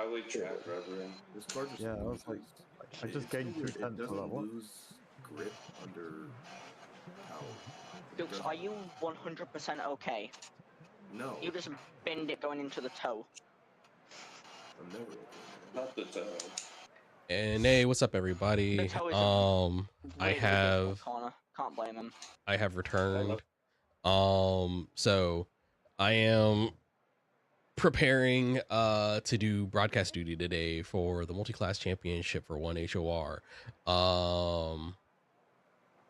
highway track driver in. This car just Yeah, I was like, I just gained 2 it tenths for that doesn't one. lose grip under power. Dukes, are you 100% okay? No, You just bend it going into the toe. I'm never okay. Not the toe. And hey, what's up, everybody? The toe is I really difficult have corner. Can't blame him. I have returned. So I am preparing to do broadcast duty today for the multi-class championship for 1HOR.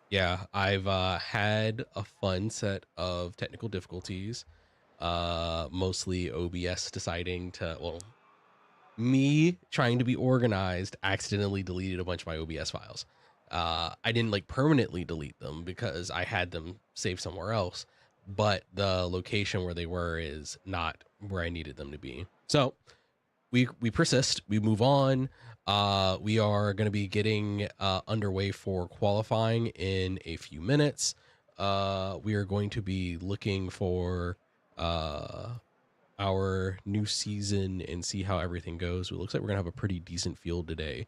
Yeah, I've had a fun set of technical difficulties. Mostly OBS deciding to, well, me trying to be organized accidentally deleted a bunch of my OBS files. I didn't like permanently delete them because I had them saved somewhere else, but the location where they were is not where I needed them to be. So we persist, we move on. We are going to be getting underway for qualifying in a few minutes. We are going to be looking for our new season and see how everything goes. It looks like we're gonna have a pretty decent field today.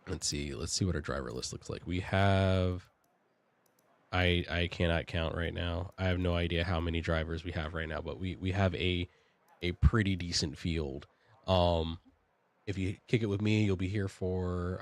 Let's see what our driver list looks like. We have, I cannot count right now. I have no idea how many drivers we have right now, but we have a pretty decent field. If you kick it with me, you'll be here for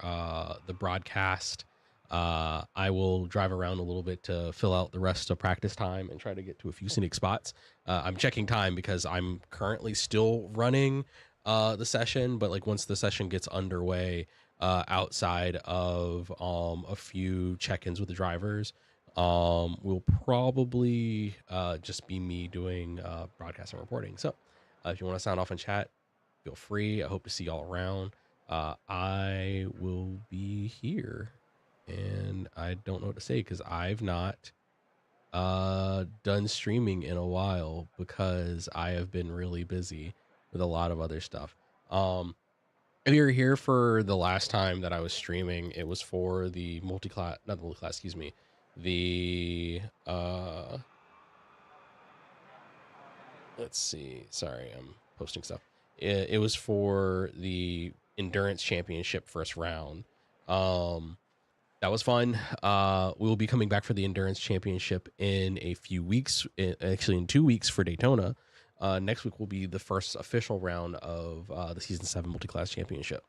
the broadcast. I will drive around a little bit to fill out the rest of practice time and try to get to a few scenic spots. I'm checking time because I'm currently still running the session, but like once the session gets underway, outside of a few check-ins with the drivers, will probably just be me doing broadcast and reporting. So if you want to sound off in chat, feel free. I hope to see y'all around. I will be here. And I don't know what to say because I've not done streaming in a while because I have been really busy with a lot of other stuff. If you were here for the last time that I was streaming, it was for the multi-class, not the multi-class, excuse me, the let's see, sorry, I'm posting stuff. It was for the endurance championship first round. That was fun. We will be coming back for the Endurance Championship in a few weeks, actually in 2 weeks for Daytona. Next week will be the first official round of the Season 7 Multi-Class Championship.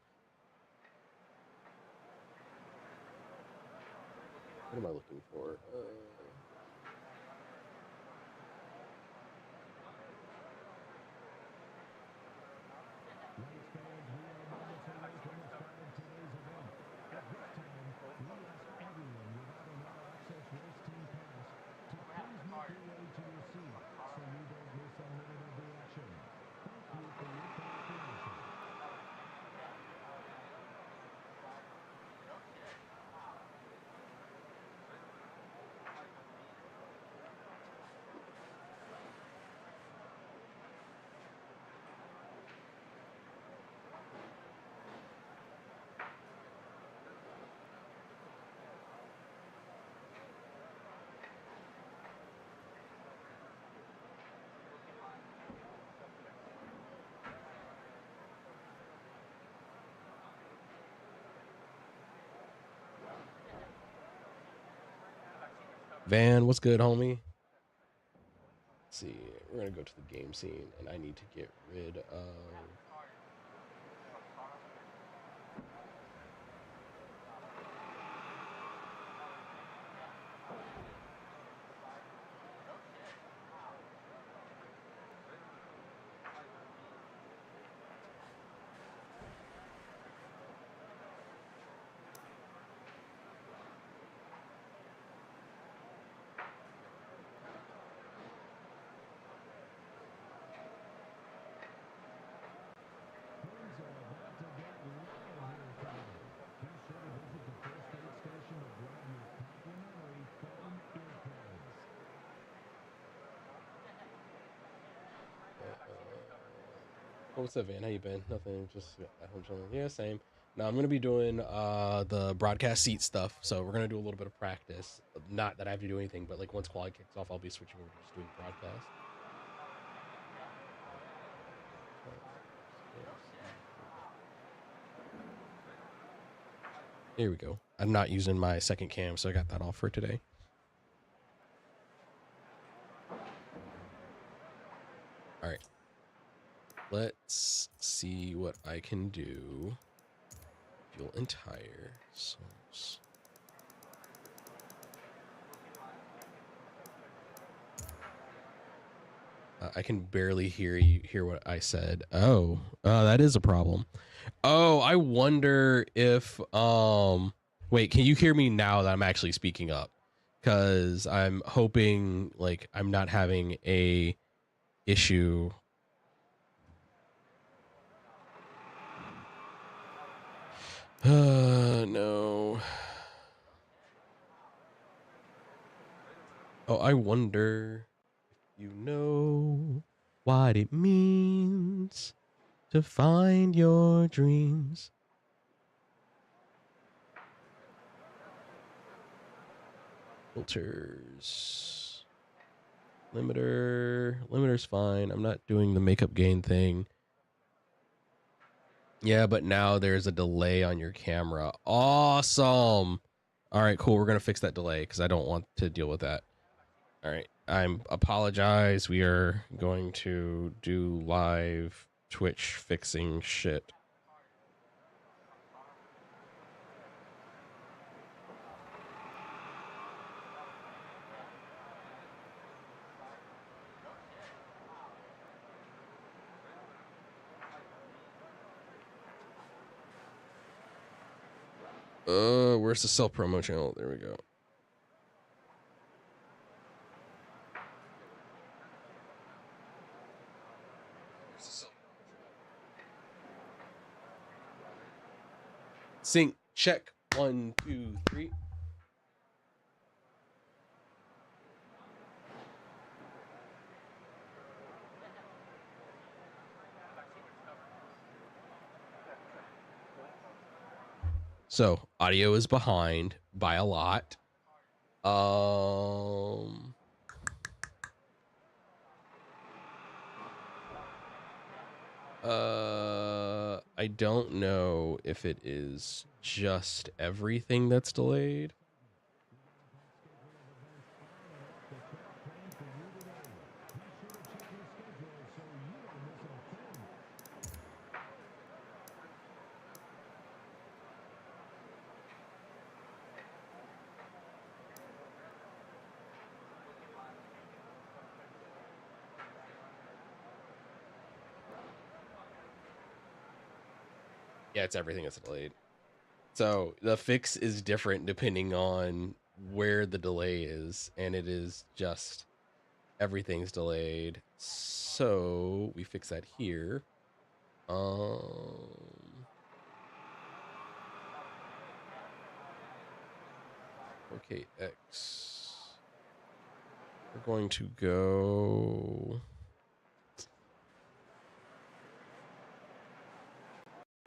What am I looking for? Van, what's good, homie? Let's see, we're gonna go to the game scene, and I need to get rid of. What's up, Van? How you been? Nothing, just at home chilling. Yeah, same. Now I'm gonna be doing the broadcast seat stuff, so we're gonna do a little bit of practice. Not that I have to do anything, but like once quali kicks off, I'll be switching over to just doing broadcast. Here we go. I'm not using my second cam, so I got that off for today. All right. Let's see what I can do. Fuel and tire. Source. I can barely hear what I said. Oh, that is a problem. Oh, I wonder if wait, can you hear me now that I'm actually speaking up? Cuz I'm hoping like I'm not having a issue. No. Oh, I wonder if you know what it means to find your dreams. Filters. Limiter's fine. I'm not doing the makeup gain thing. Yeah, but now there's a delay on your camera. Awesome. All right, cool. We're going to fix that delay because I don't want to deal with that. All right. Apologize. We are going to do live Twitch fixing shit. Where's the self promo channel? There we go. Sync check 1, 2, 3. So audio is behind by a lot. I don't know if it is just everything that's delayed. Yeah, it's everything that's delayed. So the fix is different depending on where the delay is, and it is just everything's delayed. So we fix that here. Okay, X. We're going to go.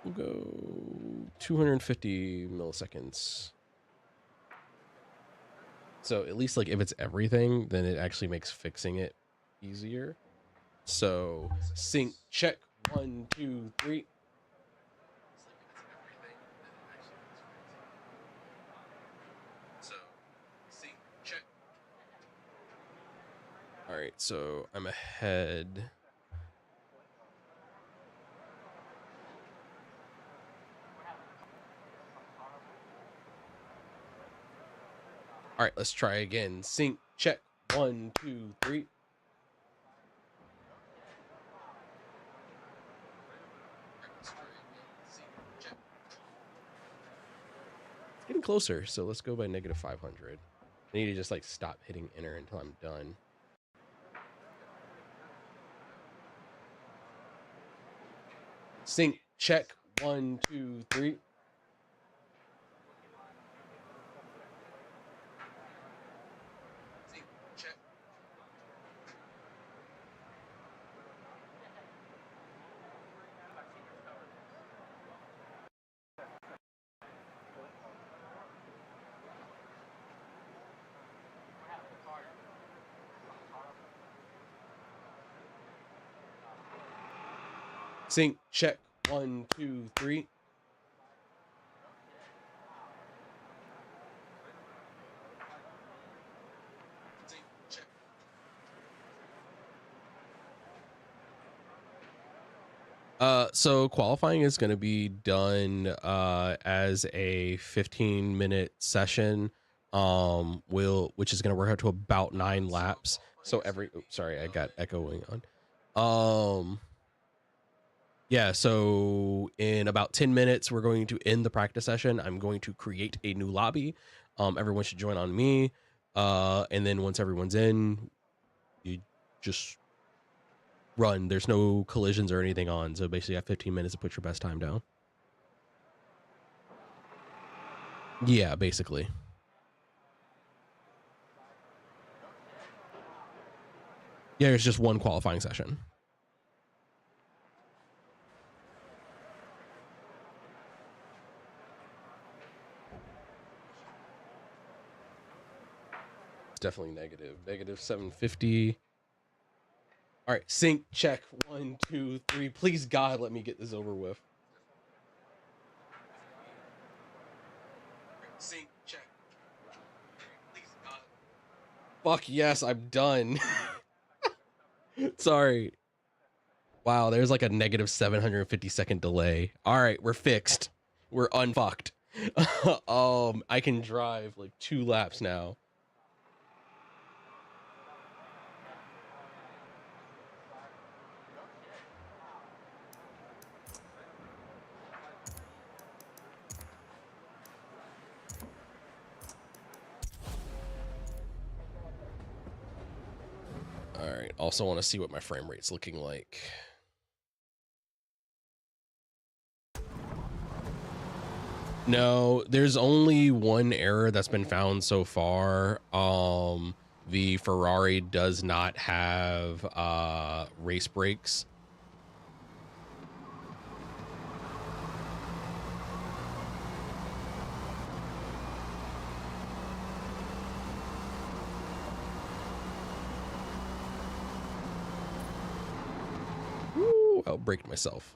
We'll go 250 milliseconds. So at least like if it's everything, then it actually makes fixing it easier. So sync check 1, 2, 3. So sync check. All right, so I'm ahead. All right, let's try again. Sync check 1, 2, 3. It's getting closer, so let's go by -500. I need to just like stop hitting enter until I'm done. Sync check 1, 2, 3. Sync check. Sync check 1, 2, 3. So qualifying is going to be done as a 15-minute session, which is going to work out to about 9 laps. So sorry, I got echoing on. Yeah, so in about 10 minutes, we're going to end the practice session. I'm going to create a new lobby. Everyone should join on me. And then once everyone's in, you just run. There's no collisions or anything on. So basically, you have 15 minutes to put your best time down. Yeah, basically. Yeah, it's just one qualifying session. Definitely negative 750. All right, sync check 1 2 3. Please God, let me get this over with. Sync check. Please God. Fuck yes, I'm done. Sorry. Wow, there's like a negative 750-second delay. All right, we're fixed. We're unfucked. I can drive like 2 laps now. All right. Also want to see what my frame rate's looking like. No, there's only one error that's been found so far. The Ferrari does not have race brakes. Woo, I outbraked myself.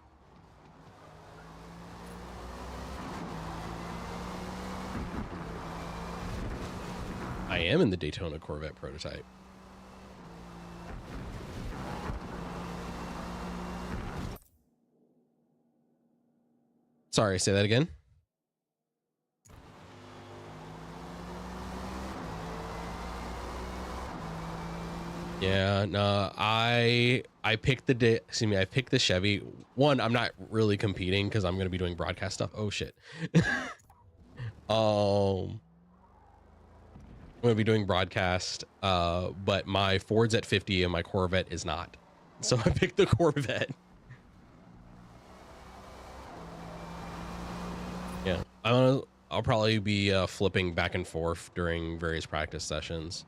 I am in the Daytona Corvette prototype. Sorry, say that again. Yeah, no, I picked I picked the Chevy. One, I'm not really competing because I'm gonna be doing broadcast stuff. Oh shit. I'm gonna be doing broadcast, but my Ford's at 50 and my Corvette is not. So I picked the Corvette. Yeah, I'll probably be flipping back and forth during various practice sessions.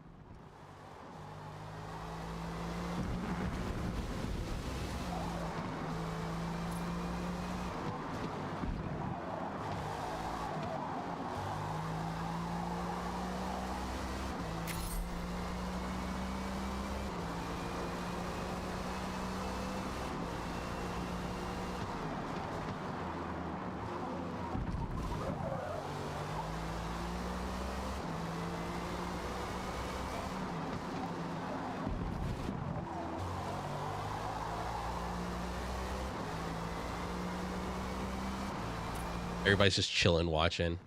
Everybody's just chilling, watching. It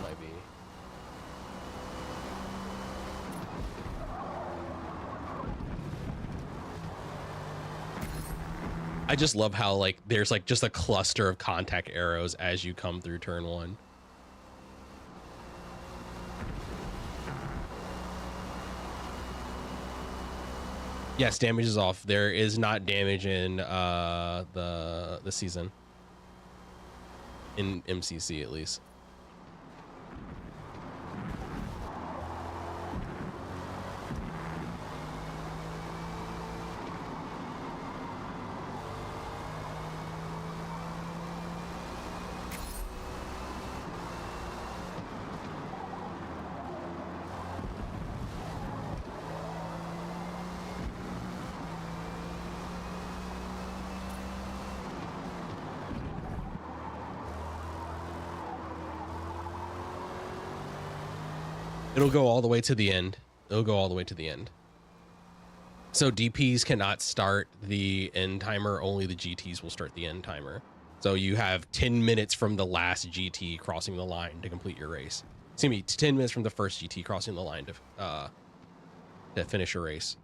might be. I just love how like there's like just a cluster of contact arrows as you come through turn 1. Yes, damage is off. There is not damage in the season. In MCC at least. It'll go all the way to the end. It'll go all the way to the end. So DPs cannot start the end timer. Only the GTs will start the end timer. So you have 10 minutes from the last GT crossing the line to complete your race. Excuse me, 10 minutes from the first GT crossing the line to finish your race.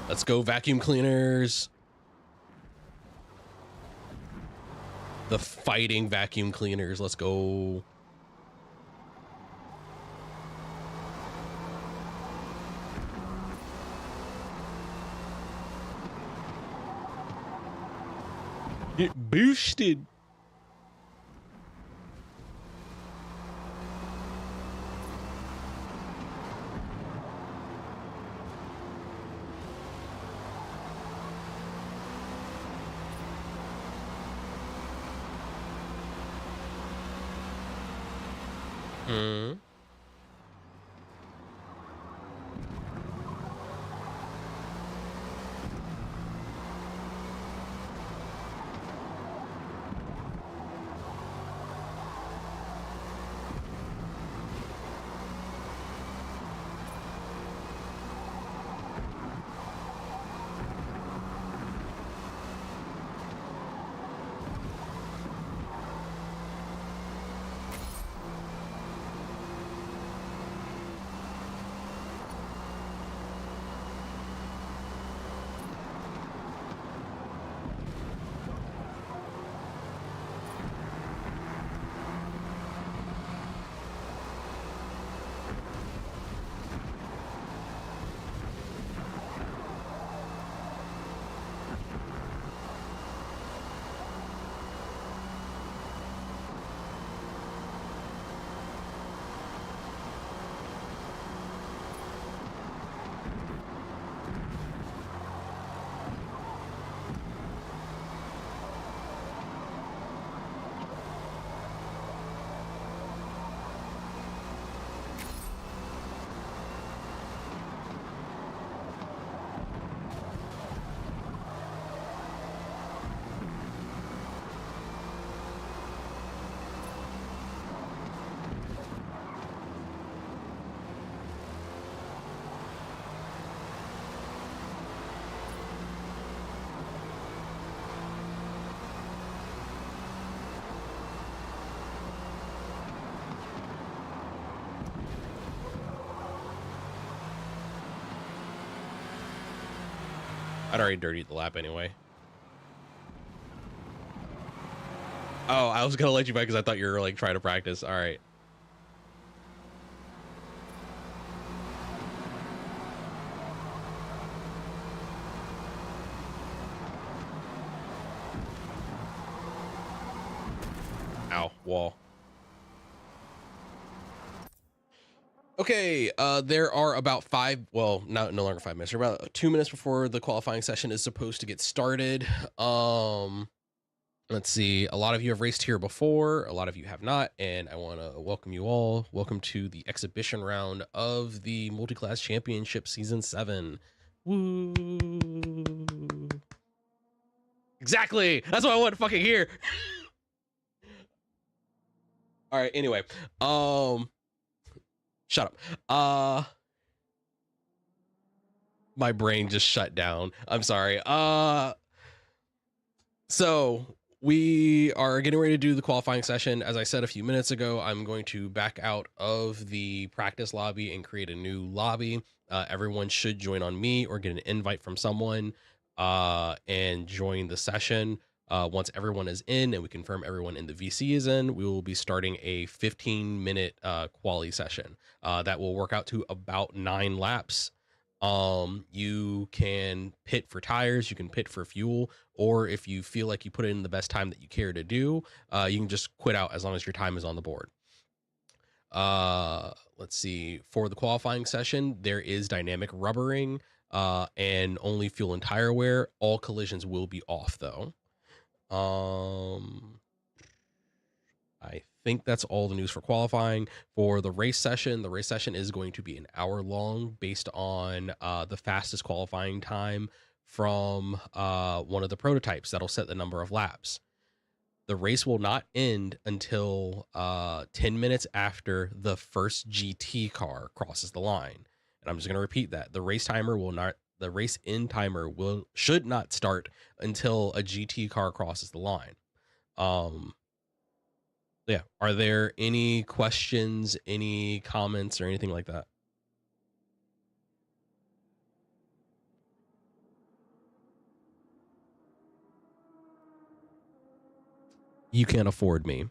Let's go, vacuum cleaners. The fighting vacuum cleaners. Let's go. Get boosted. I'd already dirtied the lap anyway. Oh, I was gonna let you back because I thought you were like trying to practice. All right. Ow, wall. Okay, there are about no longer 5 minutes. There are about 2 minutes before the qualifying session is supposed to get started. Let's see. A lot of you have raced here before. A lot of you have not, and I want to welcome you all. Welcome to the exhibition round of the Multi-Class Championship Season 7. Woo! Exactly. That's what I want to fucking hear. All right. Anyway, shut up. My brain just shut down. I'm sorry. So we are getting ready to do the qualifying session. As I said a few minutes ago, I'm going to back out of the practice lobby and create a new lobby. Everyone should join on me or get an invite from someone and join the session. Once everyone is in and we confirm everyone in the VC is in, we will be starting a 15-minute quali session that will work out to about 9 laps. You can pit for tires, you can pit for fuel, or if you feel like you put in the best time that you care to do, you can just quit out as long as your time is on the board. Let's see, for the qualifying session, there is dynamic rubbering and only fuel and tire wear. All collisions will be off though. I think that's all the news for qualifying. For the race session is going to be an hour long based on the fastest qualifying time from one of the prototypes that'll set the number of laps. The race will not end until 10 minutes after the first GT car crosses the line. And I'm just going to repeat that. The race end timer should not start until a GT car crosses the line. Yeah. Are there any questions, any comments, or anything like that? You can't afford me.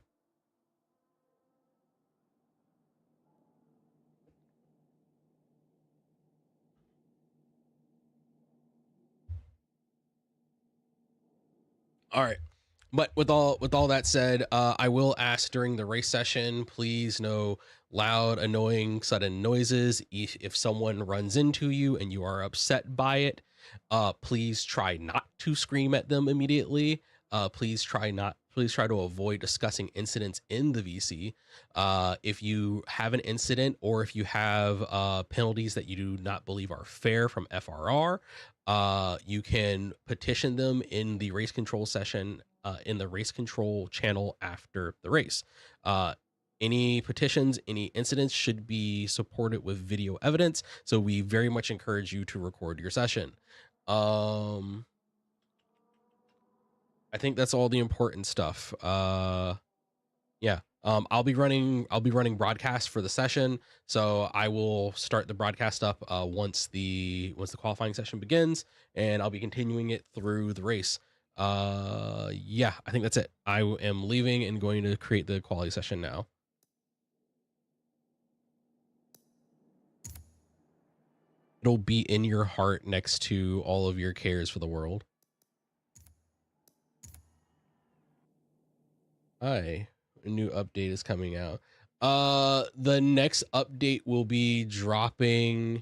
All right. But with all that said, I will ask during the race session, please no loud, annoying, sudden noises. If someone runs into you and you are upset by it, please try not to scream at them immediately. Please try to avoid discussing incidents in the VC. If you have an incident or if you have penalties that you do not believe are fair from FRR, you can petition them in the race control session, in the race control channel after the race. Any petitions, any incidents should be supported with video evidence. So we very much encourage you to record your session. I think that's all the important stuff. Yeah. I'll be running broadcast for the session, so I will start the broadcast up once the qualifying session begins, and I'll be continuing it through the race. Yeah, I think that's it. I am leaving and going to create the quality session now. It'll be in your heart next to all of your cares for the world. Hi. A new update is coming out. The next update will be dropping.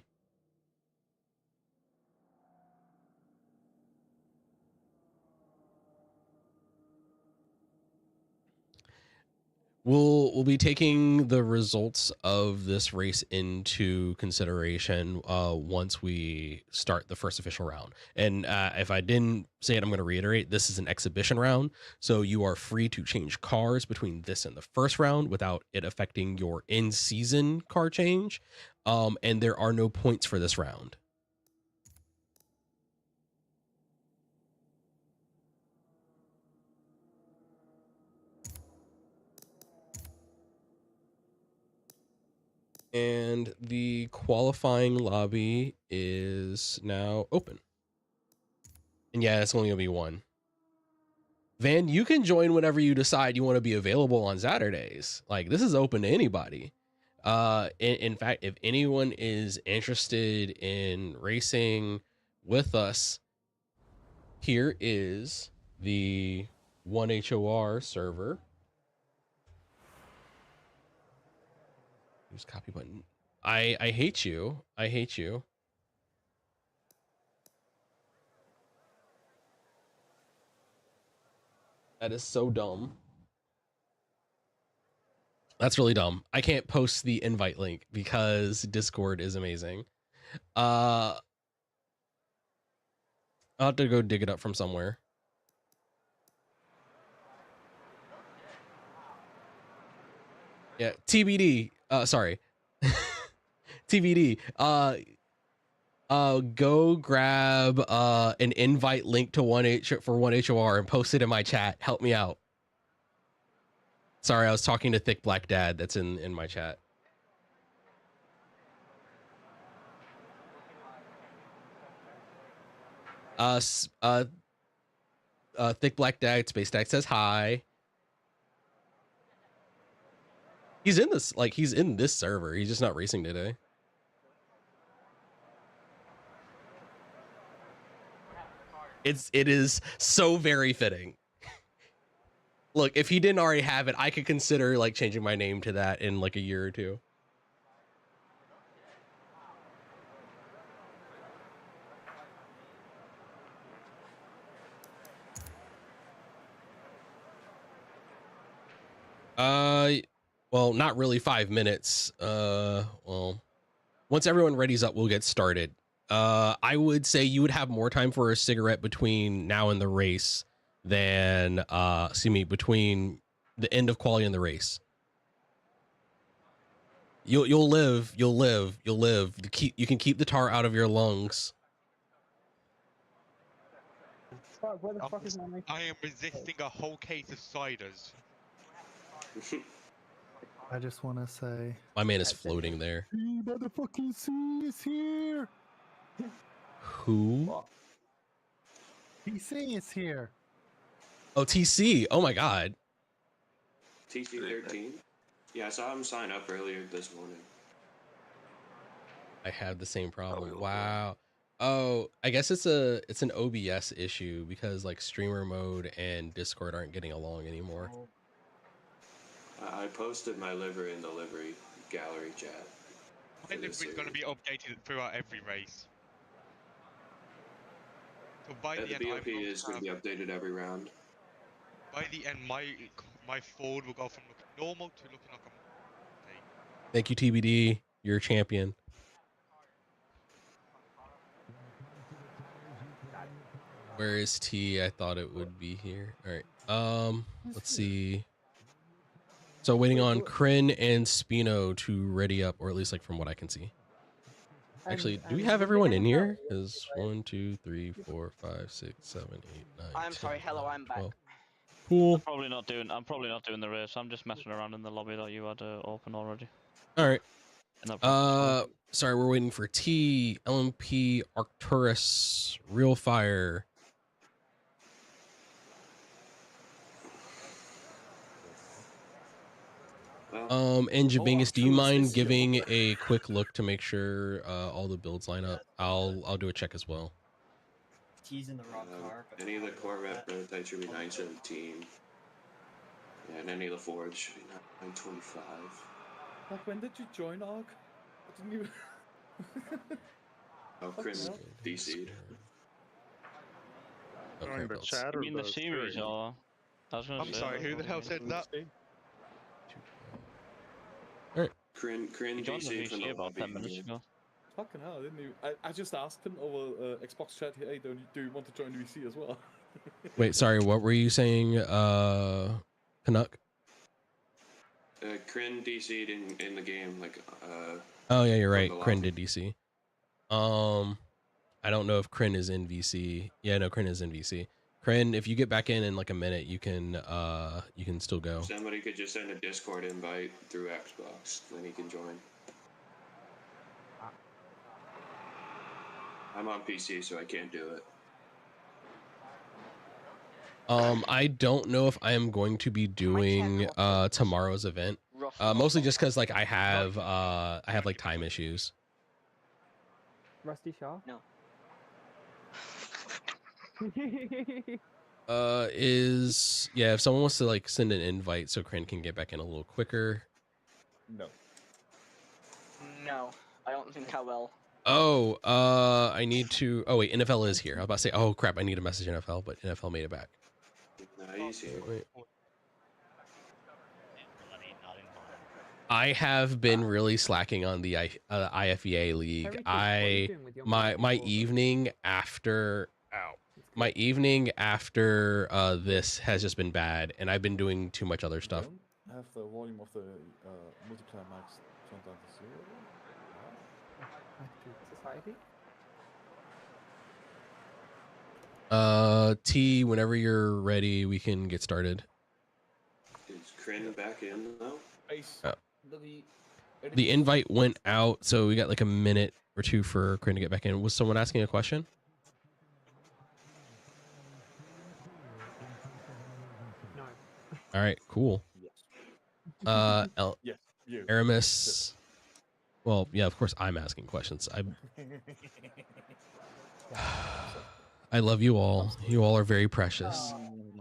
We'll be taking the results of this race into consideration once we start the first official round. And if I didn't say it, I'm going to reiterate, this is an exhibition round, so you are free to change cars between this and the first round without it affecting your in-season car change. And there are no points for this round. And the qualifying lobby is now open. And yeah, it's only gonna be one. Van, you can join whenever you decide you want to be available on Saturdays. Like, this is open to anybody. In fact, if anyone is interested in racing with us, here is the 1HOR server. Use copy button. I hate you. I hate you. That is so dumb. That's really dumb. I can't post the invite link because Discord is amazing. I'll have to go dig it up from somewhere. Yeah, TBD. Sorry. TBD. Go grab an invite link to 1HOR and post it in my chat. Help me out. Sorry, I was talking to Thick Black Dad. That's in my chat. Thick Black Dad, Space Dad says hi. He's in this, like, he's in this server. He's just not racing today. It is so very fitting. Look, if he didn't already have it, I could consider like changing my name to that in like a year or two. Well, not really 5 minutes. Well, once everyone readies up, we'll get started. I would say you would have more time for a cigarette between now and the race than, between the end of quality and the race. You'll live. You can keep the tar out of your lungs. Fuck, where the fuck is my mic? I am resisting a whole case of ciders. I just want to say, My man is floating there. motherfucking C is here. Who? PC is here. Oh, TC. Oh my God. TC13? Yeah, I saw him sign up earlier this morning. I had the same problem. Oh, Wow. Oh, I guess it's an OBS issue because like streamer mode and Discord aren't getting along anymore. I posted my livery in the livery gallery chat. My livery's going to be updated throughout every race. So by The the end, BOP is going to be updated every round. by the end, my Ford will go from looking normal to looking like a. Thank you, TBD. You're a champion. Where is T? I thought it would be here. All right. Let's see. So waiting on Kryn and Spino to ready up, or at least like from what I can see. Actually, do we have everyone in here? Is 1, 2, 3, 4, 5, 6, 7, 8, 9. I'm 10, sorry, hello, 11, I'm back. 12. Cool. I'm probably not doing the race. I'm just messing around in the lobby that you had open already. All right. In that previous one. Sorry, we're waiting for T, LMP, Arcturus, Real Fire. And Jabingus, do you mind giving a quick look to make sure all the builds line up? I'll do a check as well. T's in the rock car. Any of the Corvette prototypes should be 917. Yeah, and any of the Fords should be 925. Like, when did you join ARC? I didn't even... Oh, Chris DC'd. Okay, the builds. chat You or mean the series stream? or? I was gonna I'm say, sorry, I who the hell said that? Crin You joined the DC from VC the about 10 minutes ago. Fucking hell, I didn't even... I just asked him over Xbox chat, hey, do you want to join the VC as well? Wait, sorry, what were you saying, Canuck? Crin DC'd in the game, like, Oh yeah, you're right. the Kryn lobby. did DC. I don't know if Kryn is in VC. Yeah, no, Kryn is in VC. Kryn, if you get back in like a minute, you can still go. somebody could just send a Discord invite through Xbox, then he can join. I'm on PC, so I can't do it. I don't know if I am going to be doing tomorrow's event. Mostly just because like I have like time issues. Rusty Shaw? No. If someone wants to like send an invite so Kryn can get back in a little quicker. No. No, I don't think I will. Oh, I need to. Oh wait, NFL is here. I was about to say, oh crap, I need to message NFL, but NFL made it back. Nice here. Wait. I have been really slacking on the IFEA league. My evening after this has just been bad, and I've been doing too much other stuff. I have the volume of the multiplayer max turned down to 0. Society? T, whenever you're ready, we can get started. Is Crin back in though? The invite went out, so we got like a minute or two for Kryn to get back in. Was someone asking a question? All right, cool. Yes. Yes. You. Aramis. Well, yeah, of course I'm asking questions. I love you all. You all are very precious.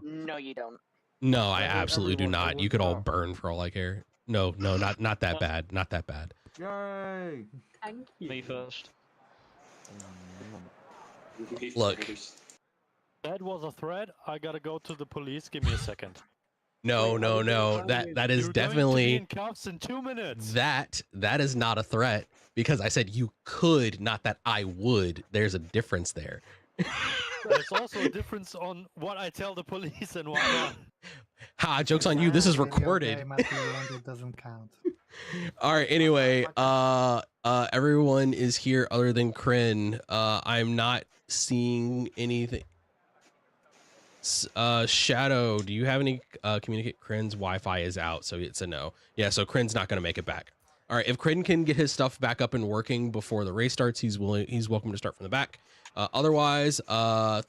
No, you don't. No, I absolutely do not. You could all burn for all I care. No, not that bad. Not that bad. Yay! Thank you. Me first. Look. That was a threat. I gotta go to the police. Give me a second. No. That is You're definitely going to be in cuffs in 2 minutes. that is not a threat because I said you could, not that I would. There's a difference there. There's also a difference on what I tell the police and what not. Ha, joke's on you. This is Video recorded. game at the end, it doesn't count. All right, anyway, everyone is here other than Kryn. I'm not seeing anything. Shadow, do you have any communicate? Kryn's Wi-Fi is out, so it's a no. Yeah, so Kryn's not going to make it back. All right, if Kryn can get his stuff back up and working before the race starts, he's welcome to start from the back. Otherwise,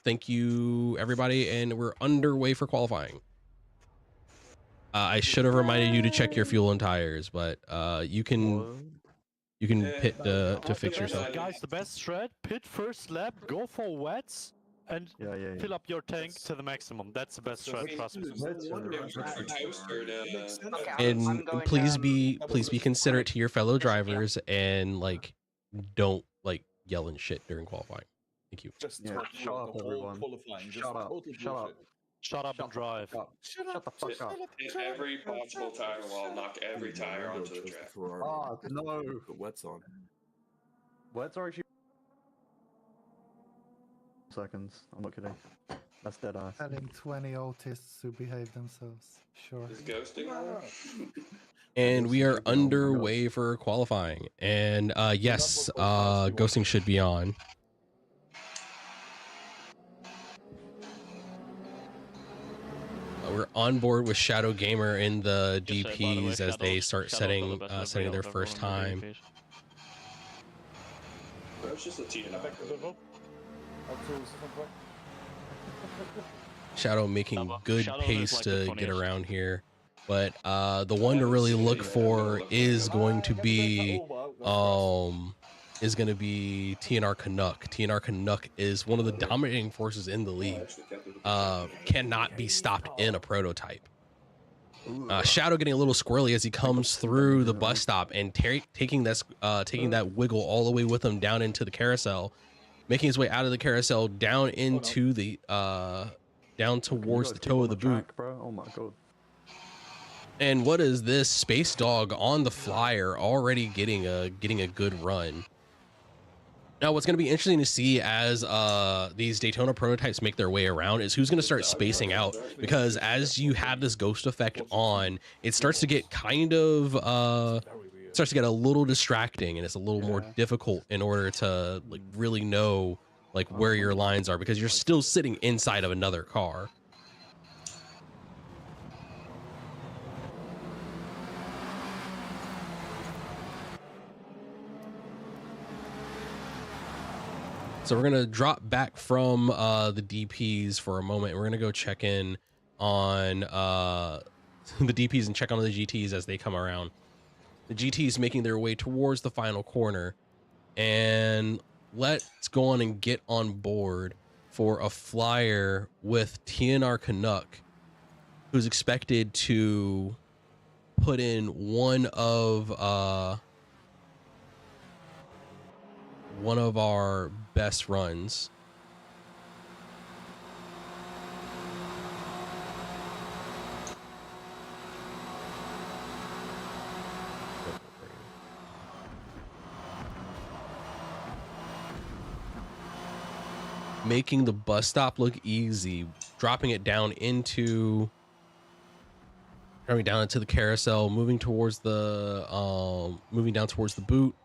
thank you everybody, and we're underway for qualifying. I should have reminded you to check your fuel and tires, but you can pit to fix yourself. Guys, the best strat: pit first lap, go for wets, and fill up your tank to the maximum. That's the best strat, trust me. And please be considerate to your fellow drivers and like don't like yell and shit during qualifying. Thank you. Just Yeah, shut up, everyone. Shut up and drive. Shut the fuck up. Hit every possible tire wall, knock every tire onto the track. Oh, no. The wet's on. Wets are actually seconds. I'm not kidding. That's dead ass. Having 20 autists who behave themselves. Sure. Is ghosting on? And we are underway for qualifying. And yes, ghosting should be on. We're on board with Shadow Gamer in the DPs as they start setting their first time. It's just a team. Shadow making good pace to get around here, but the one to really look for is going to be TNR Canuck. TNR Canuck is one of the dominating forces in the league. Cannot be stopped in a prototype. Shadow getting a little squirrely as he comes through the bus stop and taking that wiggle all the way with him down into the carousel, making his way out of the carousel down into the down towards the toe of the boot. Bro. Oh my god. And what is this? Space Dog on the flyer already getting a good run. Now, what's going to be interesting to see as these Daytona prototypes make their way around is who's going to start spacing out, because as you have this ghost effect on, it starts to get kind of starts to get a little distracting, and it's a little more difficult in order to like really know like where your lines are, because you're still sitting inside of another car. So we're going to drop back from the DPs for a moment. We're going to go check in on the DPs and check on the GTs as they come around. The GTs making their way towards the final corner. And let's go on and get on board for a flyer with TNR Canuck, who's expected to put in one of our best runs. Making the bus stop look easy, dropping it down into the carousel, moving towards the moving down towards the boot.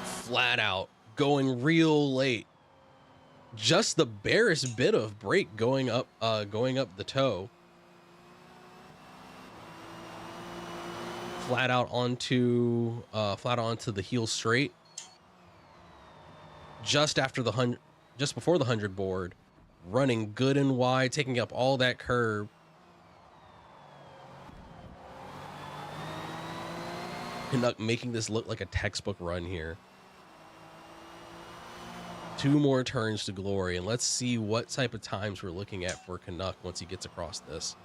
Flat out going real late, just the barest bit of brake going up the toe, flat out onto the heel straight, just after the just before the 100 board, running good and wide, taking up all that curb. Canuck making this look like a textbook run here. 2 more turns to glory, and let's see what type of times we're looking at for Canuck once he gets across this.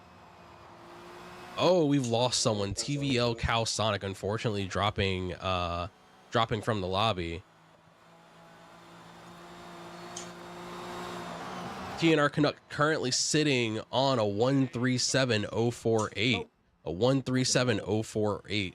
Oh, we've lost someone. TVL Cal Sonic, unfortunately, dropping from the lobby. TNR Canuck currently sitting on a 137.048. A 137.048.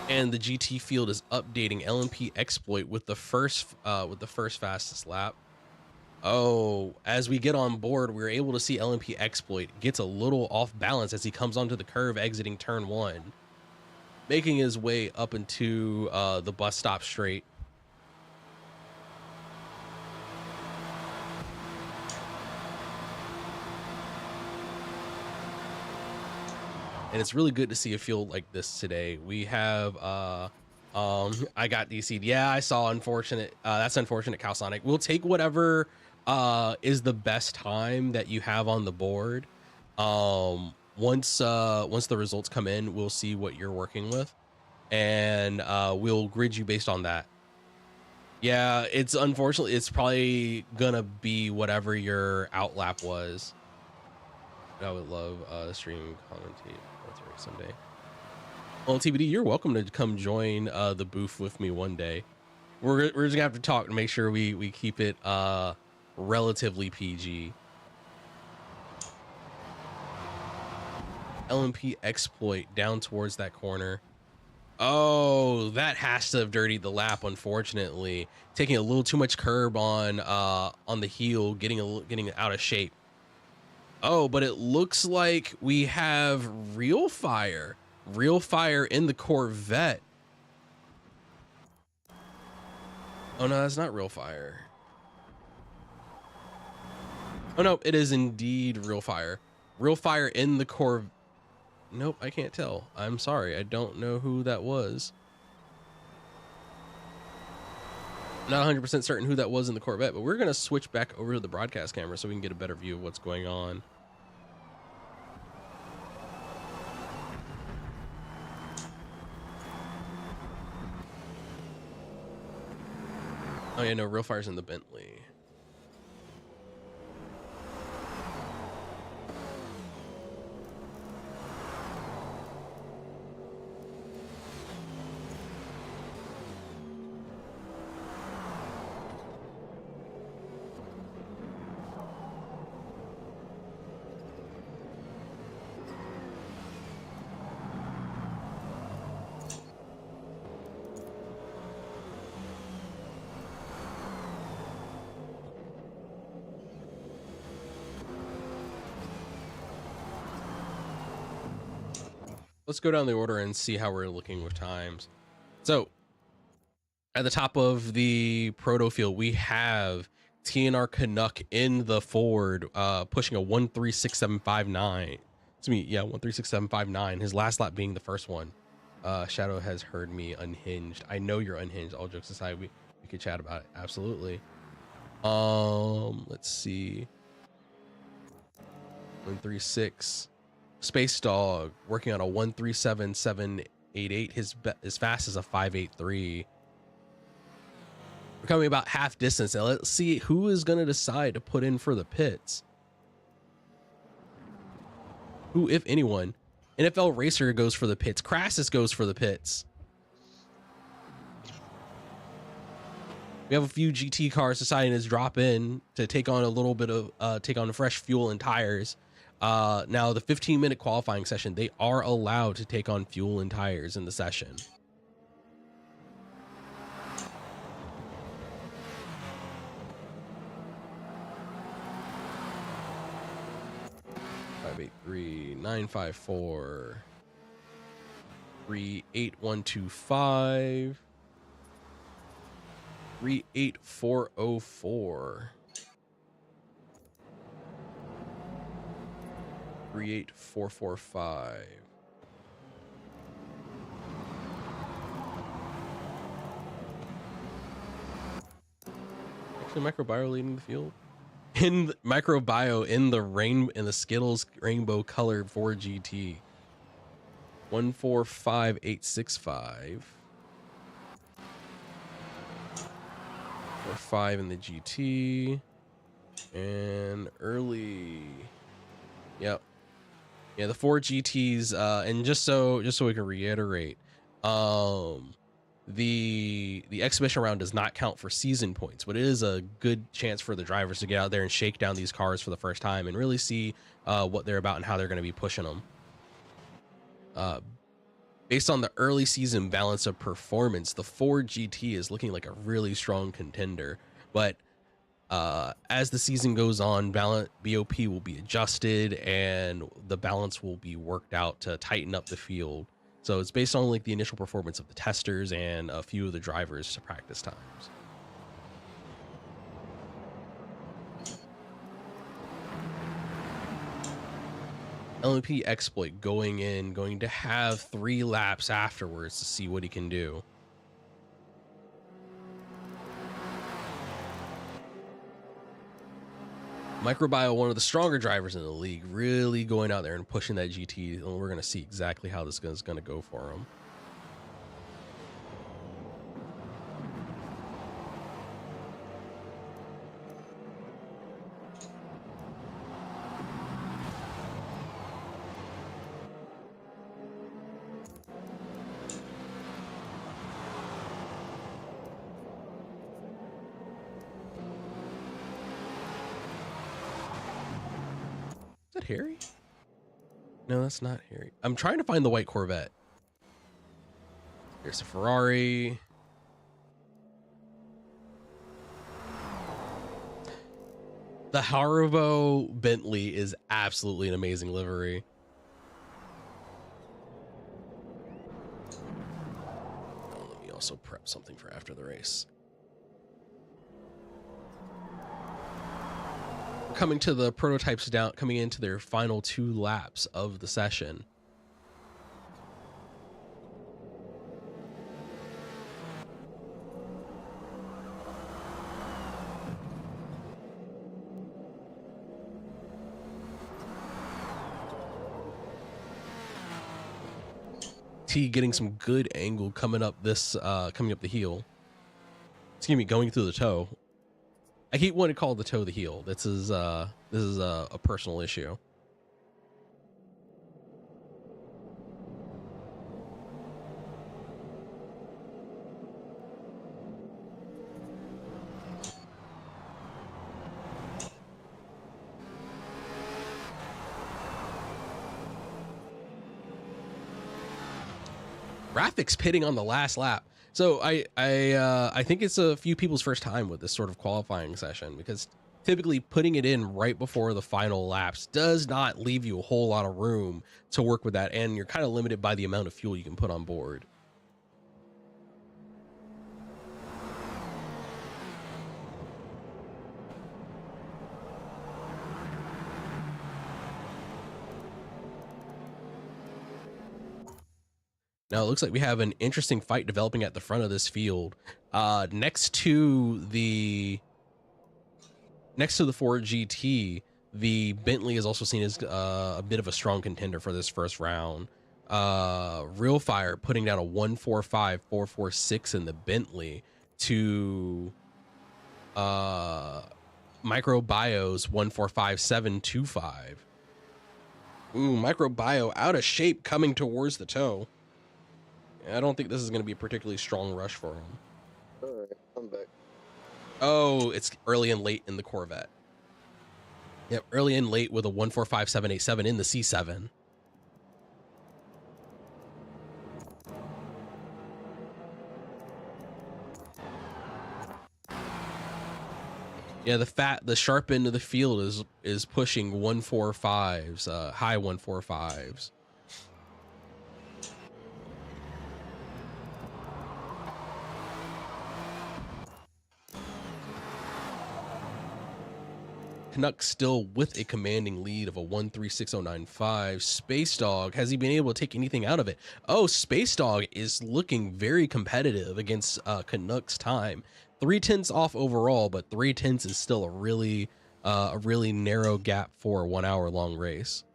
And the GT field is updating LMP exploit with the first fastest lap. Oh, as we get on board, we're able to see LMP exploit gets a little off balance as he comes onto the curve exiting turn 1, making his way up into the bus stop straight. And it's really good to see a field like this today. We have I got DC'd. Yeah, I saw unfortunate. That's unfortunate, Calsonic. We'll take whatever is the best time that you have on the board. Once the results come in, we'll see what you're working with, and we'll grid you based on that. Yeah, it's unfortunately it's probably gonna be whatever your outlap was. I would love stream commentate someday. Well, TBD, you're welcome to come join the booth with me one day. We're just gonna have to talk to make sure we keep it relatively PG. LMP exploit down towards that corner. Oh, that has to have dirtied the lap, unfortunately. Taking a little too much curb on the heel, getting out of shape. Oh, but it looks like we have real fire in the Corvette. Oh no, that's not real fire. Oh no, it is indeed real fire. Real fire in the Corvette. Nope, I can't tell. I'm sorry, I don't know who that was. Not 100% certain who that was in the Corvette, but we're going to switch back over to the broadcast camera so we can get a better view of what's going on. Oh yeah, no, real fire's in the Bentley. Let's go down the order and see how we're looking with times. So at the top of the proto field, we have TNR Canuck in the Ford, pushing a 136.759. Excuse me, yeah, 136.759. His last lap being the first one. Shadow has heard me unhinged. I know you're unhinged. All jokes aside, we could chat about it. Absolutely. Let's see. 136. Space Dog working on a 137.788. His fast as a 5.83. We're coming about half distance. Now let's see who is going to decide to put in for the pits. Who, if anyone? NFL Racer goes for the pits. Crassus goes for the pits. We have a few GT cars deciding to drop in to take on a little bit of take on fresh fuel and tires. Now the 15-minute qualifying session, they are allowed to take on fuel and tires in the session. (583) 954 38125 38404 create 445. Actually, Microbio leading the field. In the, Microbio in the Skittles rainbow colored 4GT. 145865. 45 in the GT. And early. Yep. Yeah, the 4 GTs, and just so we can reiterate, the exhibition round does not count for season points, but it is a good chance for the drivers to get out there and shake down these cars for the first time and really see what they're about and how they're going to be pushing them. Based on the early season balance of performance, the 4 GT is looking like a really strong contender, but as the season goes on, BOP will be adjusted and the balance will be worked out to tighten up the field. So it's based on like the initial performance of the testers and a few of the drivers to practice times. LMP exploit going to have 3 laps afterwards to see what he can do. Microbio, one of the stronger drivers in the league, really going out there and pushing that GT, and we're going to see exactly how this is going to go for him. Is that Harry? No, that's not Harry. I'm trying to find the white Corvette. There's a Ferrari. The Haribo Bentley is absolutely an amazing livery. Oh, let me also prep something for after the race. Coming to the prototypes coming into their final 2 laps of the session. T getting some good angle coming up coming up the heel. Excuse me, going through the toe. I keep wanting to call the toe the heel. This is a personal issue. Graphics pitting on the last lap. So I think it's a few people's first time with this sort of qualifying session, because typically putting it in right before the final laps does not leave you a whole lot of room to work with that, and you're kind of limited by the amount of fuel you can put on board. Now it looks like we have an interesting fight developing at the front of this field. Next to the 4 GT, the Bentley is also seen as a bit of a strong contender for this first round. Real Fire putting down a 145.446 in the Bentley to Microbio's 145.725. Ooh, Microbio out of shape coming towards the toe. I don't think this is going to be a particularly strong rush for him. Alright, I'm back. Oh, it's early and late in the Corvette. Yep, early and late with a 145.787 in the C7. Yeah, the sharp end of the field is pushing 145s, high 145s. Canucks still with a commanding lead of a 136.095. Space Dog, has he been able to take anything out of it? Oh, Space Dog is looking very competitive against Canucks time. 3/10 off overall, but 3/10 is still a really narrow gap for a 1 hour long race.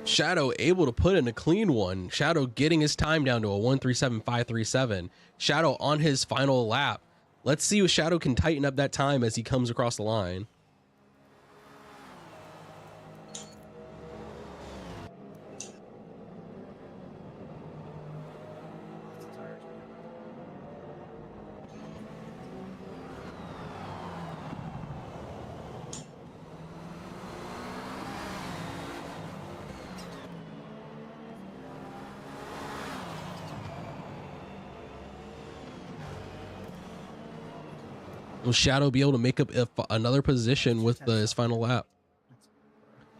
Shadow able to put in a clean one. Shadow getting his time down to a 137.537. Shadow on his final lap. Let's see if Shadow can tighten up that time as he comes across the line. Will Shadow be able to make up another position with his final lap?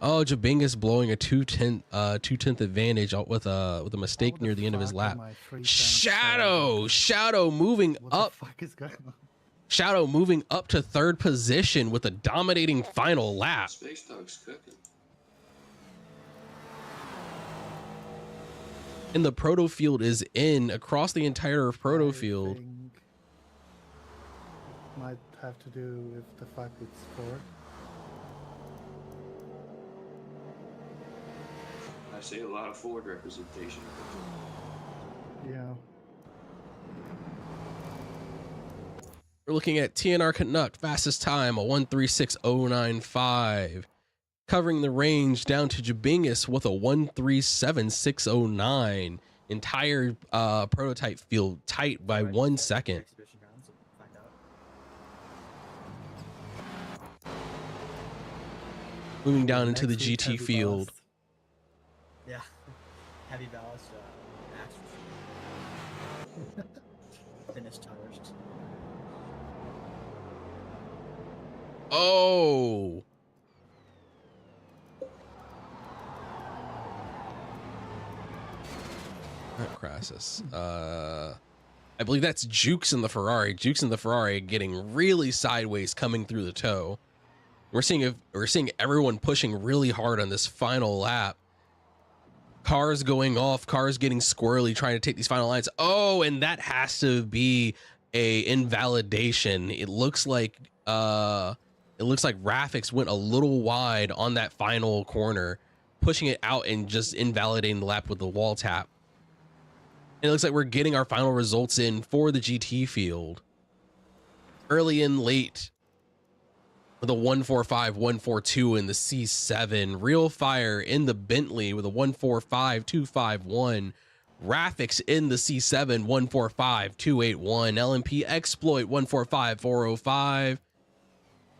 Oh, Jabingus blowing a 2/10 advantage with a mistake near the end of his lap. Shadow moving up. Shadow moving up to third position with a dominating final lap. Space Dog's cooking. And the proto field is in across the entire proto field. Might have to do with the fact it's Ford. I see a lot of Ford representation. Yeah. We're looking at TNR Canuck, fastest time, a 136.095. Covering the range down to Jabingus with a 137.609. Entire prototype field tight by 1 second. Moving down into the GT field. Yeah, heavy ballast. Finished tires. Oh. Not Crassus. I believe that's Jukes in the Ferrari. Jukes in the Ferrari getting really sideways coming through the toe. We're seeing everyone pushing really hard on this final lap. Cars going off, cars getting squirrely, trying to take these final lines. Oh, and that has to be a invalidation. It looks like Rafix went a little wide on that final corner, pushing it out and just invalidating the lap with the wall tap. And it looks like we're getting our final results in for the GT field. Early and late. With a 145, 142 in the C7. Real Fire in the Bentley with a 145, 251. Rafix in the C7, 145, 281. LMP Exploit, 145, 405.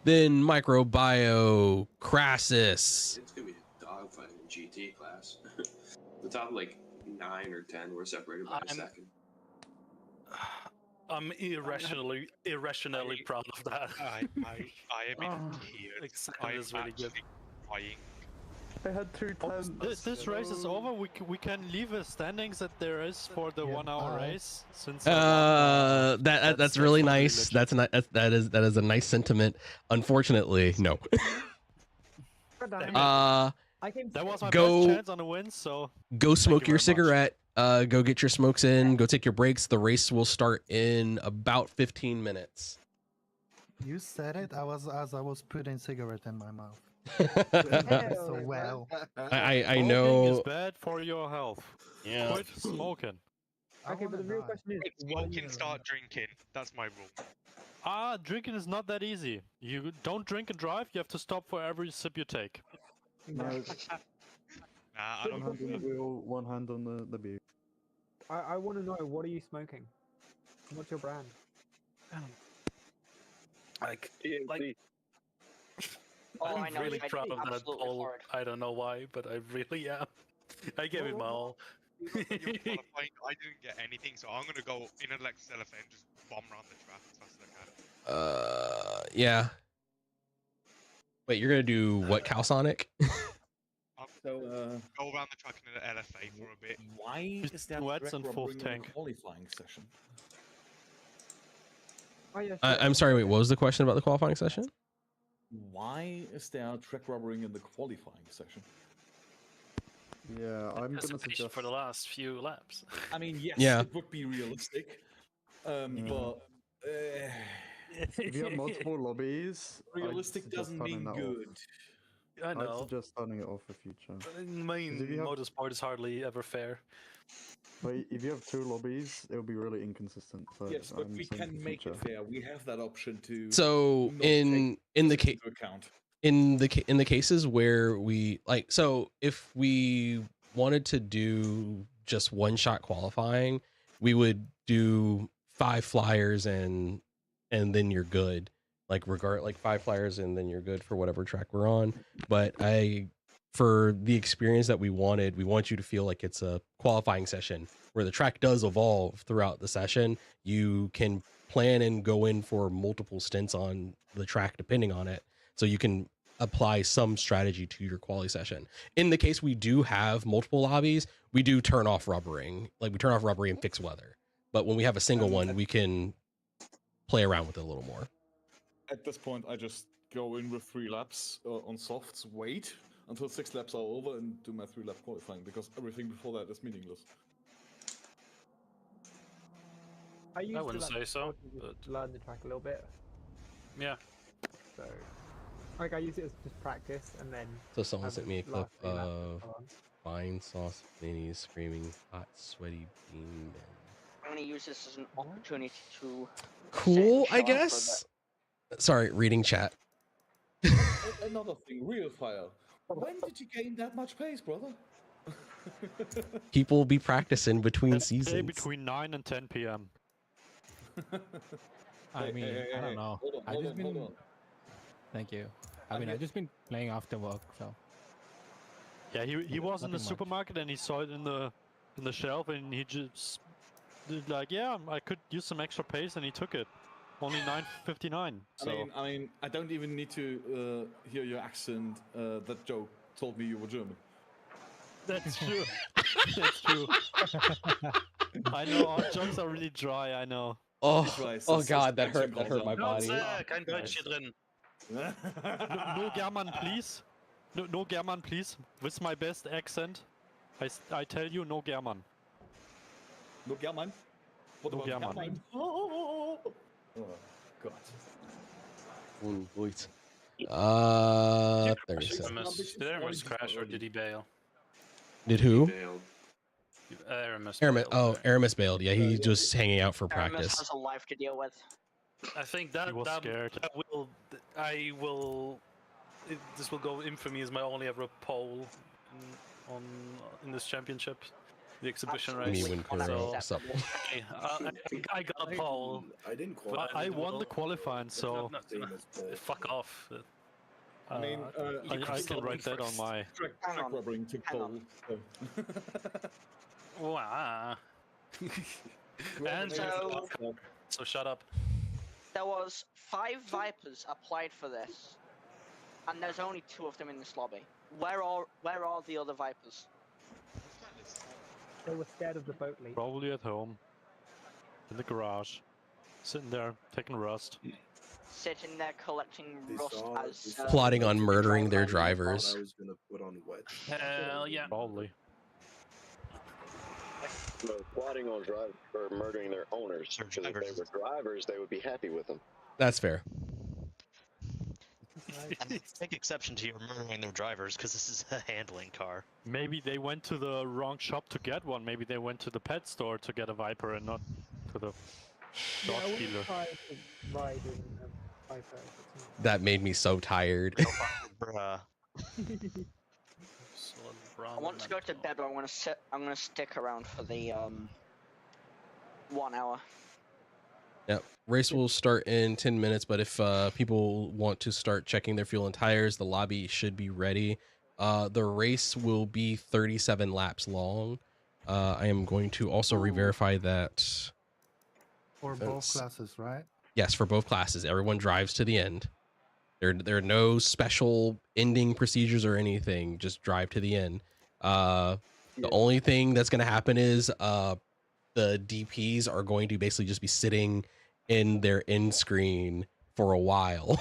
Then Microbio, Crassus. It's going to be a dogfight in GT class. The top like 9 or 10 were separated by a second. I'm irrationally proud of that. I am in tears. I am really good. crying. I had 2 This race is over. We can leave the standings that there is for the 1 hour race. Since that's really nice. That is a nice sentiment. Unfortunately, no. That was my best chance on a win. So go smoke your cigarette. Go get your smokes in. Go take your breaks. The race will start in about 15 minutes. You said it. I was putting cigarette in my mouth. So well. I smoking know. is bad for your health. Yeah. Quit smoking. Okay, but the real question is, If smoking, start drinking. That's my rule. Drinking is not that easy. You don't drink and drive. You have to stop for every sip you take. No, Nah, I one don't. hand on the wheel, one hand on the beer. I want to know, what are you smoking? What's your brand? Like, Oh, I I'm know. really I proud of that absolutely poll. horrid. I don't know why, but I really am. I gave it my all. You're qualifying. I didn't get anything, so I'm gonna go in a Lexus LFA and just bomb around the track as fast as I can. Yeah. Wait, you're gonna do what, Calsonic? So, go around the track in an LFA for a bit. why is there Wets track and fourth rubbering in tank. the qualifying session? Oh, yeah, I'm sorry, wait, what was the question about the qualifying session? Why is there track rubbering in the qualifying session? Yeah, I'm That's gonna a fish suggest. for the last few laps. I mean, yes, Yeah. it would be realistic, but If you have multiple lobbies, realistic I'd doesn't suggest turning mean that off. good. I I'd know. suggest turning it off for future. But in main if you have- motorsport is hardly ever fair. But if you have 2 lobbies, it'll be really inconsistent. So Yes, but I'm we saying can for make it future. fair. We have that option to. So not in take the this case into account. in the cases where we like, so if we wanted to do just one shot qualifying, we would do 5 flyers and then you're good. Like 5 flyers and then you're good for whatever track we're on. But for the experience that we want you to feel like it's a qualifying session where the track does evolve throughout the session. You can plan and go in for multiple stints on the track depending on it, so you can apply some strategy to your quali session. In the case we do have multiple lobbies, we do turn off rubbering. Like, we turn off rubbering and fix weather. But when we have a single one, we can play around with it a little more. At this point, I just go in with 3 laps on softs, wait until 6 laps are over, and do my 3-lap qualifying, because everything before that is meaningless. I used wouldn't to say so, to but learn the track a little bit. yeah. So, like, I use it as just practice, and then. So someone have sent the me a clip last 3 laps of go on. wine sauce minis screaming hot sweaty bean men. I'm gonna use this as an opportunity to. Cool, sit I and chill out for a guess. Sorry, reading chat. Another thing, real fire. When did you gain that much pace, brother? People be practicing between Let's say seasons. between 9 and 10 p.m. I mean, I don't know. I just been. Thank you. I mean, I just been playing after work, so. Yeah, he was in the Nothing much. supermarket and he saw it in the shelf and he just did like, yeah, I could use some extra pace, and he took it. Only 9:59. So. I mean, I don't even need to hear your accent. That Joe told me you were German. That's true. That's true. I know our jokes are really dry. I know. Oh God, that hurt my body. Kein Deutsch hier drin. No German, please. No German, please. With my best accent, I tell you, no German. No German? What No about German. Oh, God. Wait. 36. Did Aramis crash or did he bail? Did who? Aramis. Aramis. bailed. Oh, Aramis bailed. Yeah, he's just hanging out for Aramis practice. has a life to deal with. I think that was scared. This will go infamy as my only ever pole in this championship, the exhibition Me race. when Kuro sup. Okay, I got a pole. I didn't But qualify. I won the qualifying, so Fuck off. I mean, I can write that on my. Track rubbering took Hang pole. Wow. And so shut up. There was 5 Vipers applied for this, and there's only 2 of them in this lobby. Where are the other Vipers? They were scared of the boat leak. Probably at home, in the garage, sitting there taking rust. Sitting there collecting rust as Plotting on murdering their drivers. I was gonna put on wet. Hell yeah. Probably. No, plotting on murdering their owners. Because if they were drivers, they would be happy with them. That's fair. Take exception to your murdering their drivers because this is a handling car. Maybe they went to the wrong shop to get one. Maybe they went to the pet store to get a Viper and not to the Yeah, I Dodge wouldn't dealer. try to ride in a Viper. if it's not- That made me so tired. Bruh. I want to go to bed, but I'm gonna stick around for the 1 hour. Yep. Race will start in 10 minutes, but if people want to start checking their fuel and tires, the lobby should be ready. The race will be 37 laps long. I am going to also re-verify that. For both classes, right? Yes, for both classes. Everyone drives to the end. There are no special ending procedures or anything. Just drive to the end. The only thing that's going to happen is the DPs are going to basically just be sitting in their end screen for a while.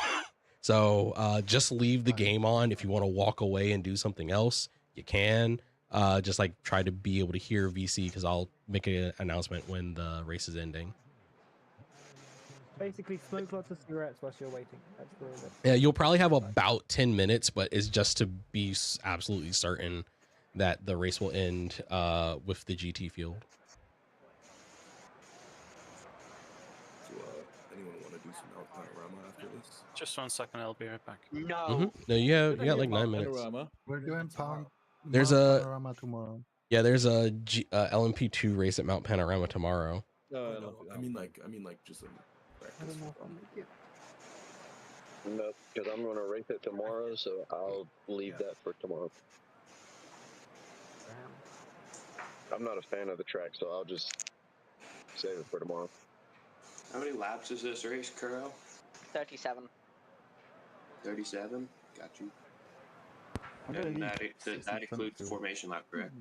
So just leave the game on. If you want to walk away and do something else, you can. Just like try to be able to hear VC because I'll make an announcement when the race is ending. Basically, smoke lots of cigarettes whilst you're waiting. That's the Yeah, you'll probably have about 10 minutes, but it's just to be absolutely certain that the race will end with the GT field. So, anyone want to do some out panorama after this? Just 1 second, I'll be right back. No. No, you got like 9 minutes. We're doing There's Mount a Panorama tomorrow. Yeah, there's a LMP2 race at Mount Panorama tomorrow. No, I mean like just a practice. No, because I'm going to race it tomorrow, so I'll leave that for tomorrow. I'm not a fan of the track, so I'll just save it for tomorrow. How many laps is this race, Kuro? 37. 37? Got you. I'm gonna And need that includes the formation lap, correct?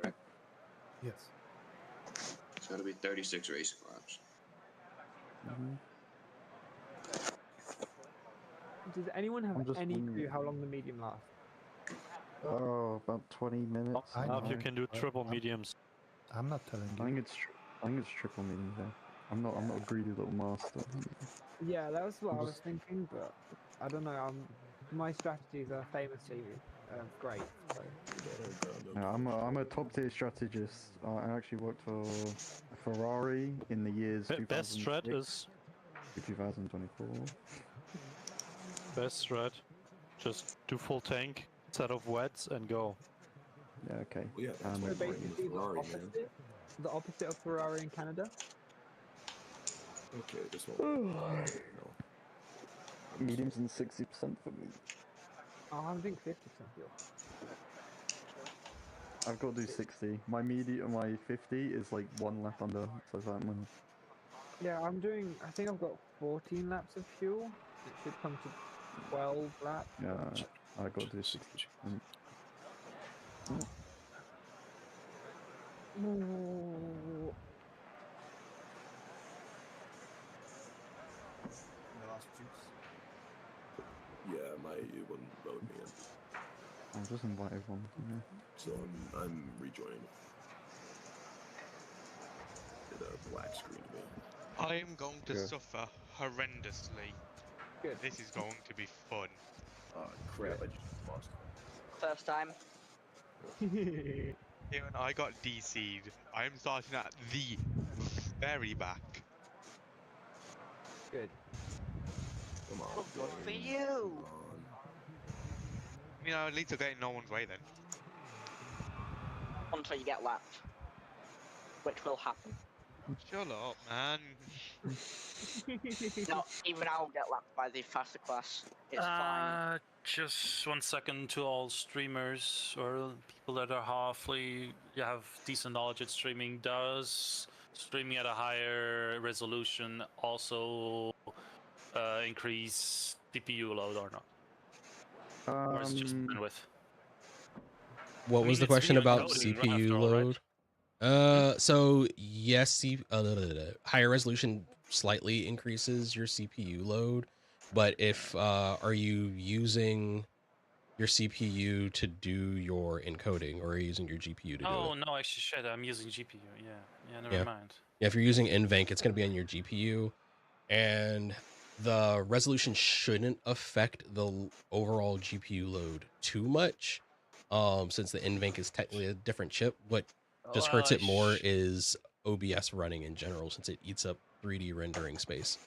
Correct. Yes. So it'll be 36 racing laps. Does anyone have I'm just any clue wondering- how long the medium lasts? Oh, about 20 minutes. I Now if you know. can do triple mediums. I'm not telling I you. think it's triple medium there. I'm not a greedy little master. Yeah, that was what I was thinking, but I don't know. My strategies are famously great. So. Yeah, I'm a top tier strategist. I actually worked for Ferrari in the years Best strat 2006 is to 2024. best strat. Just do full tank, set of wets, and go. Yeah, okay. Well, yeah, that's So what bringing basically, the Ferrari, man. the opposite of Ferrari in Canada. Okay, this one. No. Mediums and 60% for me. Oh, I'm doing 50% fuel. I've got to do 60. My 50 is like 1 lap under, so that one. Yeah, I'm doing. I think I've got 14 laps of fuel. It should come to 12 laps. Yeah, I got to do 60. Ooh. Yeah, it wouldn't load me in. I'll just invite everyone. Yeah. So I'm rejoining. Did a black screen to me. I am going to Good. suffer horrendously. Good. This is going to be fun. Oh crap! I just lost. First time. Even I got DC'd. I am starting at the very back. Good. Come on. Oh, good for game. you. Come on. You know, at least I'll get in no one's way then. Until you get lapped. Which will happen. Shut up, man. No, even I'll get lapped by the faster class. It's fine. Just 1 second to all streamers or people that are halfly have decent knowledge at streaming. Does streaming at a higher resolution also increase CPU load or not? Or is it just bandwidth? What was the question about CPU load? So yes, higher resolution slightly increases your CPU load, but if are you using your CPU to do your encoding, or are you using your GPU to do it? Oh no, actually, shit, I'm using GPU. Yeah, never mind. Yeah, if you're using NVENC, it's going to be on your GPU, and the resolution shouldn't affect the overall GPU load too much, since the NVENC is technically a different chip. What just hurts it more is OBS running in general, since it eats up 3D rendering space.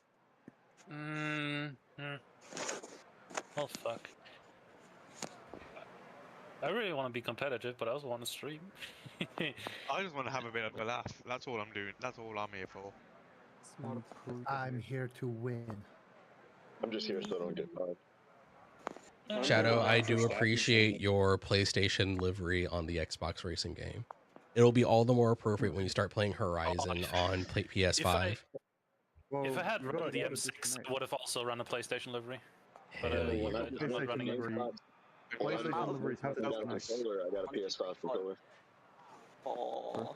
Oh fuck. I really want to be competitive, but I also want to stream. I just want to have a bit of a laugh. That's all I'm doing. That's all I'm here for. I'm here to win. I'm just here so I don't get fired. Shadow, I do appreciate your PlayStation livery on the Xbox racing game. It'll be all the more appropriate when you start playing Horizon on PS5. If I had run the M6, I would have also run a PlayStation livery. But Hell yeah. I'm not running it. PlayStation liveries have I got a nice. controller. I got a PS5 controller. Four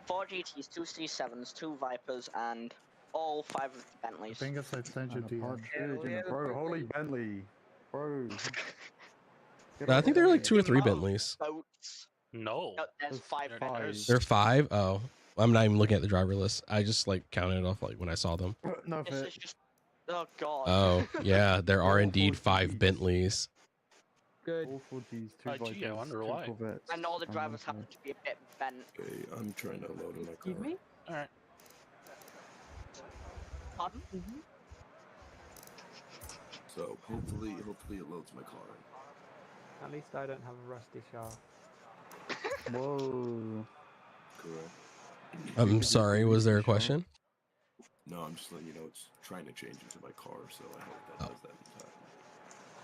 4 GTs, 2 C7s, 2 Vipers, and all 5 of the I Bentleys. think I sent you to Bro, holy Bentley. Bro. I think there are like 2 or 3 Bentleys. No. There's 5 Bentleys. There are 5? Oh. I'm not even looking at the driver list. I just like counted it off like when I saw them. No, This is just... Oh god. Oh, yeah, there are indeed 5 Bentleys. Good. All 4Gs, 2 Gee, Vipers, I wonder 2 why. Corvettes, And all the and drivers one happen to be a bit bent. Okay, I'm trying to load in my car. Excuse me? Alright. Pardon? So hopefully it loads my car. At least I don't have a rusty shaft. Whoa. Correct. I'm sorry, was there a question? No, I'm just letting you know it's trying to change into my car, so I hope that does that in time.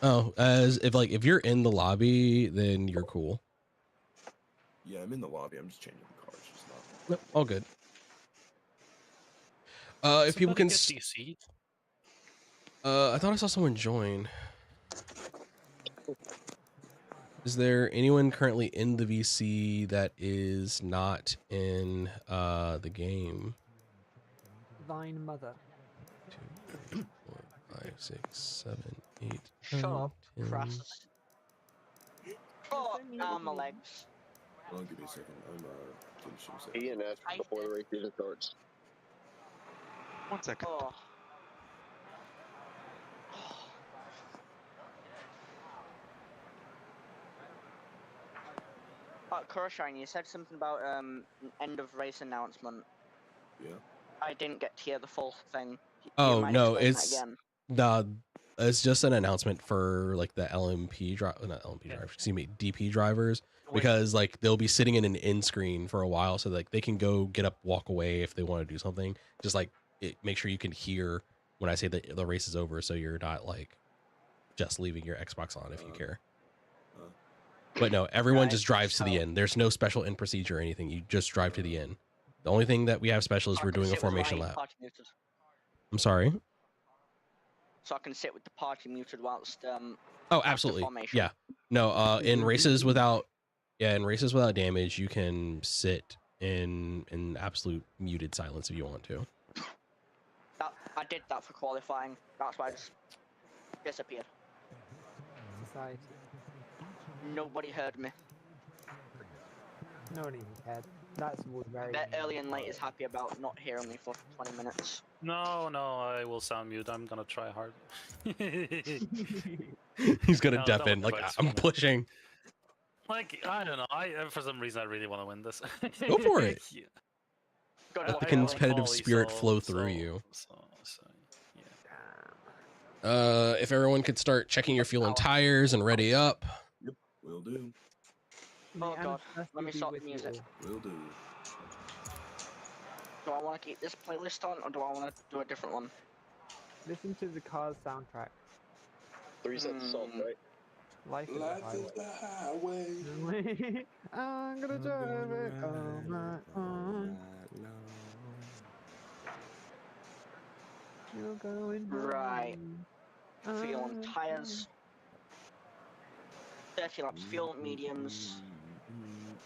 Oh, as if you're in the lobby, then you're cool. Yeah, I'm in the lobby. I'm just changing the car. It's just not. Nope, all good. If people can. I thought I saw someone join. Is there anyone currently in the VC that is not in the game? Thine mother. 2, 3, 4, 5, 6, 7, 8. Shut 9, up, 10. Crassus. Oh, my legs. Hold on, give me a second. I'm finishing something. E and F before the race even starts. 1 second. Oh. Kurashine, you said something about end of race announcement. Yeah. I didn't get to hear the full thing. You Oh might no, explain that it's again. it's just an announcement for like the LMP not LMP drivers, excuse me, DP drivers, because like they'll be sitting in an end screen for a while, so like they can go get up, walk away if they want to do something. Just like make sure you can hear when I say that the race is over, so you're not like just leaving your Xbox on if you care. But no, everyone just drives to the end. There's no special end procedure or anything. You just drive to the end. The only thing that we have special is we're doing a formation lap. I'm sorry. So I can sit with the party muted whilst Oh, absolutely. Yeah. No, in races without damage, you can sit in absolute muted silence if you want to. I did that for qualifying. That's why I just disappeared. Society. Nobody heard me. No one even cared. That's very. Bet early and late is happy about not hearing me for 20 minutes. No, I will sound mute. I'm gonna try hard. He's gonna No, deaf that in was like quite I'm funny. pushing. Like, I don't know. For some reason, I really want to win this. Go for it. Yeah. Let the competitive spirit flow through you. If everyone could start checking your fuel and tires and ready up. Yep, will do. Oh god, let me stop the music. Will do. Do I want to keep this playlist on, or do I want to do a different one? Listen to the Cars soundtrack. 3 cents of salt, right? Life is Life the is highway. highway. I'm gonna drive it on my own. You're going Right. home. Fuel and tires. 30 laps fuel, mediums.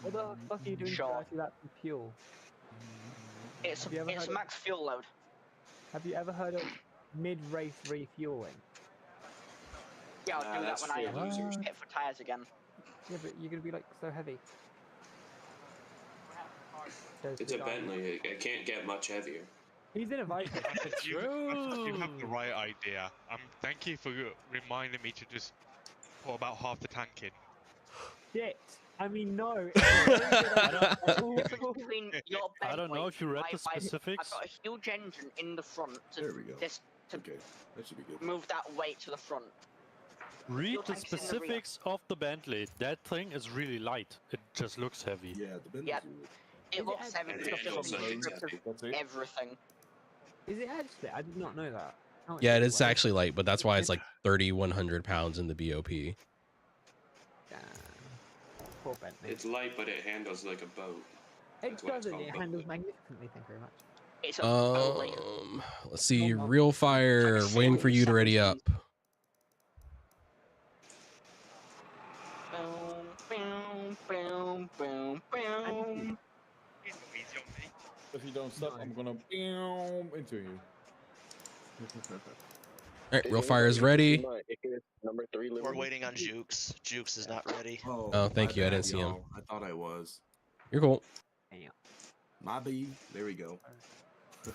What the fuck are you doing? Sure. 30 laps of fuel. It's Have you ever heard of- max fuel load. Have you ever heard of mid-race refueling? Yeah, I'll do that that's when I for losers. hit for tires again. Yeah, but you're gonna be like so heavy. Says It's the a guy. Bentley. It can't get much heavier. He's in a Viper. You have the right idea. Thank you for reminding me to just put about half the tank in. Shit. I mean, no. It's a very good idea. Between your bed I don't know weight if you read the and my Viper, specifics. I've got a huge engine in the front to, There we go. just to Okay, that should be good. move that weight to the front. Read Fuel the tank's in the rear. specifics of the Bentley. That thing is really light. It just looks heavy. Yeah, the Bentley's Yeah. really- It looks heavy And because it of also the owns strips of heavy. That's it. everything. Is it actually? I did not know that. How much Yeah, is it is like? actually light, but that's why it's like 3,100 pounds in the BOP. Damn. Poor Bentley. It's light, but it handles like a boat. It That's why it's doesn't. called It boat handles lift. magnificently. Thank you very much. It's a boat later. Let's see, real fire, waiting for you to ready up. Boom, boom, boom, boom, boom. If you don't stop, I'm gonna boom into you. All right, real fire is ready. Number 3. We're waiting on Jukes. Jukes is not ready. Oh, thank my you. I bad, didn't see him. y'all. I thought I was. You're cool. My B. There we go.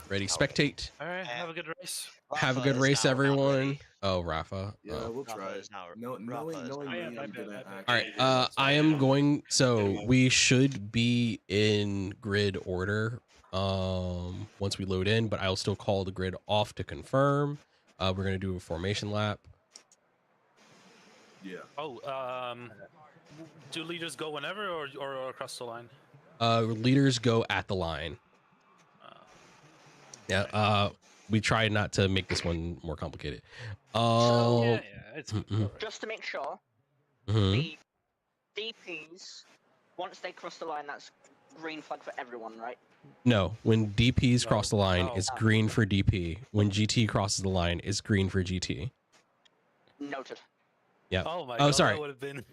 Ready, spectate. All right, have a good race. Have a good race, everyone. Oh, Rafa. Yeah, we'll Rafa try is it. not- No, knowing Rafa is me, not- I'm gonna All right, I am going. So we should be in grid order once we load in, but I'll still call the grid off to confirm. We're gonna do a formation lap. Yeah. Oh, do leaders go whenever or across the line? Leaders go at the line. Yeah. We try not to make this one more complicated. It's Just to make sure, Mhm. the DPs, once they cross the line, that's green flag for everyone, right? No, when DPs cross the line, Oh. it's green for DP. When GT crosses the line, it's green for GT. Noted. Yeah. Oh my Oh, god, sorry. that would have been.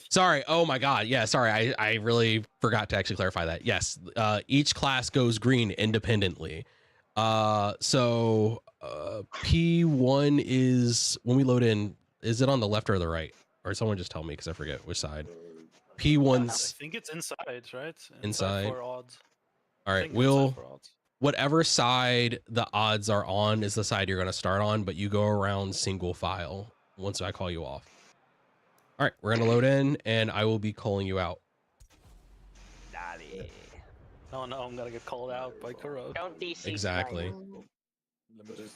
Sorry. Oh my God. Yeah. Sorry. I really forgot to actually clarify that. Yes. Each class goes green independently. So P1 is when we load in. Is it on the left or the right? Or someone just tell me because I forget which side. I P1's think it's inside, right? Inside. for odds. all I right. think it's We'll inside for odds. whatever side the odds are on is the side you're going to start on, but you go around single file once I call you off. All right, we're going to load in, and I will be calling you out. Oh no, I'm gonna get called out by Kuro. Don't DC. Exactly. tonight.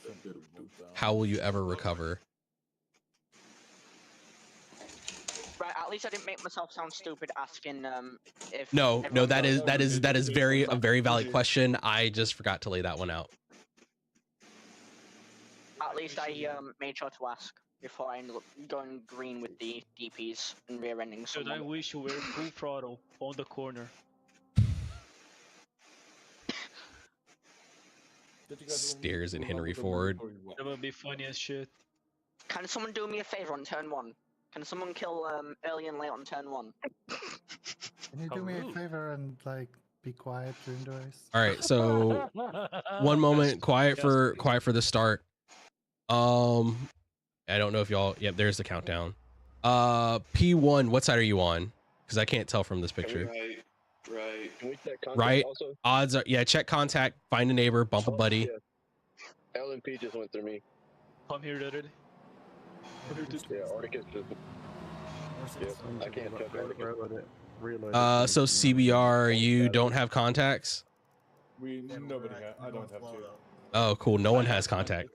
How will you ever recover? Right, at least I didn't make myself sound stupid asking if. No, everyone that knows. is a very valid question. I just forgot to lay that one out. At least I made sure to ask before I ended up going green with the DPs and rear-ending Dude, I someone. wish you were full throttle on the corner. Stairs in Henry Ford. That would be funny as shit. Can someone do me a favor on turn 1? Can someone kill early and late on turn 1? Can you do me a favor and like be quiet during the race? All right, so one moment, quiet for the start. I don't know if y'all. Yep, there's the countdown. P1, what side are you on? Because I can't tell from this picture. Right. Can we check contact Right. also? Odds are check contact, find a neighbor, bump a buddy. Yeah. LMP just went through me. I'm here already. Yeah, Articus just. Yeah, I can't check Articus. So CBR, you don't have contacts? Nobody I don't have to. Oh, cool. No one has contact.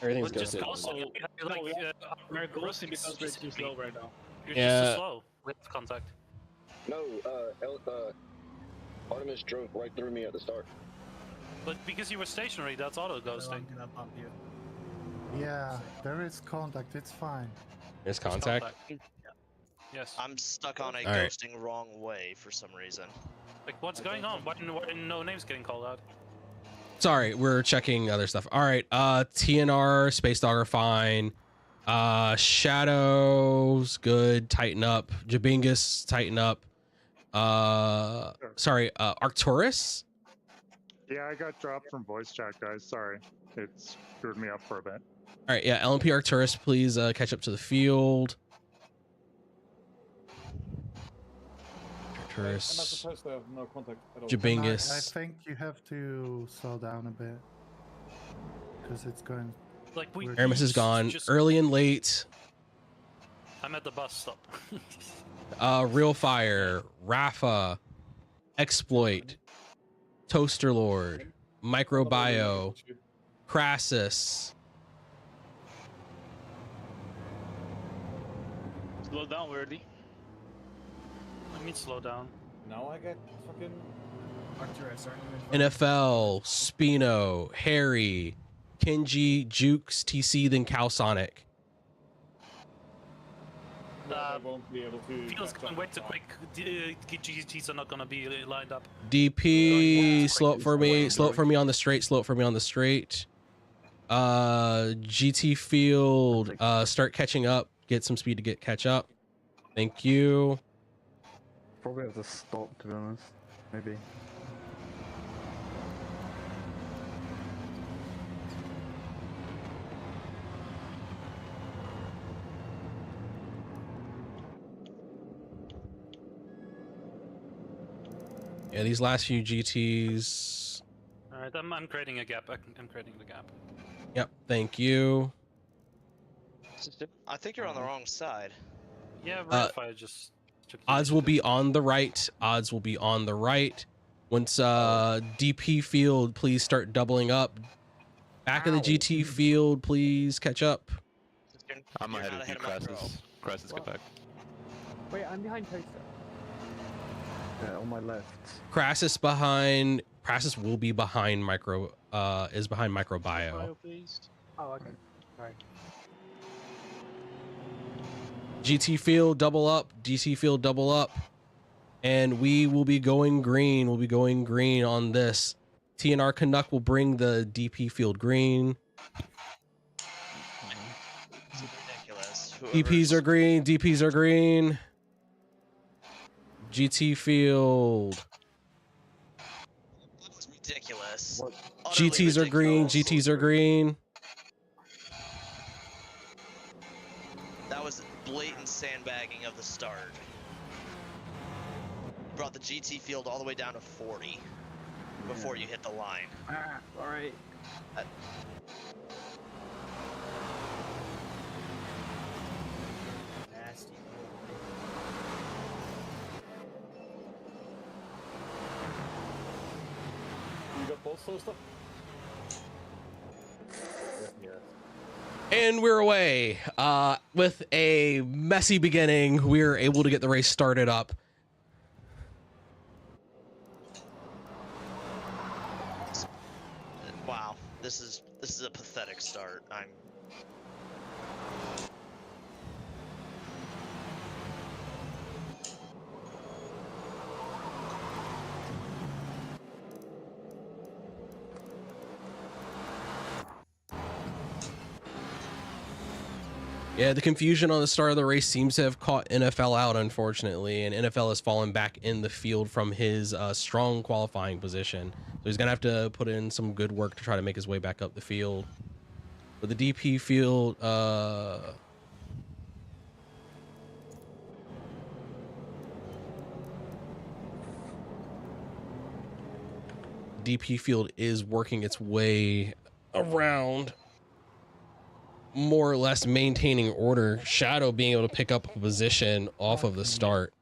Everything's Just ghosted. also, We're ghosting because we're too slow right now. You're Yeah. just too slow with contact. No, Artemis drove right through me at the start. But because you were stationary, that's auto ghosting. Yeah, there is contact. It's fine. There's contact. Yes. I'm stuck on a All right. ghosting wrong way for some reason. Like, what's going on? Why didn't no names getting called out? Sorry, we're checking other stuff. All right. TNR, Space Dog are fine. Shadows, good. Tighten up. Jabingus, tighten up. Sorry, Arcturus? Yeah, I got dropped from voice chat, guys. Sorry. It screwed me up for a bit. All right, yeah, LMP Arcturus, please catch up to the field. Am I Arcturus, supposed to have no contact at all? I Jabingus. think you have to slow down a bit because it's going. Like we. Aramis is gone. Just, Early and late. I'm at the bus stop. Real Fire, Rafa, Exploit, Toaster Lord, Microbio, Crassus. Slow down, Wordy. I mean, slow down. Now I get fucking. Arcturus, aren't you in front? NFL, Spino, Harry, Kenji, Jukes, TC, then Cowsonic. I won't be able to. Feels going way too quick. GGTs are not gonna be lined up. DP, slow it for me. Slow it for me on the straight. Slow it for me on the straight. GT field. Start catching up. Get some speed to catch up. Thank you. Probably have to stop, to be honest. Maybe. Yeah, these last few GTs. All right, I'm creating a gap. I'm creating the gap. Yep, thank you. I think you're on the wrong side. Yeah, right. If I just. Odds will be on the right. Odds will be on the right. Once DP field, please start doubling up. Back of the GT field, please catch up. I'm ahead of you, Crassus. Crassus, get back. Wait, I'm behind Toaster. Yeah, on my left. Crassus behind. Crassus will be behind Micro. Is behind Microbio. Oh, okay. Sorry. GT field double up. GT field double up. And we will be going green. We'll be going green on this. TNR Canuck will bring the DP field green. Ridiculous. DPs are green. DPs are green. GT field. That was ridiculous. GTs are green. GTs are green. That was blatant sandbagging of the start. Brought the GT field all the way down to 40 before you hit the line. Alright. Nasty. You got both those stuff? Yeah. And we're away. With a messy beginning, we're able to get the race started up. Wow, this is a pathetic start. Yeah, the confusion on the start of the race seems to have caught NFL out, unfortunately, and NFL has fallen back in the field from his strong qualifying position. So he's going to have to put in some good work to try to make his way back up the field. But the DP field, DP field is working its way around, more or less maintaining order. Shadow being able to pick up a position off of the start.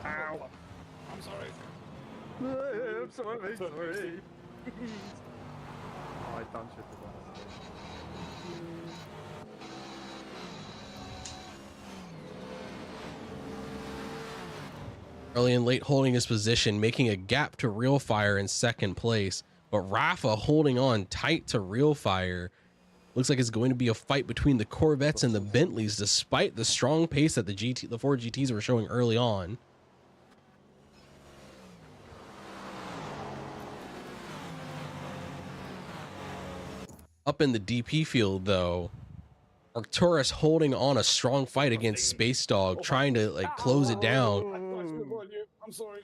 Ow. I'm sorry. I'm sorry. Sorry. Oh, I done shit to that. Early and late holding his position, making a gap to Real Fire in second place. But Rafa holding on tight to Real Fire. Looks like it's going to be a fight between the Corvettes and the Bentleys, despite the strong pace that the four GTs were showing early on. Up in the DP field, though, Arcturus holding on a strong fight against Space Dog, trying to like close it down. I'm sorry.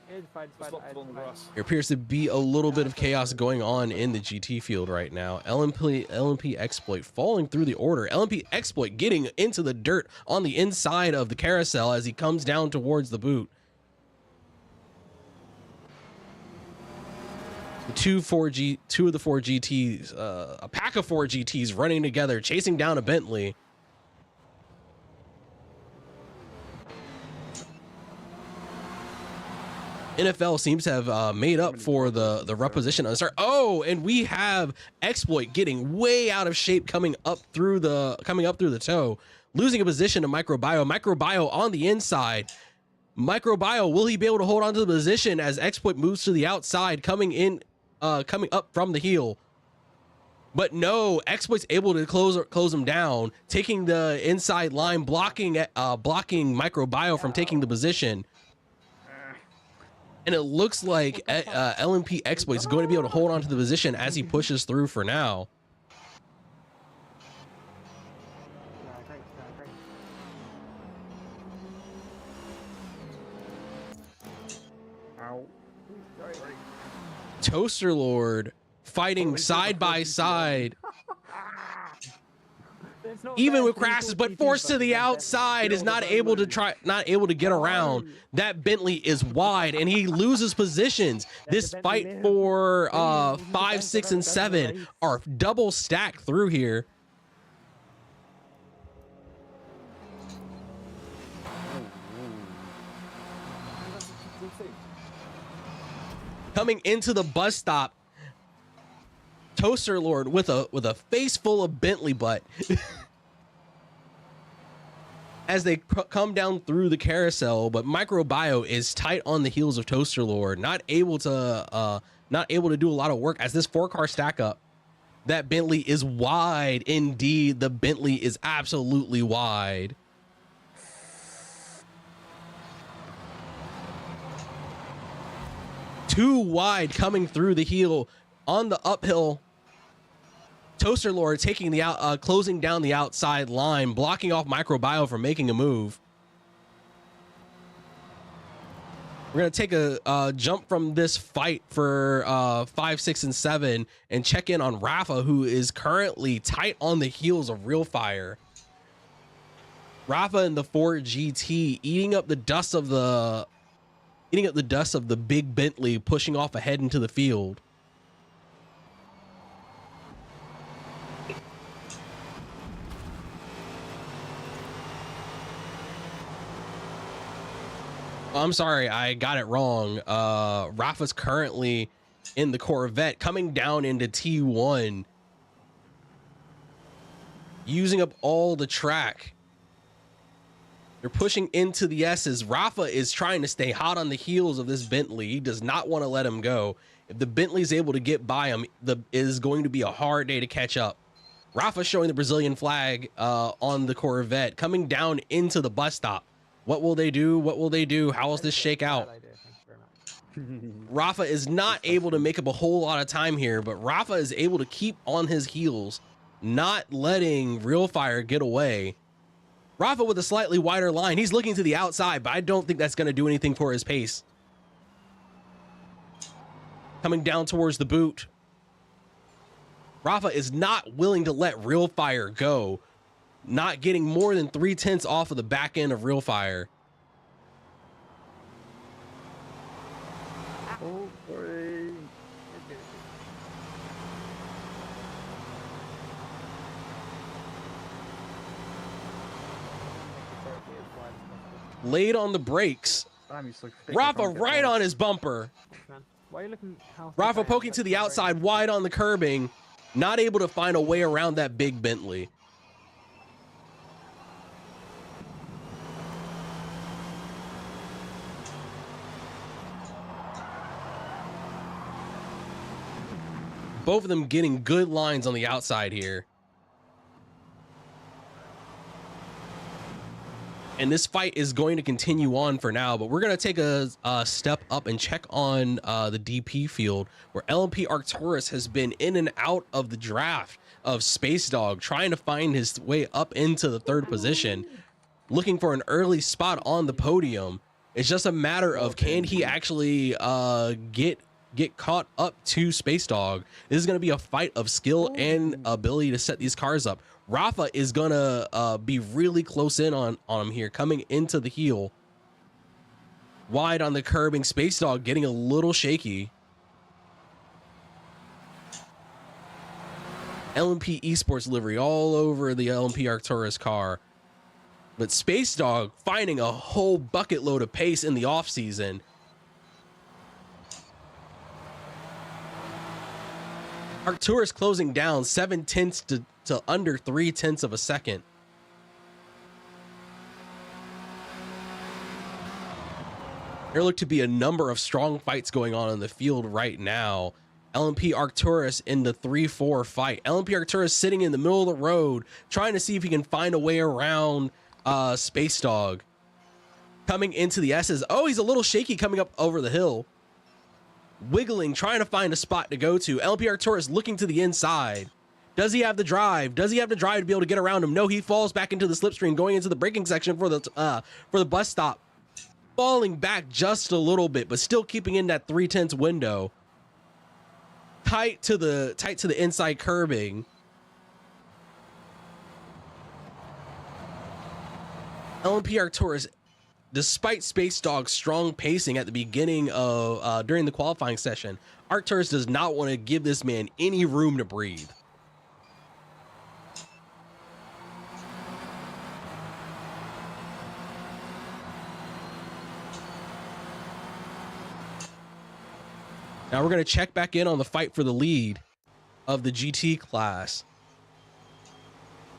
There appears to be a little bit of chaos going on in the GT field right now. LMP Exploit falling through the order. LMP Exploit getting into the dirt on the inside of the carousel as he comes down towards the boot. Two of the 4 GTs, a pack of 4 GTs running together, chasing down a Bentley. NFL seems to have made up for the reposition on the start. Oh, and we have Exploit getting way out of shape coming up through the toe, losing a position to Microbio. Microbio on the inside. Microbio, will he be able to hold on to the position as Exploit moves to the outside, coming up from the heel? But no, Exploit's able to close him down, taking the inside line, blocking Microbio from taking the position. And it looks like LMP Exploit is going to be able to hold on to the position as he pushes through for now. Ow. Toaster Lord fighting side by side. Even with crashes, but forced to the outside, is not able to get around. That Bentley is wide and he loses positions. This fight for 5, 6, and 7 are double stacked through here. Coming into the bus stop, Toaster Lord with a face full of Bentley butt. As they come down through the carousel, but Microbio is tight on the heels of Toaster Lord, not able to do a lot of work as this 4-car stack up. That Bentley is wide indeed. The Bentley is absolutely wide. Too wide coming through the heel on the uphill. Toaster Lord taking the closing down the outside line, blocking off Microbio from making a move. We're going to take a jump from this fight for 5, 6, and 7 and check in on Rafa, who is currently tight on the heels of Real Fire. Rafa and the 4 GT eating up the dust of the big Bentley, pushing off ahead into the field. I'm sorry, I got it wrong. Rafa's currently in the Corvette, coming down into T1, using up all the track. They're pushing into the S's. Rafa is trying to stay hot on the heels of this Bentley. He does not want to let him go. If the Bentley's able to get by him, it is going to be a hard day to catch up. Rafa showing the Brazilian flag on the Corvette, coming down into the bus stop. What will they do? What will they do? How will this shake out? Rafa is not able to make up a whole lot of time here, but Rafa is able to keep on his heels, not letting Real Fire get away. Rafa with a slightly wider line. He's looking to the outside, but I don't think that's going to do anything for his pace. Coming down towards the boot. Rafa is not willing to let Real Fire go. Not getting more than 3/10 off of the back end of Real Fire. Oh, sorry. Laid on the brakes. Rafa right on his bumper. Why are you looking Rafa poking to the outside, wide on the curbing. Not able to find a way around that big Bentley. Both of them getting good lines on the outside here. And this fight is going to continue on for now, but we're going to take a step up and check on the DP field, where LMP Arcturus has been in and out of the draft of Space Dog, trying to find his way up into the 3rd position, looking for an early spot on the podium. It's just a matter of can he actually get caught up to Space Dog. This is going to be a fight of skill and ability to set these cars up. Rafa is going to be really close in on him here, coming into the heel. Wide on the curbing. Space Dog getting a little shaky. LMP Esports livery all over the LMP Arcturus car. But Space Dog finding a whole bucket load of pace in the offseason. Arcturus closing down 0.7 to under 0.3 of a second. There look to be a number of strong fights going on in the field right now. LMP Arcturus in the 3-4 fight. LMP Arcturus sitting in the middle of the road, trying to see if he can find a way around Space Dog. Coming into the S's. Oh, he's a little shaky coming up over the hill. Wiggling, trying to find a spot to go to. LMP Arcturus looking to the inside. Does he have the drive? Does he have the drive to be able to get around him? No, he falls back into the slipstream, going into the braking section for the bus stop. Falling back just a little bit, but still keeping in that 0.3 window. Tight to the inside curbing. LMP Arcturus, despite Space Dog's strong pacing at the beginning of during the qualifying session, Arcturus does not want to give this man any room to breathe. Now we're going to check back in on the fight for the lead of the GT class.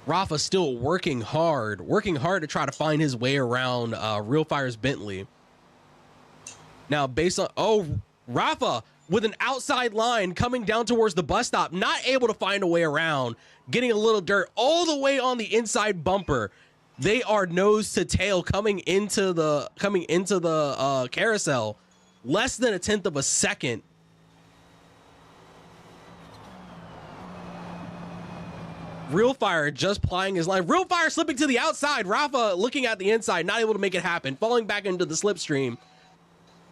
Rafa still working hard to try to find his way around Real Fire's Bentley. Now based on, Rafa with an outside line coming down towards the bus stop, not able to find a way around, getting a little dirt all the way on the inside bumper. They are nose to tail coming into the carousel, less than 1/10 of a second. Real Fire just plying his line. Real Fire slipping to the outside. Rafa looking at the inside, not able to make it happen. Falling back into the slipstream.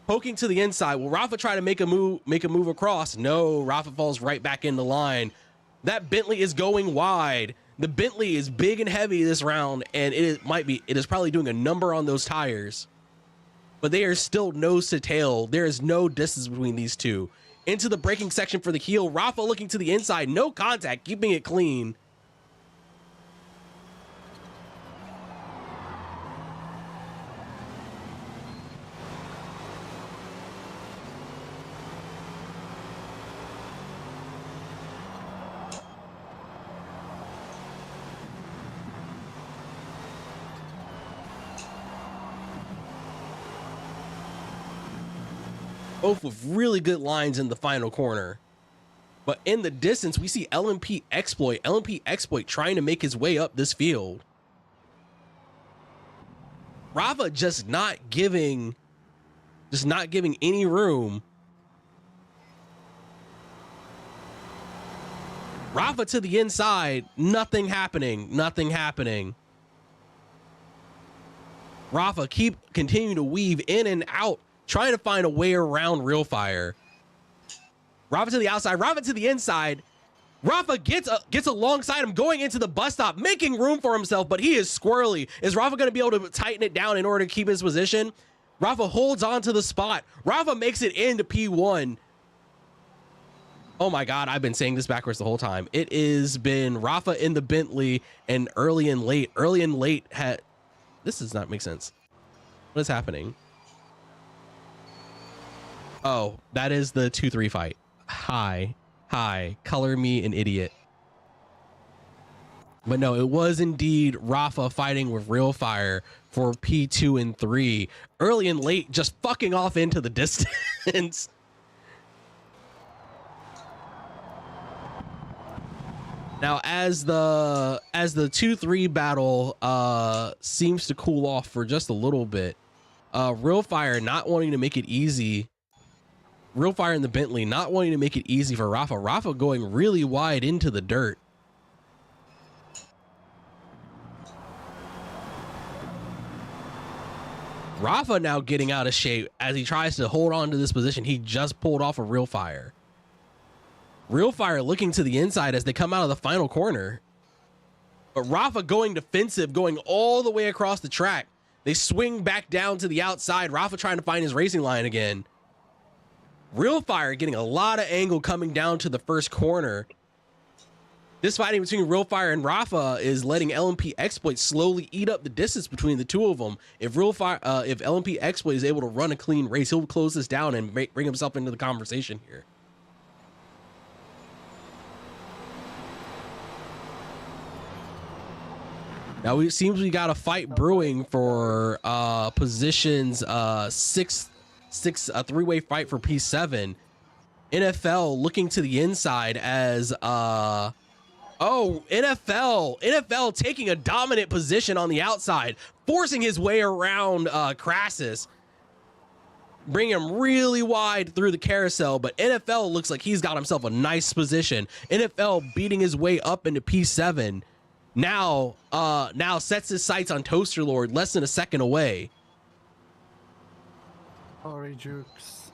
Poking to the inside. Will Rafa try to make a move across? No, Rafa falls right back in the line. That Bentley is going wide. The Bentley is big and heavy this round, and it is probably doing a number on those tires. But they are still nose to tail. There is no distance between these two. Into the braking section for the heel. Rafa looking to the inside. No contact, keeping it clean. Both with really good lines in the final corner. But in the distance, we see LMP Exploit. LMP Exploit trying to make his way up this field. Rafa just not giving any room. Rafa to the inside, nothing happening. Rafa continuing to weave in and out, trying to find a way around Real Fire. Rafa to the outside, Rafa to the inside. Rafa gets alongside him, going into the bus stop, making room for himself, but he is squirrely. Is Rafa going to be able to tighten it down in order to keep his position? Rafa holds on to the spot. Rafa makes it into P1. Oh my God, I've been saying this backwards the whole time. It has been Rafa in the Bentley and early and late. This does not make sense. What is happening? Oh, that is the 2-3 fight. Hi, color me an idiot. But no, it was indeed Rafa fighting with Real Fire for P2 and 3. Early and late, just fucking off into the distance. Now, as the 2-3 battle seems to cool off for just a little bit, Real Fire not wanting to make it easy. Real Fire in the Bentley not wanting to make it easy for Rafa. Rafa going really wide into the dirt. Rafa now getting out of shape as he tries to hold on to this position. He just pulled off a Real Fire. Real Fire looking to the inside as they come out of the final corner. But Rafa going defensive, going all the way across the track. They swing back down to the outside. Rafa trying to find his racing line again. Real Fire getting a lot of angle coming down to the first corner. This fighting between Real Fire and Rafa is letting LMP Exploit slowly eat up the distance between the two of them. If LMP Exploit is able to run a clean race, he'll close this down and bring himself into the conversation here. Now it seems we got a fight brewing for positions a three-way fight for P7. NFL looking to the inside as NFL taking a dominant position on the outside, forcing his way around Crassus, bring him really wide through the carousel. But NFL looks like he's got himself a nice position. NFL beating his way up into P7. Now sets his sights on Toaster Lord, less than a second away. Sorry, Jukes.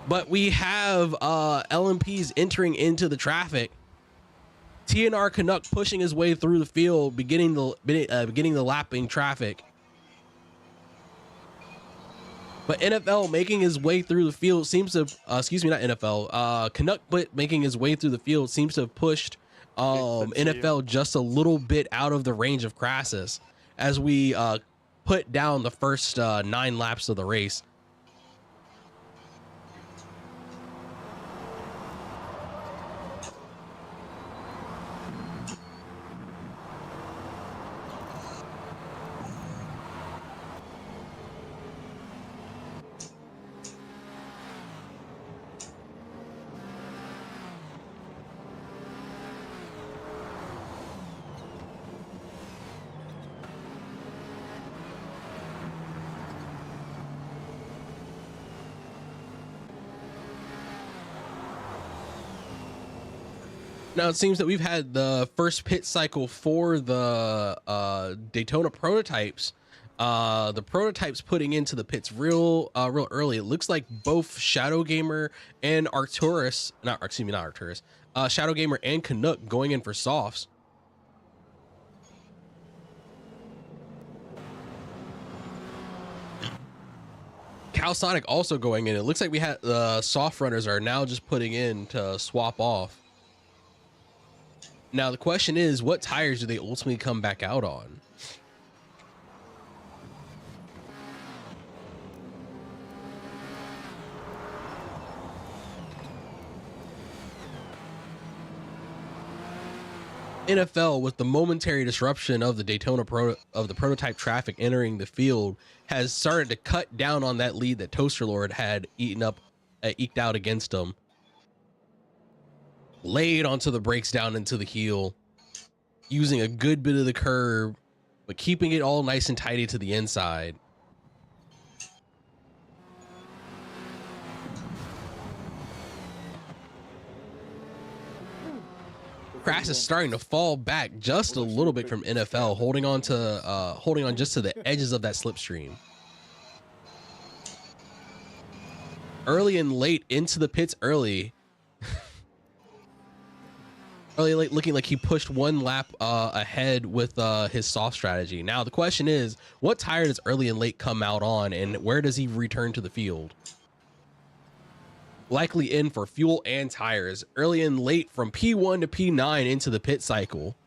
But we have LMPs entering into the traffic. TNR Canuck pushing his way through the field, beginning the lapping traffic. But NFL making his way through the field seems to, Canuck making his way through the field seems to have pushed NFL just a little bit out of the range of Crassus as we put down the first 9 laps of the race. Now it seems that we've had the first pit cycle for the Daytona prototypes. The prototypes putting into the pits real early. It looks like both Shadow Gamer and Shadow Gamer and Canuck going in for softs. Calsonic also going in. It looks like we had the soft runners are now just putting in to swap off. Now the question is, what tires do they ultimately come back out on? NFL, with the momentary disruption of the Daytona prototype traffic entering the field, has started to cut down on that lead that Toaster Lord had eked out against him. Laid onto the brakes down into the heel, using a good bit of the curb, but keeping it all nice and tidy to the inside. Crash is starting to fall back just a little bit from NFL, holding on just to the edges of that slipstream. Early and late into the pits early. Early late looking like he pushed one lap ahead with his soft strategy. Now the question is, what tire does early and late come out on, and where does he return to the field? Likely in for fuel and tires. Early and late from P1 to P9 into the pit cycle.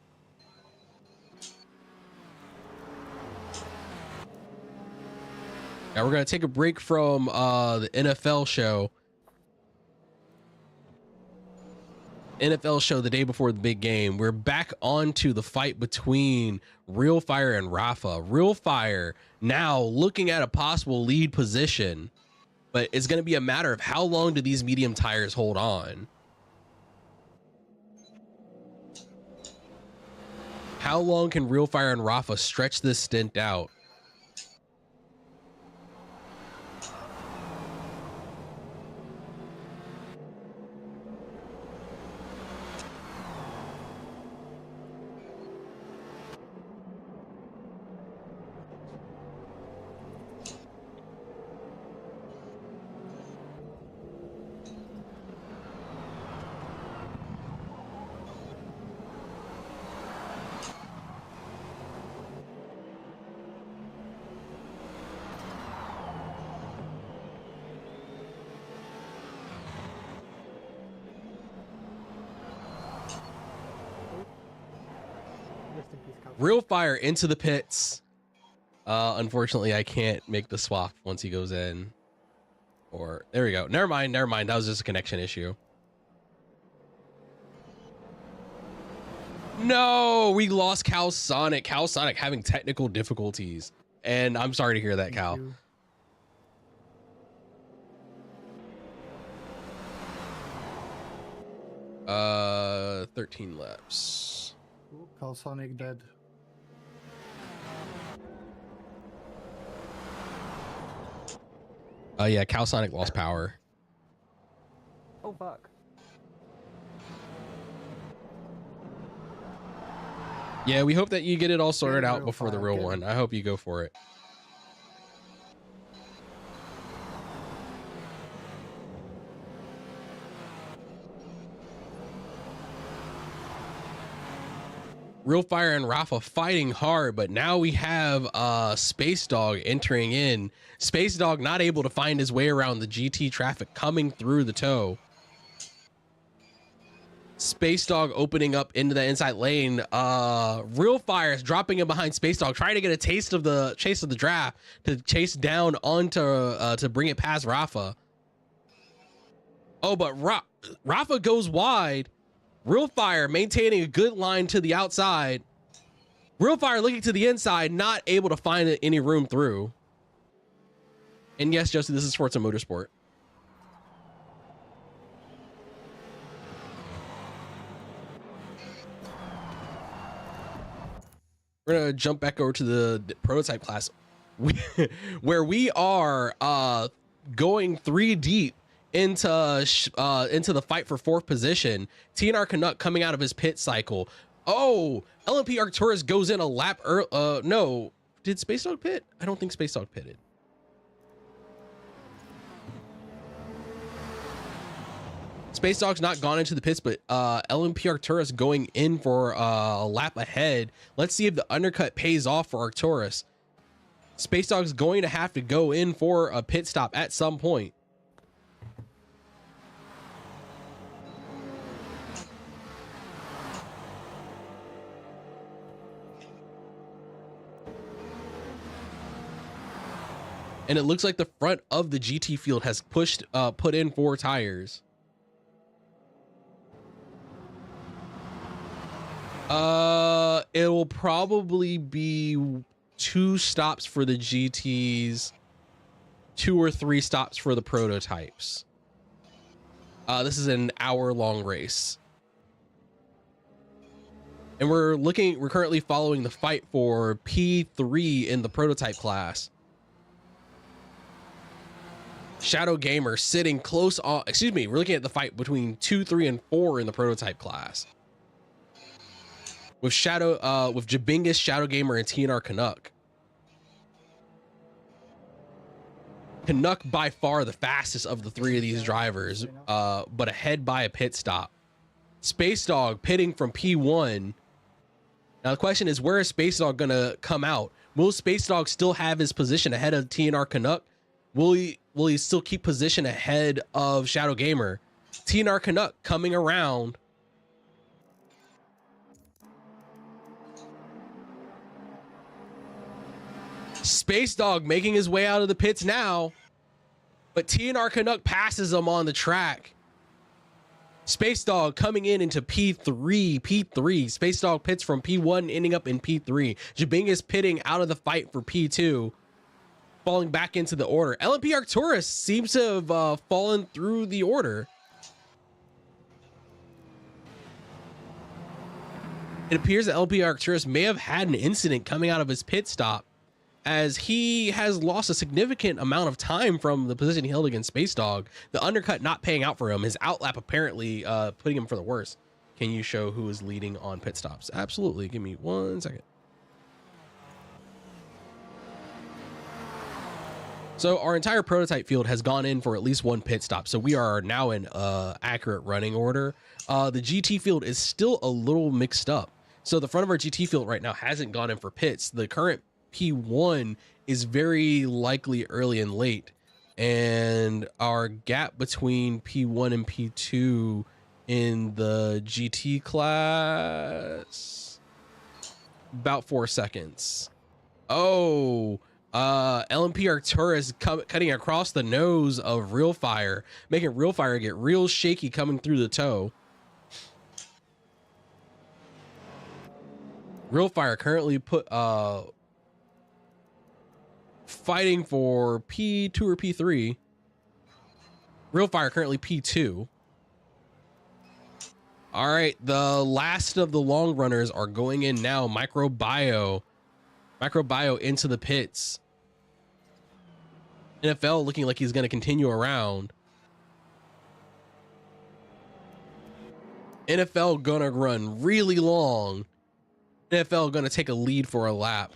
Now we're going to take a break from the NFL show. NFL show the day before the big game. We're back onto the fight between Real Fire and Rafa. Real Fire now looking at a possible lead position, but it's going to be a matter of how long do these medium tires hold on? How long can Real Fire and Rafa stretch this stint out? Real Fire into the pits. Unfortunately, I can't make the swap once he goes in. Or there we go. Never mind. That was just a connection issue. No, we lost Cal Sonic. Cal Sonic having technical difficulties. And I'm sorry to hear that, Cal. 13 laps. Cal Sonic dead. Yeah, Cal Sonic lost power. Oh fuck. Yeah, we hope that you get it all sorted out before the real one. I hope you go for it. Real Fire and Rafa fighting hard, but now we have Space Dog entering in. Space Dog not able to find his way around the GT traffic coming through the toe. Space Dog opening up into the inside lane. Real Fire is dropping in behind Space Dog, trying to get a taste of the draft to chase down onto to bring it past Rafa. Oh, but Rafa goes wide. Real Fire maintaining a good line to the outside. Real Fire looking to the inside, not able to find any room through. And yes, Josie, this is Forza Motorsport. We're gonna jump back over to the prototype class, where we are going 3 deep into the fight for 4th position. TNR Canuck coming out of his pit cycle. Oh, LMP Arcturus goes in a lap early. No, did Space Dog pit? I don't think Space Dog pitted. Space Dog's not gone into the pits, but LMP Arcturus going in for a lap ahead. Let's see if the undercut pays off for Arcturus. Space Dog's going to have to go in for a pit stop at some point. And it looks like the front of the GT field has put in 4 tires. It will probably be 2 stops for the GTs, 2 or 3 stops for the prototypes. This is an hour-long race. And we're currently following the fight for P3 in the prototype class. Shadow Gamer sitting close on, we're looking at the fight between 2, 3, and 4 in the prototype class. With Jabingus, Shadow Gamer, and TNR Canuck. Canuck by far the fastest of the 3 of these drivers, but ahead by a pit stop. Space Dog pitting from P1. Now the question is, where is Space Dog gonna come out? Will Space Dog still have his position ahead of TNR Canuck? Will he still keep position ahead of Shadow Gamer? TNR Canuck coming around. Space Dog making his way out of the pits now, but TNR Canuck passes him on the track. Space Dog coming into P3. Space Dog pits from P1, ending up in P3. Jabingus pitting out of the fight for P2, falling back into the order. LMP Arcturus seems to have fallen through the order. It appears that LMP Arcturus may have had an incident coming out of his pit stop, as he has lost a significant amount of time from the position he held against Space Dog. The undercut not paying out for him. His outlap apparently putting him for the worse. Can you show who is leading on pit stops? Absolutely. Give me 1 second. So our entire prototype field has gone in for at least 1 pit stop. So we are now in accurate running order. The GT field is still a little mixed up. So the front of our GT field right now hasn't gone in for pits. The current P1 is very likely early and late, and our gap between P1 and P2 in the GT class About 4 seconds. Oh, LMP Arcturus cutting across the nose of Real Fire, making Real Fire get real shaky coming through the toe. Real Fire currently fighting for P2 or P3. Real Fire currently P2. All right, the last of the long runners are going in now. Microbio into the pits. NFL looking like he's going to continue around. NFL gonna run really long. NFL gonna take a lead for a lap.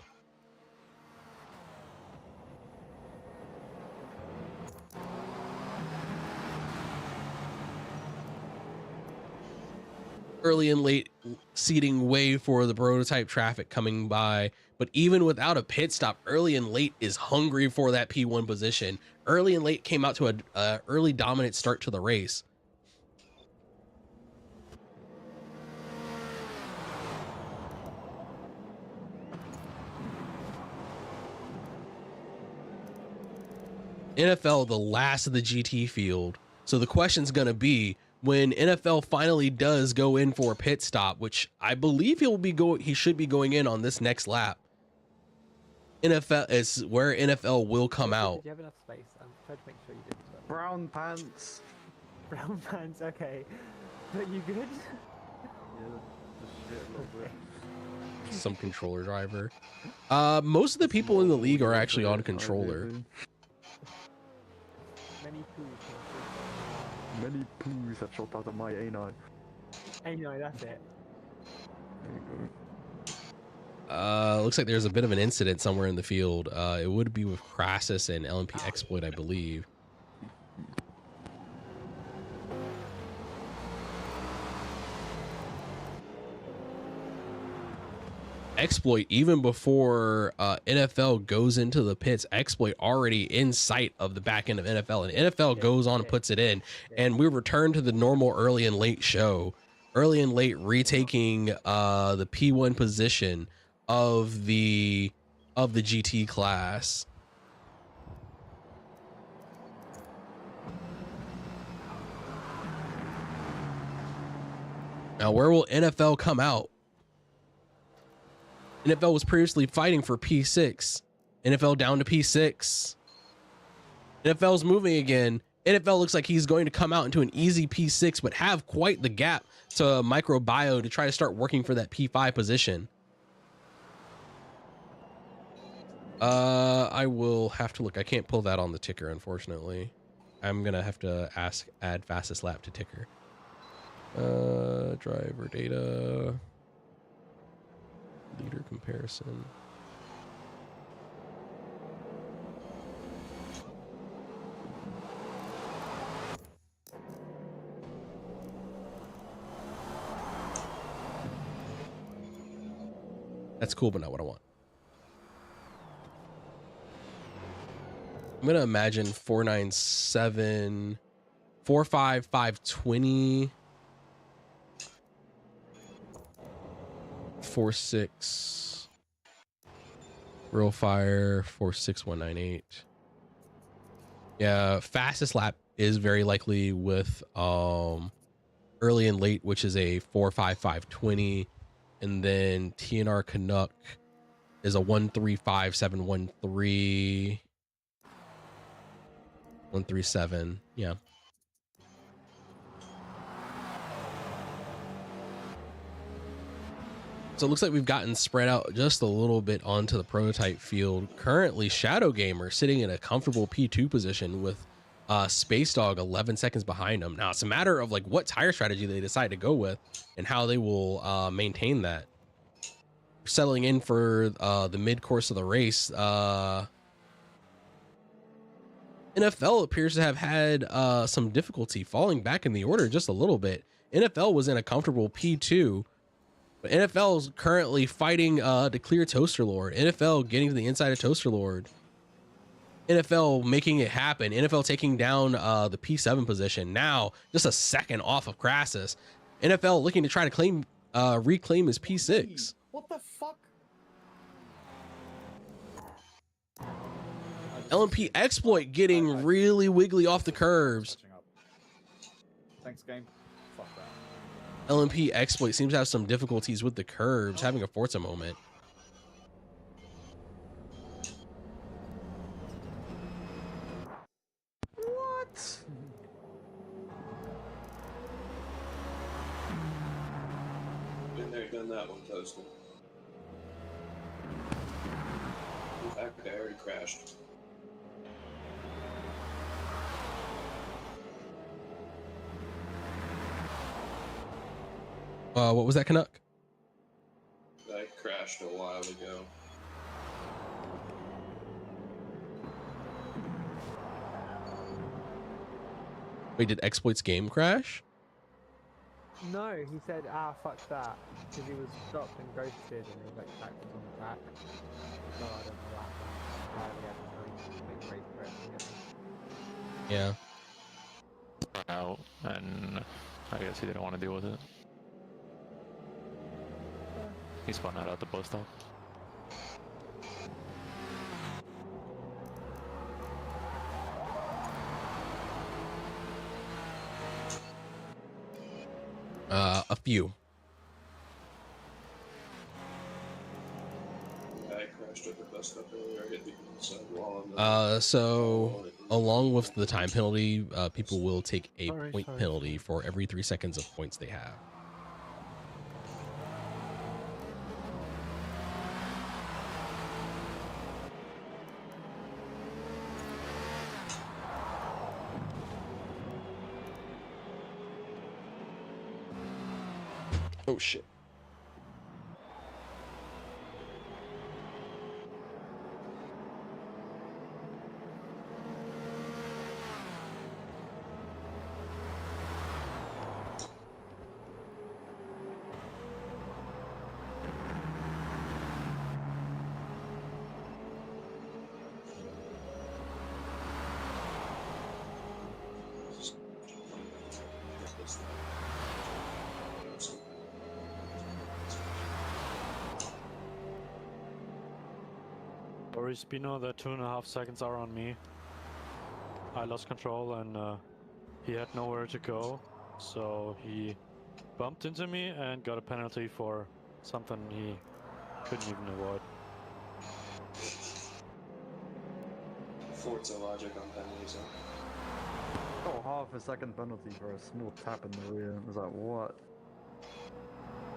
Early and late seating way for the prototype traffic coming by, but even without a pit stop, early and late is hungry for that P1 position. Early and late came out to a early dominant start to the race. NFL, the last of the GT field. So the question's going to be, when NFL finally does go in for a pit stop, which I believe he should be going in on this next lap. NFL is where NFL will come out. Did you have enough space? I'm trying to make sure you did. Brown pants. Brown pants, okay. But you good? Some controller driver. Most of the people in the league are actually on controller. Many poos have shot out of my anus. Anyway, that's it. There you go. Looks like there's a bit of an incident somewhere in the field. It would be with Crassus and LMP Exploit, I believe. Exploit, even before NFL goes into the pits, Exploit already in sight of the back end of NFL, and NFL goes on and puts it in, and we return to the normal early and late show. Early and late retaking the P1 position of the GT class. Now, where will NFL come out? NFL was previously fighting for P6. NFL down to P6. NFL's moving again. NFL looks like he's going to come out into an easy P6, but have quite the gap to Microbio to try to start working for that P5 position. I will have to look. I can't pull that on the ticker, unfortunately. I'm going to have to add fastest lap to ticker. Driver data. Leader comparison. That's cool, but not what I want. I'm gonna imagine 497, 45520. 46 Real Fire 46198. Yeah, fastest lap is very likely with early and late, which is a 45520, and then TNR Canuck is a 135713 137. Yeah. So it looks like we've gotten spread out just a little bit onto the prototype field. Currently, Shadow Gamer sitting in a comfortable P2 position with Space Dog 11 seconds behind him. Now, it's a matter of like what tire strategy they decide to go with and how they will maintain that. Settling in for the mid-course of the race, NFL appears to have had some difficulty falling back in the order just a little bit. NFL was in a comfortable P2. But NFL is currently fighting to clear Toaster Lord. NFL getting to the inside of Toaster Lord. NFL making it happen. NFL taking down the P7 position. Now, just a second off of Crassus. NFL looking to try to reclaim his P6. What the fuck? LMP exploit getting really wiggly off the curbs. Thanks, game. Fuck that. LMP exploit seems to have some difficulties with the curbs, having a Forza moment. What? Been there, done that one, Toasted. In fact, I already crashed. What was that, Canuck? I crashed a while ago. Wait, did Exploit's game crash? No, he said, fuck that. Because he was stopped and ghosted and he was like backwards on the back. So I don't know why we had to race for it. Yeah. Out, and I guess he didn't want to deal with it. He spun out at the bus stop. A few. I crashed at the bus stop earlier. I hit the side wall. On the So along with the time penalty, people will take a point penalty for every 3 seconds of points they have. Oh shit. Sorry, Spino, the 2.5 seconds are on me. I lost control and he had nowhere to go, so he bumped into me and got a penalty for something he couldn't even avoid. Forza logic on penalties. Oh, half a second penalty for a small tap in the rear. I was like, what?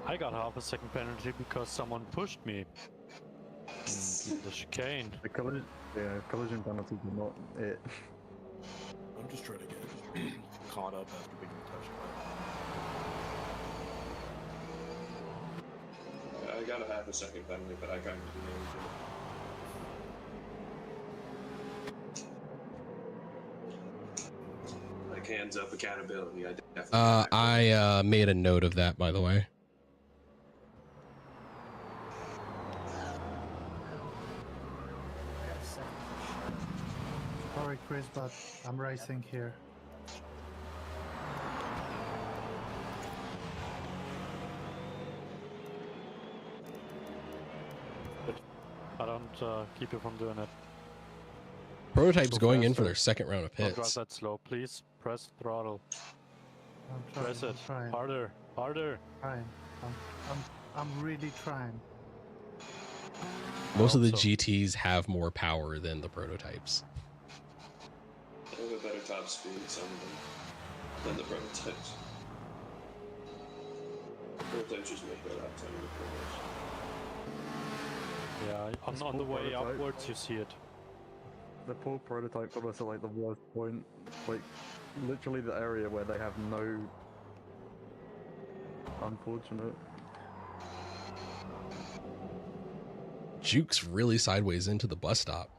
I got half a second penalty because someone pushed me. The chicane. The collision penalty is not it. I'm just trying to get caught up after being touched by. I gotta have a second penalty, but I kind of do anything. Like hands up accountability. I definitely. I made a note of that, by the way. Sorry, Chris, but I'm racing here. I don't keep you from doing it. Prototype's Go going in for faster. their second round of Don't drive pits. that slow, please. Press throttle. I'm Press it. trying. Harder. Harder. Trying. I'm really trying. Most of the So- GTs have more power than the prototypes. They have a better top speed, some of them, than the prototypes. The prototypes just make their lap time in the corners. Yeah, on the way prototype. upwards you see it. The poor prototype got us at like the worst point. Like, literally the area where they have no... Unfortunate. Juke's really sideways into the bus stop.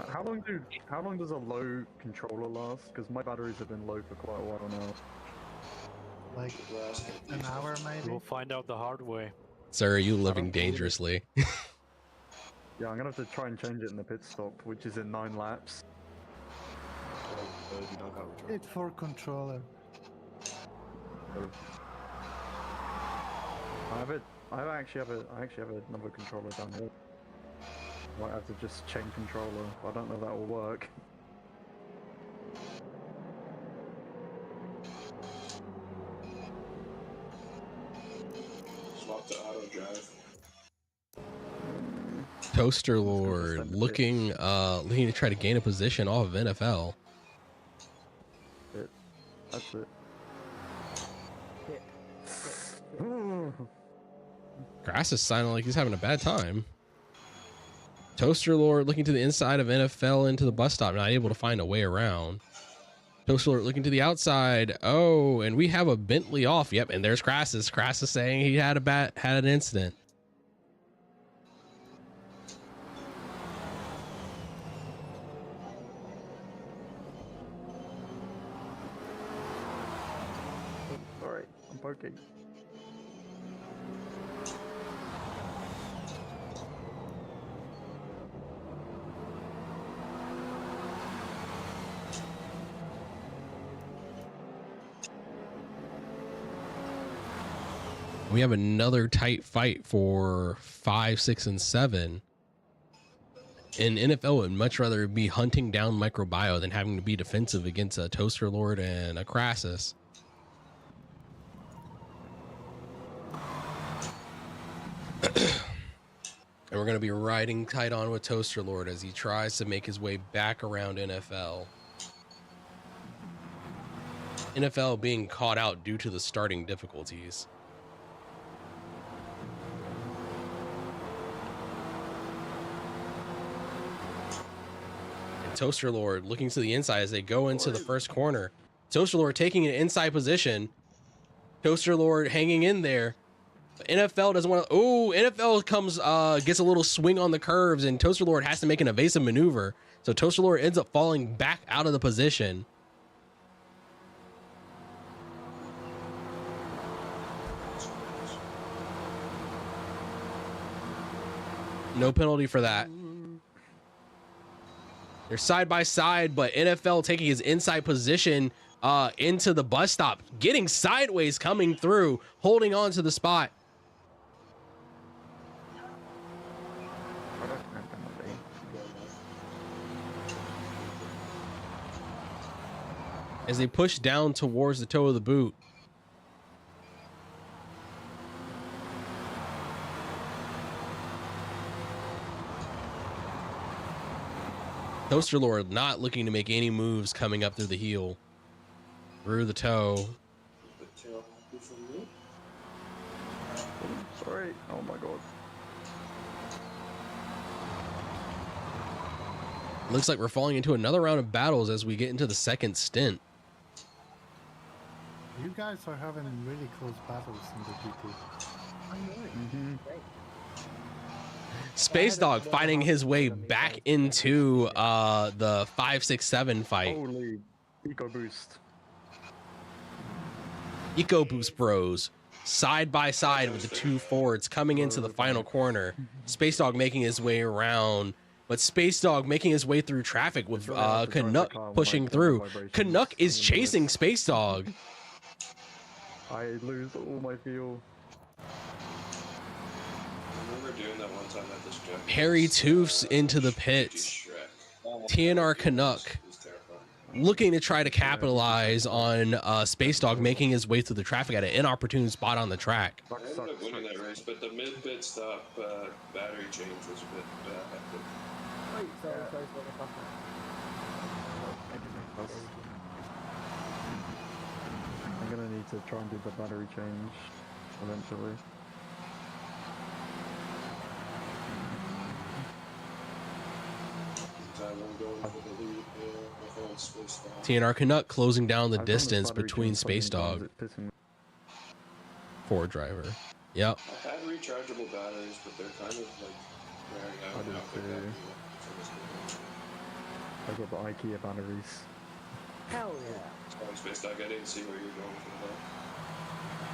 How long does a low controller last? Because my batteries have been low for quite a while now. Like an hour maybe? We'll find out the hard way. Sir, are you living dangerously? Yeah, I'm gonna have to try and change it in the pit stop, which is in 9 laps. It's for controller. I actually have another controller down here. Might have to just chain controller. I don't know if that will work. Swap to auto drive. Toaster Lord looking to try to gain a position off of NFL. That's it. Grass is sounding like he's having a bad time. Toaster Lord looking to the inside of NFL into the bus stop, not able to find a way around. Toaster Lord looking to the outside. Oh, and we have a Bentley off. Yep, and there's Crassus. Crassus saying he had an incident. Sorry, I'm poking. We have another tight fight for 5, 6, and 7. And NFL would much rather be hunting down Microbio than having to be defensive against a Toaster Lord and a Crassus. And we're going to be riding tight on with Toaster Lord as he tries to make his way back around NFL. NFL being caught out due to the starting difficulties. And Toaster Lord looking to the inside as they go into the first corner. Toaster Lord taking an inside position. Toaster Lord hanging in there. NFL doesn't want to. Oh, NFL comes, gets a little swing on the curves, and Toaster Lord has to make an evasive maneuver. So Toaster Lord ends up falling back out of the position. No penalty for that. They're side by side, but NFL taking his inside position into the bus stop, getting sideways, coming through, holding on to the spot. As they push down towards the toe of the boot. Toaster Lord not looking to make any moves coming up through the heel. Through the toe. Sorry. Oh my god. Looks like we're falling into another round of battles as we get into the second stint. You guys are having really close battles in the GP. I know. Space Dog finding his way back into the 5, 6, 7 fight. Holy Eco Boost. Eco Boost Bros side by side with the two Fords coming into the final corner. Space Dog making his way around, but Space Dog making his way through traffic with Canuck pushing through. Canuck is chasing Space Dog. I lose all my fuel. Doing that one time at this track. Harry Toofs into the pits. TNR Canuck looking to try to capitalize on Space Dog making his way through the traffic at an inopportune spot on the track. I ended up winning that race, but the mid-pit stop battery change was a bit bad. Wait, sorry. I'm gonna need to try and do the battery change eventually. TNR Canuck closing down the distance between Space Dog. Ford driver. Yep. I had rechargeable batteries, but they're kind of like wearing out now. I got the IKEA batteries. Hell yeah. Sorry, Space Dog, I didn't see where you were going from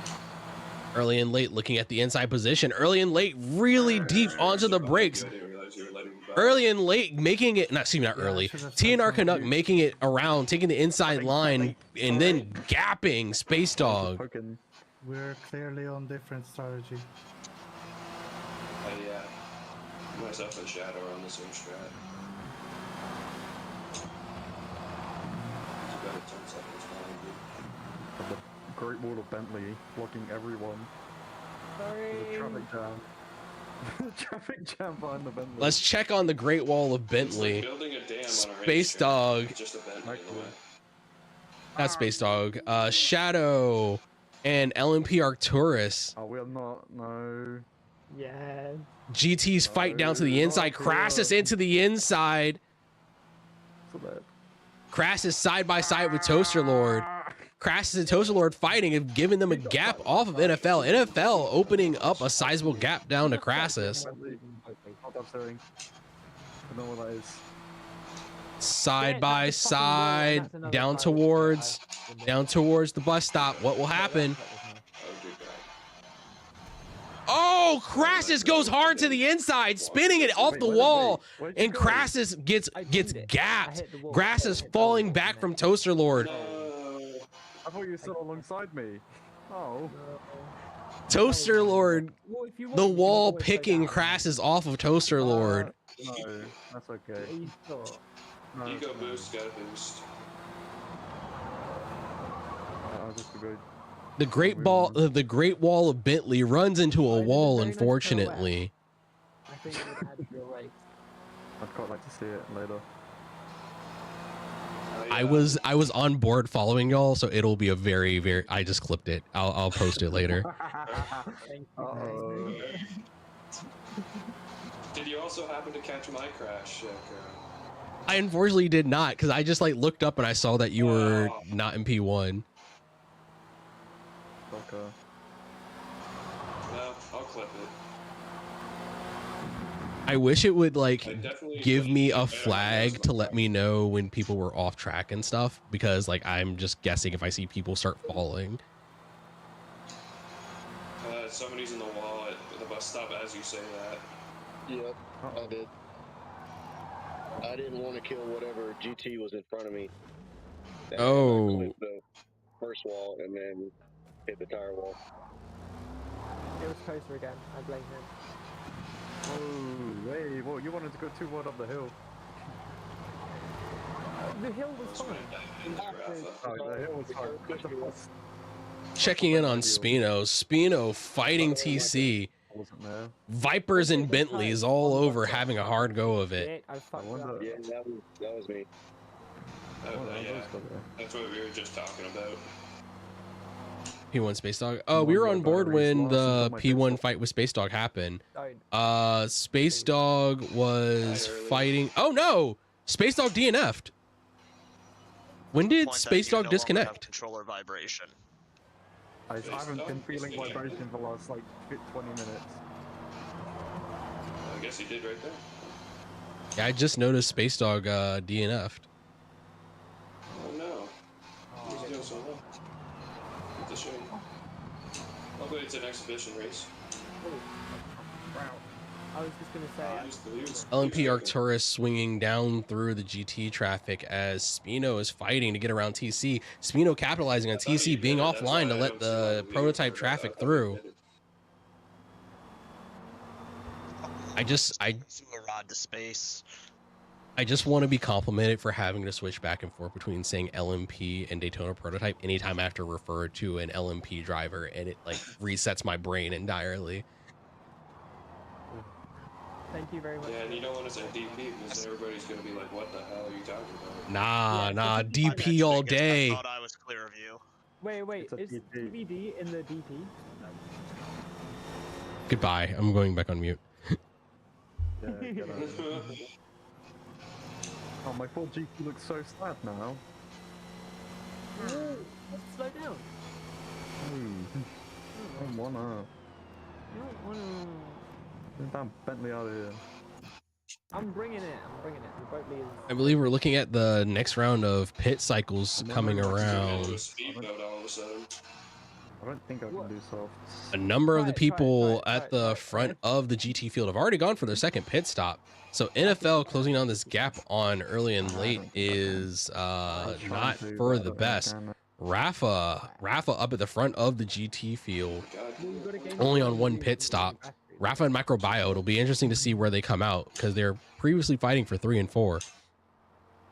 that. Early and late looking at the inside position. Early and late really deep onto the brakes. Early and late making it, not early. TNR Canuck making it around, taking the inside line, and then gapping Space Dog. We're clearly on different strategy. Myself and Shadow are on the same strat. It's about 10 seconds behind you. The Great Wall of Bentley blocking everyone. Sorry. There's a traffic jam. Traffic jam behind the Bentley. Let's check on the Great Wall of Bentley. It's like building a dam on a Space racetrack. Dog. It's just a Bentley in the way. Not Space Dog. Shadow and LMP Arcturus. Oh, we are not. No. Yeah. GT's fight down to the inside. Crassus into the inside. Crassus side by side with Toaster Lord. Crassus and Toaster Lord fighting and giving them a gap off of NFL. NFL opening up a sizable gap down to Crassus. Side by side, down towards the bus stop. What will happen? Oh, Crassus goes hard to the inside, spinning it off the wall, and Crassus gets gapped. Crassus falling back from Toaster Lord. I thought you were still alongside me. Oh. Toaster Lord, the wall picking Crassus off of Toaster Lord. No, that's okay. No, Ego boost, got a boost. I'll just be good. The Great Wall of Bentley runs into a wall, unfortunately. I think it would add to your race. I'd quite like to see it later. I was on board following y'all, so it'll be a very I just clipped it. I'll post it later. Did you also happen to catch my crash, Karen? I unfortunately did not, because I just like looked up and I saw that you were not in P1. Okay. No, I'll clip it. I wish it would like give me a flag to let me know when people were off track and stuff, because like I'm just guessing if I see people start falling. Somebody's in the wall at the bus stop as you say that. Yep, I did. I didn't want to kill whatever GT was in front of me. Oh. I clipped the first wall and then hit the tire wall. It was closer again. I blame him. Oh, hey, well, you wanted to go too wide up the hill. The hill was fine. Oh, the hill was fine. Checking in on Spino. Spino fighting TC. Vipers and Bentleys all over having a hard go of it. Yeah, that was me. Yeah, that's what we were just talking about. P1 Space Dog. Oh, we were on board when the P1 fight with Space Dog happened. Space Dog was fighting. Oh no! Space Dog DNF'd. When did Space Dog disconnect? Controller vibration. I haven't been feeling vibration for the last like 20 minutes. I guess he did right there. Yeah, I just noticed Space Dog DNF'd. Oh no. He's doing so well. It's a shame. Luckily it's an exhibition race. I was just gonna say. LMP Arcturus swinging down through the GT traffic as Spino is fighting to get around TC. Spino capitalizing on TC being offline to let the prototype traffic through. I just want to be complimented for having to switch back and forth between saying LMP and Daytona prototype anytime I have to refer to an LMP driver, and it like resets my brain entirely. Thank you very much. Yeah, and you don't want to say DP because everybody's going to be like, what the hell are you talking about? Nah, DP all day. I thought I was clear of you. Wait, is DVD in the DP? Goodbye. I'm going back on mute. Oh, my poor GT looks so sad now. Let's slow down. I don't wanna. You don't wanna. Damn Bentley out of here. I'm bringing it. The Bentley is. I believe we're looking at the next round of pit cycles coming around. I don't think I can do softs. A number of the people at the front of the GT field have already gone for their second pit stop. So NFL closing on this gap on early and late is not for the best. Rafa up at the front of the GT field, only on one pit stop. Rafa and Microbio, it'll be interesting to see where they come out because they're previously fighting for 3 and 4.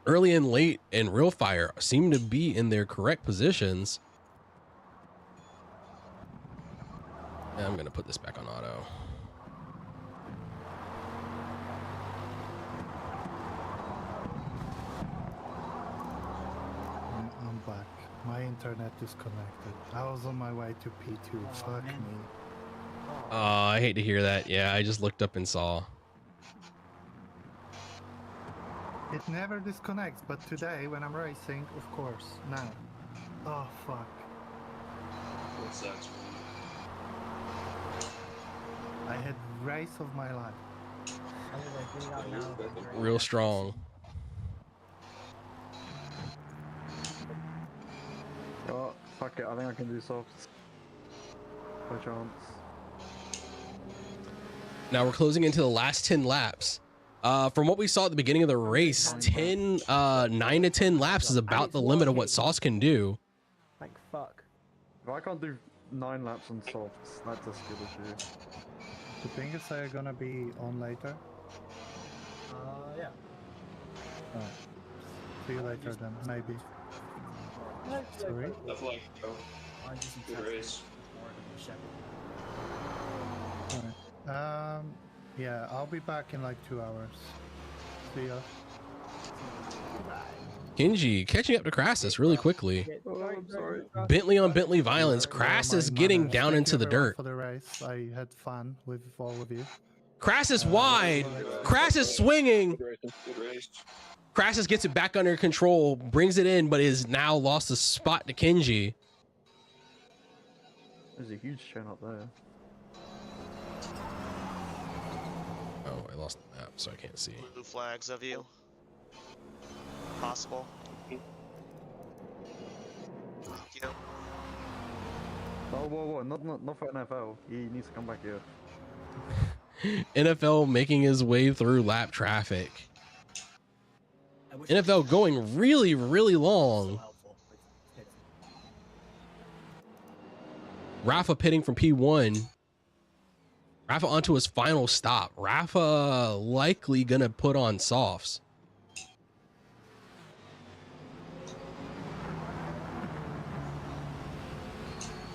Early and late and Real Fire seem to be in their correct positions. And I'm going to put this back on auto. I'm back. My internet disconnected. I was on my way to P2. Fuck me. Oh, I hate to hear that. Yeah, I just looked up and saw. It never disconnects, but today when I'm racing, of course, now. Oh, fuck. That sucks, man. I had race of my life. Real strong. Oh, fuck it. I think I can do softs. By chance. Now we're closing into the last 10 laps. From what we saw at the beginning of the race, 9 to 10 laps is about the limit of what Sauce can do. Like fuck. If I can't do 9 laps on softs, that's a skill issue. Do Bingus are gonna be on later? Yeah. Alright. See you later then, maybe. Sorry? Tough luck, bro. Good race. Alright. Yeah, I'll be back in like 2 hours. See ya. Kenji catching up to Crassus really quickly. Oh, I'm sorry. Bentley on Bentley violence. Crassus getting down into the dirt. For the race, I had fun with all of you. Crassus wide. Crassus swinging. Good race. Crassus gets it back under control, brings it in, but is now lost a spot to Kenji. There's a huge chain up there. Oh, I lost the map, so I can't see. Blue flags of you. Possible. Thank you. Oh, whoa, not for NFL. He needs to come back here. NFL making his way through lap traffic. NFL going really, really long. Rafa pitting from P1. Rafa onto his final stop. Rafa likely gonna put on softs.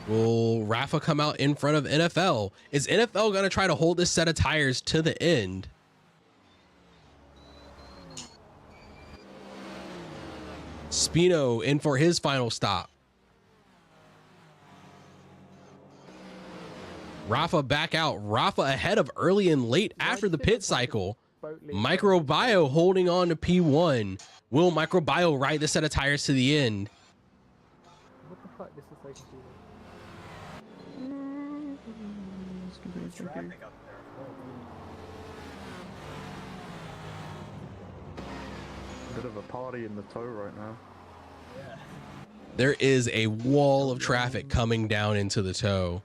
Will Rafa come out in front of NFL? Is NFL gonna try to hold this set of tires to the end? Spino in for his final stop. Rafa back out. Rafa ahead of early and late after the pit cycle. Microbio holding on to P1. Will Microbio ride the set of tires to the end? What the fuck? This is like Traffic up there. Bit of a party in the tow right now. Yeah. There is a wall of traffic coming down into the tow.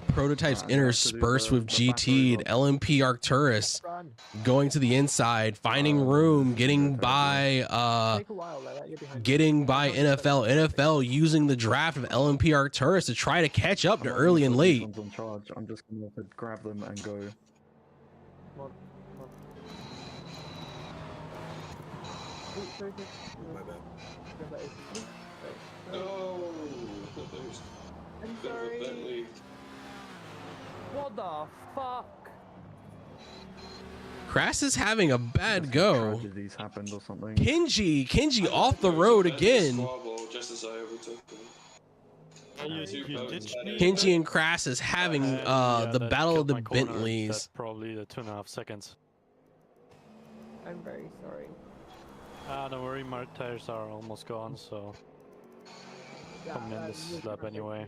Prototypes interspersed with GT and LMP Arcturus going to the inside, finding room, getting by NFL. NFL using the draft of LMP Arcturus to try to catch up to early and late. On charge. I'm just gonna grab them and go. My bad. Oh, I'm sorry. What the fuck? Crass is having a bad go. Tragedies happened or something. Kenji off the road again. Just as I overtook them. Kenji and Crass is having the battle of the Bentleys. That's probably the 2.5 seconds. I'm very sorry. Don't worry, my tires are almost gone, so coming in this lap anyway.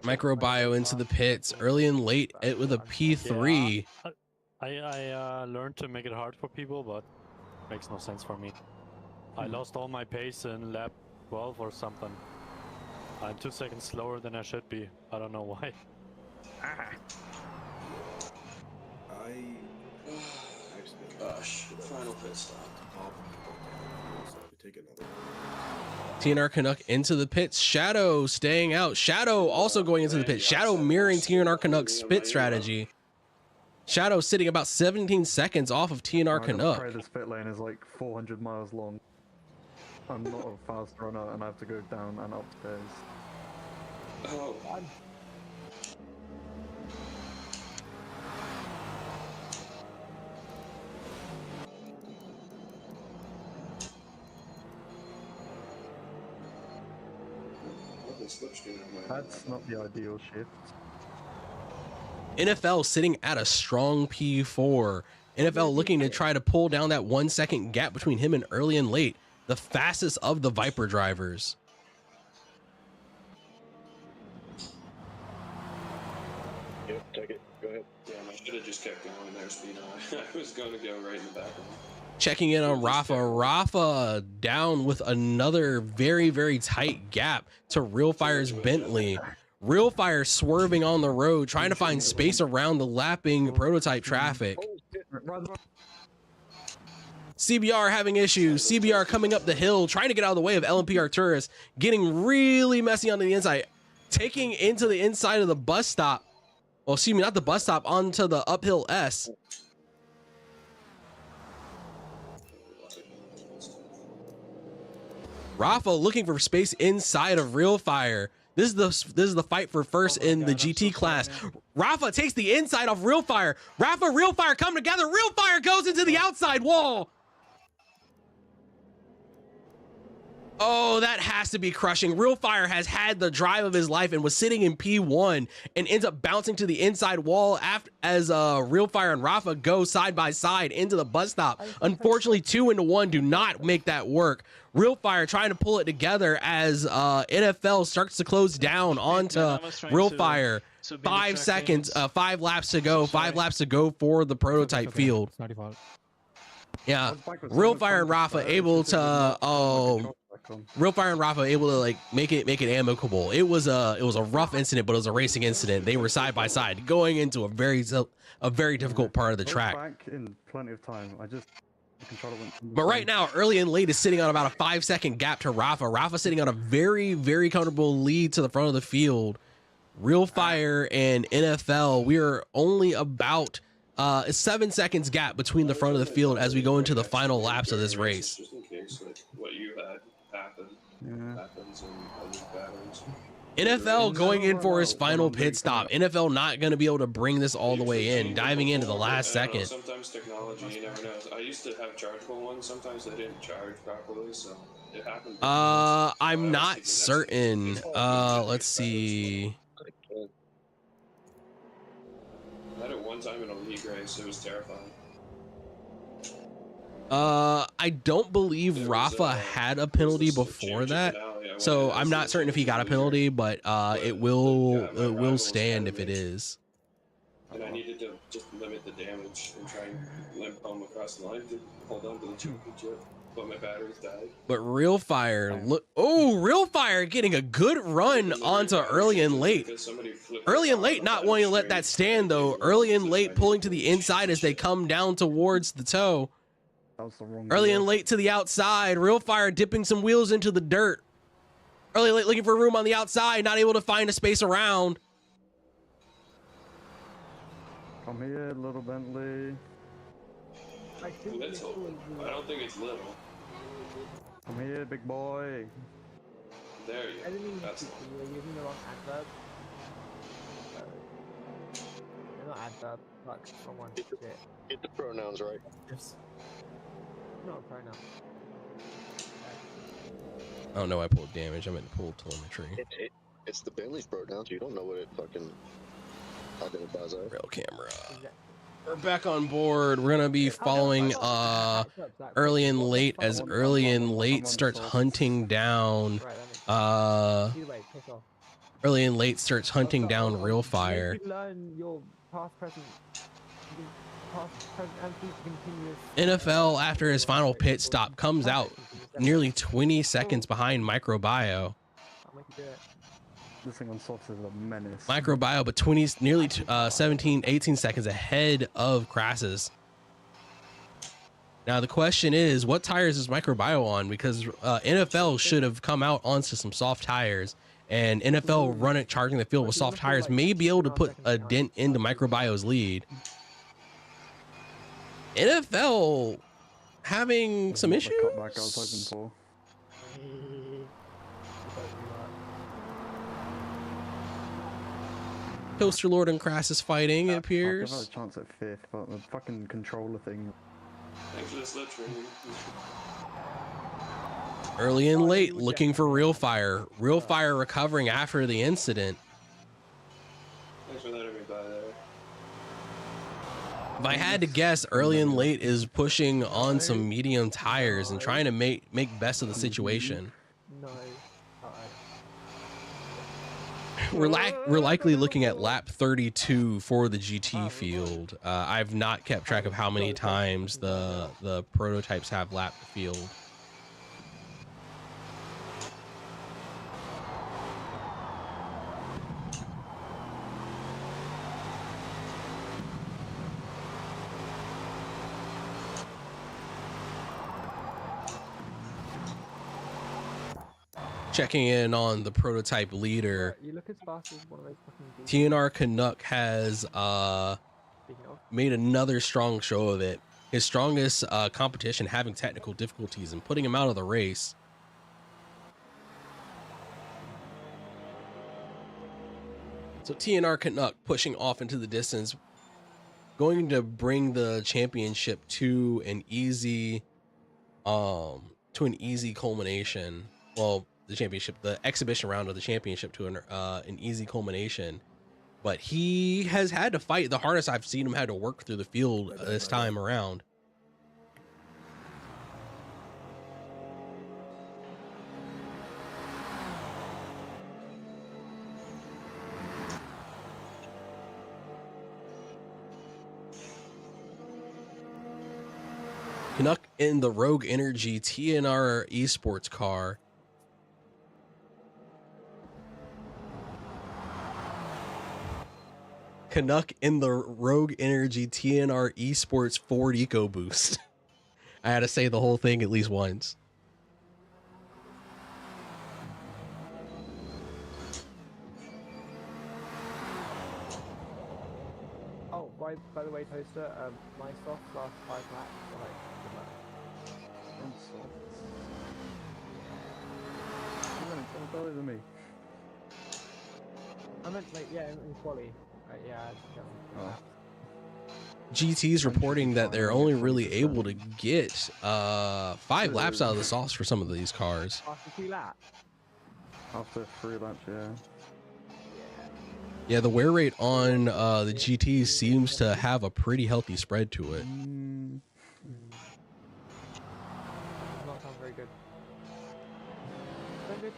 Microbio into the pits early and late with a P3. Yeah, I learned to make it hard for people, but makes no sense for me. I lost all my pace in lap 12 or something. I'm 2 seconds slower than I should be. I don't know why. Gosh, final pit stop. Take another. TNR Canuck into the pits. Shadow staying out. Shadow also going into the pit. Shadow mirroring TNR Canuck's pit strategy. Shadow sitting about 17 seconds off of TNR Canuck. Pray this pit lane is like 400 miles long. I'm not a fast runner and I have to go down and upstairs. Oh. That's not the ideal shift. NFL sitting at a strong P4. NFL looking to try to pull down that 1 second gap between him and early and late. The fastest of the Viper drivers. Yep, take it. Go ahead. Yeah, I should have just kept going there, Speed. I was going to go right in the back of him. Checking in on Rafa. Rafa down with another very, very tight gap to Real Fire's Bentley. Real Fire swerving on the road, trying to find space around the lapping prototype traffic. CBR having issues. CBR coming up the hill, trying to get out of the way of LMP Arcturus, getting really messy on the inside, taking into the inside of the bus stop. Well, excuse me, not the bus stop, onto the uphill S. Rafa looking for space inside of Real Fire. This is the fight for first in the GT class. Rafa takes the inside of Real Fire. Rafa, Real Fire come together. Real Fire goes into the outside wall. Oh, that has to be crushing. Real Fire has had the drive of his life and was sitting in P1 and ends up bouncing to the inside wall as Real Fire and Rafa go side by side into the bus stop. Unfortunately, 2 into 1 do not make that work. Real Fire trying to pull it together as NFL starts to close down onto Real Fire. 5 seconds, 5 laps to go. 5 laps to go for the prototype field. Yeah, Real Fire and Rafa able to Real Fire and Rafa able to like make it amicable. It was a rough incident, but it was a racing incident. They were side by side going into a very difficult part of the track. Back in plenty of time. But right now, early and late is sitting on about a 5 second gap to Rafa. Rafa sitting on a very, very comfortable lead to the front of the field. Real Fire and NFL, we are only about 7 seconds gap between the front of the field as we go into the final laps of this race. Just in case like what you had happens in other patterns. NFL going in for his final pit stop. NFL not going to be able to bring this all the way in, diving into the last second. Sometimes technology, you never know. I used to have chargeable ones. Sometimes they didn't charge properly, so it happened. I'm not certain. Let's see. I had it one time in a league race. It was terrifying. I don't believe Rafa had a penalty before that, so I'm not certain if he got a penalty, but it will stand if it is. And I needed to just limit the damage and try and limp home across the line to hold on to the championship, but my batteries died. But Real Fire, look! Oh, Real Fire getting a good run onto early and late. Early and late not wanting to let that stand though. Early and late pulling to the inside as they come down towards the toe. Early and late to the outside. Real Fire dipping some wheels into the dirt. Early and late looking for room on the outside, not able to find a space around. Come here, little Bentley. Little. I don't think it's little. Come here, big boy. There you go. That's You're using the wrong adverb. They're not adverb. Fuck, someone. Get the pronouns right. Yes. Not a pronoun. Oh no, I pulled damage. I meant to pull telemetry. It's the Bentley's pronouns. You don't know what it fucking identifies as. Real camera. We're back on board. We're gonna be following early and late as early and late starts hunting down early and late starts hunting down Real Fire. NFL after his final pit stop comes out nearly 20 seconds behind Microbio. This thing on softs is a menace. Microbio, but nearly 17, 18 seconds ahead of Crassus. Now the question is, what tires is Microbio on? Because NFL should have come out onto some soft tires, and NFL running charging the field with soft tires may be able to put a dent into Microbio's lead. NFL having some issues. The cutback I was hoping for. Toaster Lord and Crass is fighting, it appears. I've had a chance at 5th, but the fucking controller thing. Thanks for the slip training. Early and late, looking for Real Fire. Real Fire recovering after the incident. Thanks for letting me by there. If I had to guess, Early and Late is pushing on some medium tires and trying to make best of the situation. No. We're likely looking at lap 32 for the GT field. I've not kept track of how many times the prototypes have lapped the field. Checking in on the prototype leader, You look as fast as one of those fucking TNR Canuck has made another strong show of it. His strongest competition having technical difficulties and putting him out of the race. So TNR Canuck pushing off into the distance, going to bring the championship to an easy culmination. Well, the exhibition round of the championship to an easy culmination, but he has had to fight the hardest I've seen him had to work through the field this time around. Canuck in the Rogue Energy TNR esports car. Canuck in the Rogue Energy TNR Esports Ford EcoBoost. I had to say the whole thing at least once. Oh, by the way, Toaster, my softs last 5 laps are like good luck. Someone better than me. I meant like in quali. Yeah. GT's reporting that they're only really able to get 5 laps out of the sauce for some of these cars. After 2 laps? After 3 laps, yeah. Yeah, the wear rate on the GT seems to have a pretty healthy spread to it. Not sound very good.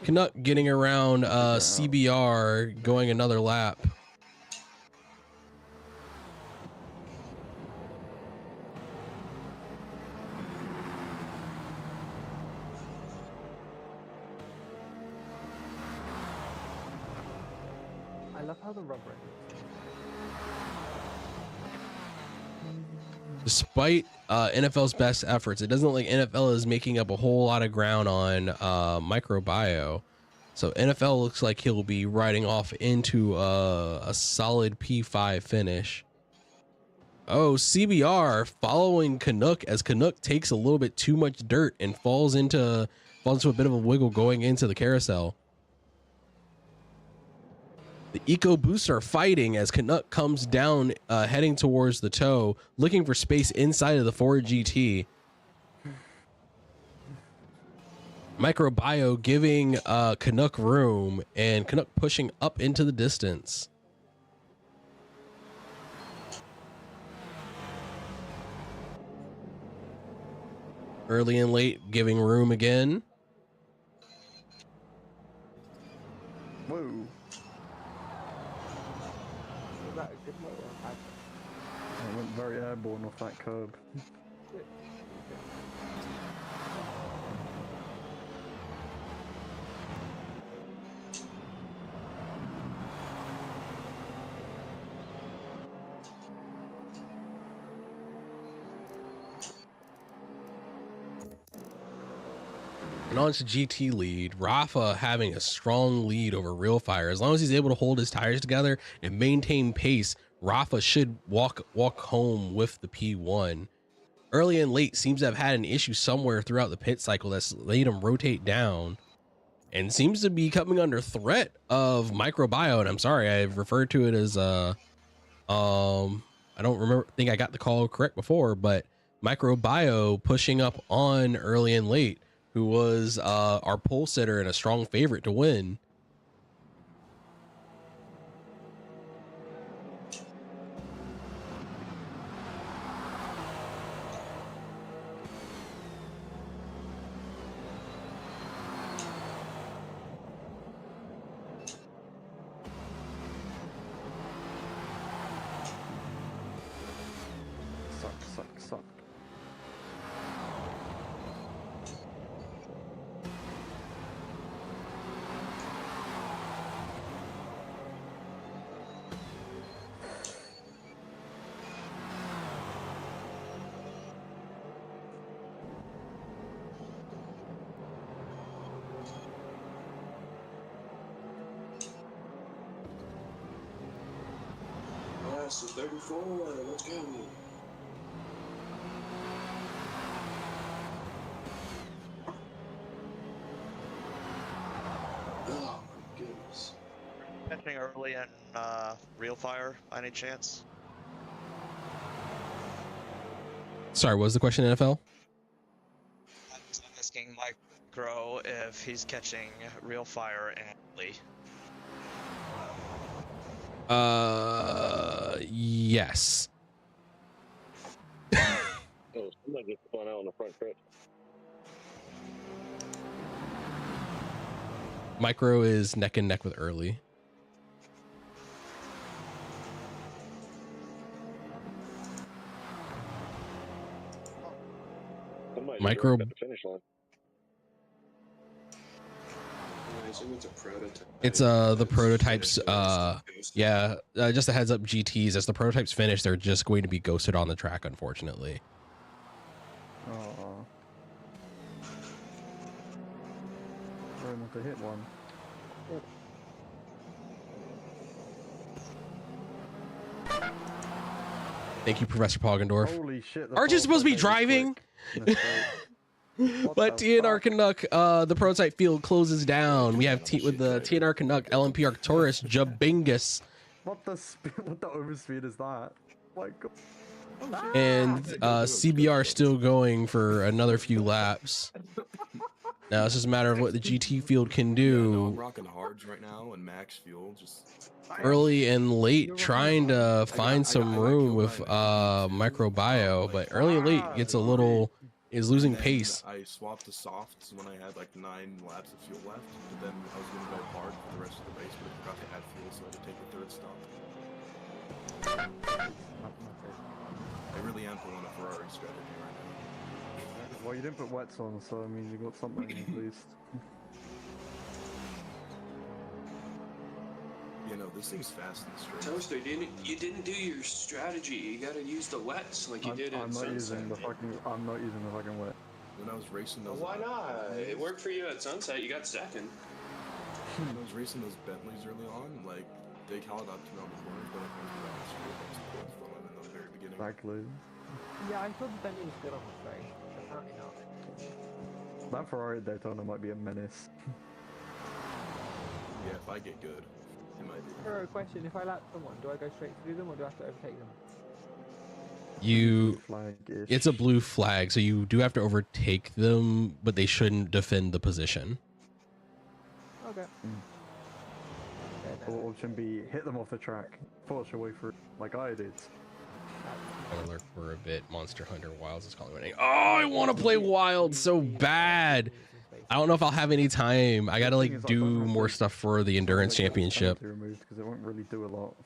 Canuck getting around CBR, going another lap. I love how the rubber is. Despite NFL's best efforts, it doesn't look like NFL is making up a whole lot of ground on Microbio. So NFL looks like he'll be riding off into a solid P5 finish. Oh, CBR following Canuck as Canuck takes a little bit too much dirt and falls into a bit of a wiggle going into the carousel. The EcoBoosts are fighting as Canuck comes down, heading towards the toe, looking for space inside of the Ford GT. Microbio giving Canuck room, and Canuck pushing up into the distance. Early and late giving room again. Whoa. That a good motor or bad? I went very airborne off that curb. Anon's GT lead, Rafa having a strong lead over Real Fire. As long as he's able to hold his tires together and maintain pace, Rafa should walk home with the P1. Early and late seems to have had an issue somewhere throughout the pit cycle that's made him rotate down and seems to be coming under threat of microbio. And I'm sorry, I referred to it as I don't think I got the call correct before, but microbio pushing up on early and late, who was our pole sitter and a strong favorite to win. Suck. Last of 34, let's go. Oh my goodness. Catching early in Real Fire, by any chance? Sorry, what was the question, NFL? I'm just asking Micro if he's catching Real Fire and Lee. Yes. Oh, somebody just spun out on the front stretch. Micro is neck and neck with Early. Somebody Micro. at the finish line. It's the prototypes. Yeah, just a heads up, GTs. As the prototypes finish, they're just going to be ghosted on the track, unfortunately. Oh. I want to hit one. Thank you, Professor Poggendorf. Holy shit! Aren't you supposed to be driving? But TNR Canuck, the prototype field closes down. We have with the TNR Canuck LMP Arcturus Jabingus. What the overspeed is that? My God. And CBR still going for another few laps. Now it's just a matter of what the GT field can do. Yeah, no, I'm rocking hards right now and max fuel. Just early and late, trying to find some room with microbio, but early and late gets a little is losing pace. I swapped to softs when I had like 9 laps of fuel left, but then I was going to go hard for the rest of the race, but I forgot to add fuel, so I had to take the 3rd stop. I really am pulling a Ferrari strategy right now. Well, you didn't put wets on, so I mean, you got something at least. You know, this thing's fast and straight. Toaster, you didn't do your strategy. You gotta use the wets like you did at I'm not Sunset. using the fucking wet. When I was racing those... Well, why not? It worked for you at Sunset. You got second. When I was racing those Bentleys early on, like, they held up to me on the corners, but I couldn't get out straight. I was pulling from them in the very beginning. Exactly. Yeah, I thought the Bentley was good on the straight. Apparently not. That Ferrari Daytona might be a menace. Yeah, if I get good, it might be. Hero, question: if I lap someone, do I go straight through them, or do I have to overtake them? It's a blue flag, so you do have to overtake them, but they shouldn't defend the position. Okay. Or option B, hit them off the track, force your way through, like I did. I'm gonna lurk for a bit. Monster Hunter Wilds is calling my name. Oh, I want to play Wild so bad. I don't know if I'll have any time. I gotta like do more stuff for the Endurance Championship. Removed because it won't really do a lot.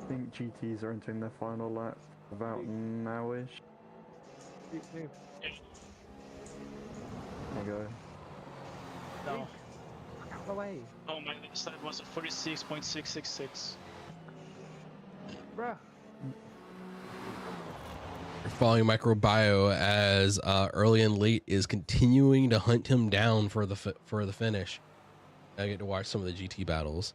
I think GTs are entering their final lap about now-ish. There you go. No. Out of the way. Oh my goodness, that was a 46.666. Bruh. We're following Microbio as Early and Late is continuing to hunt him down for the finish. I get to watch some of the GT battles.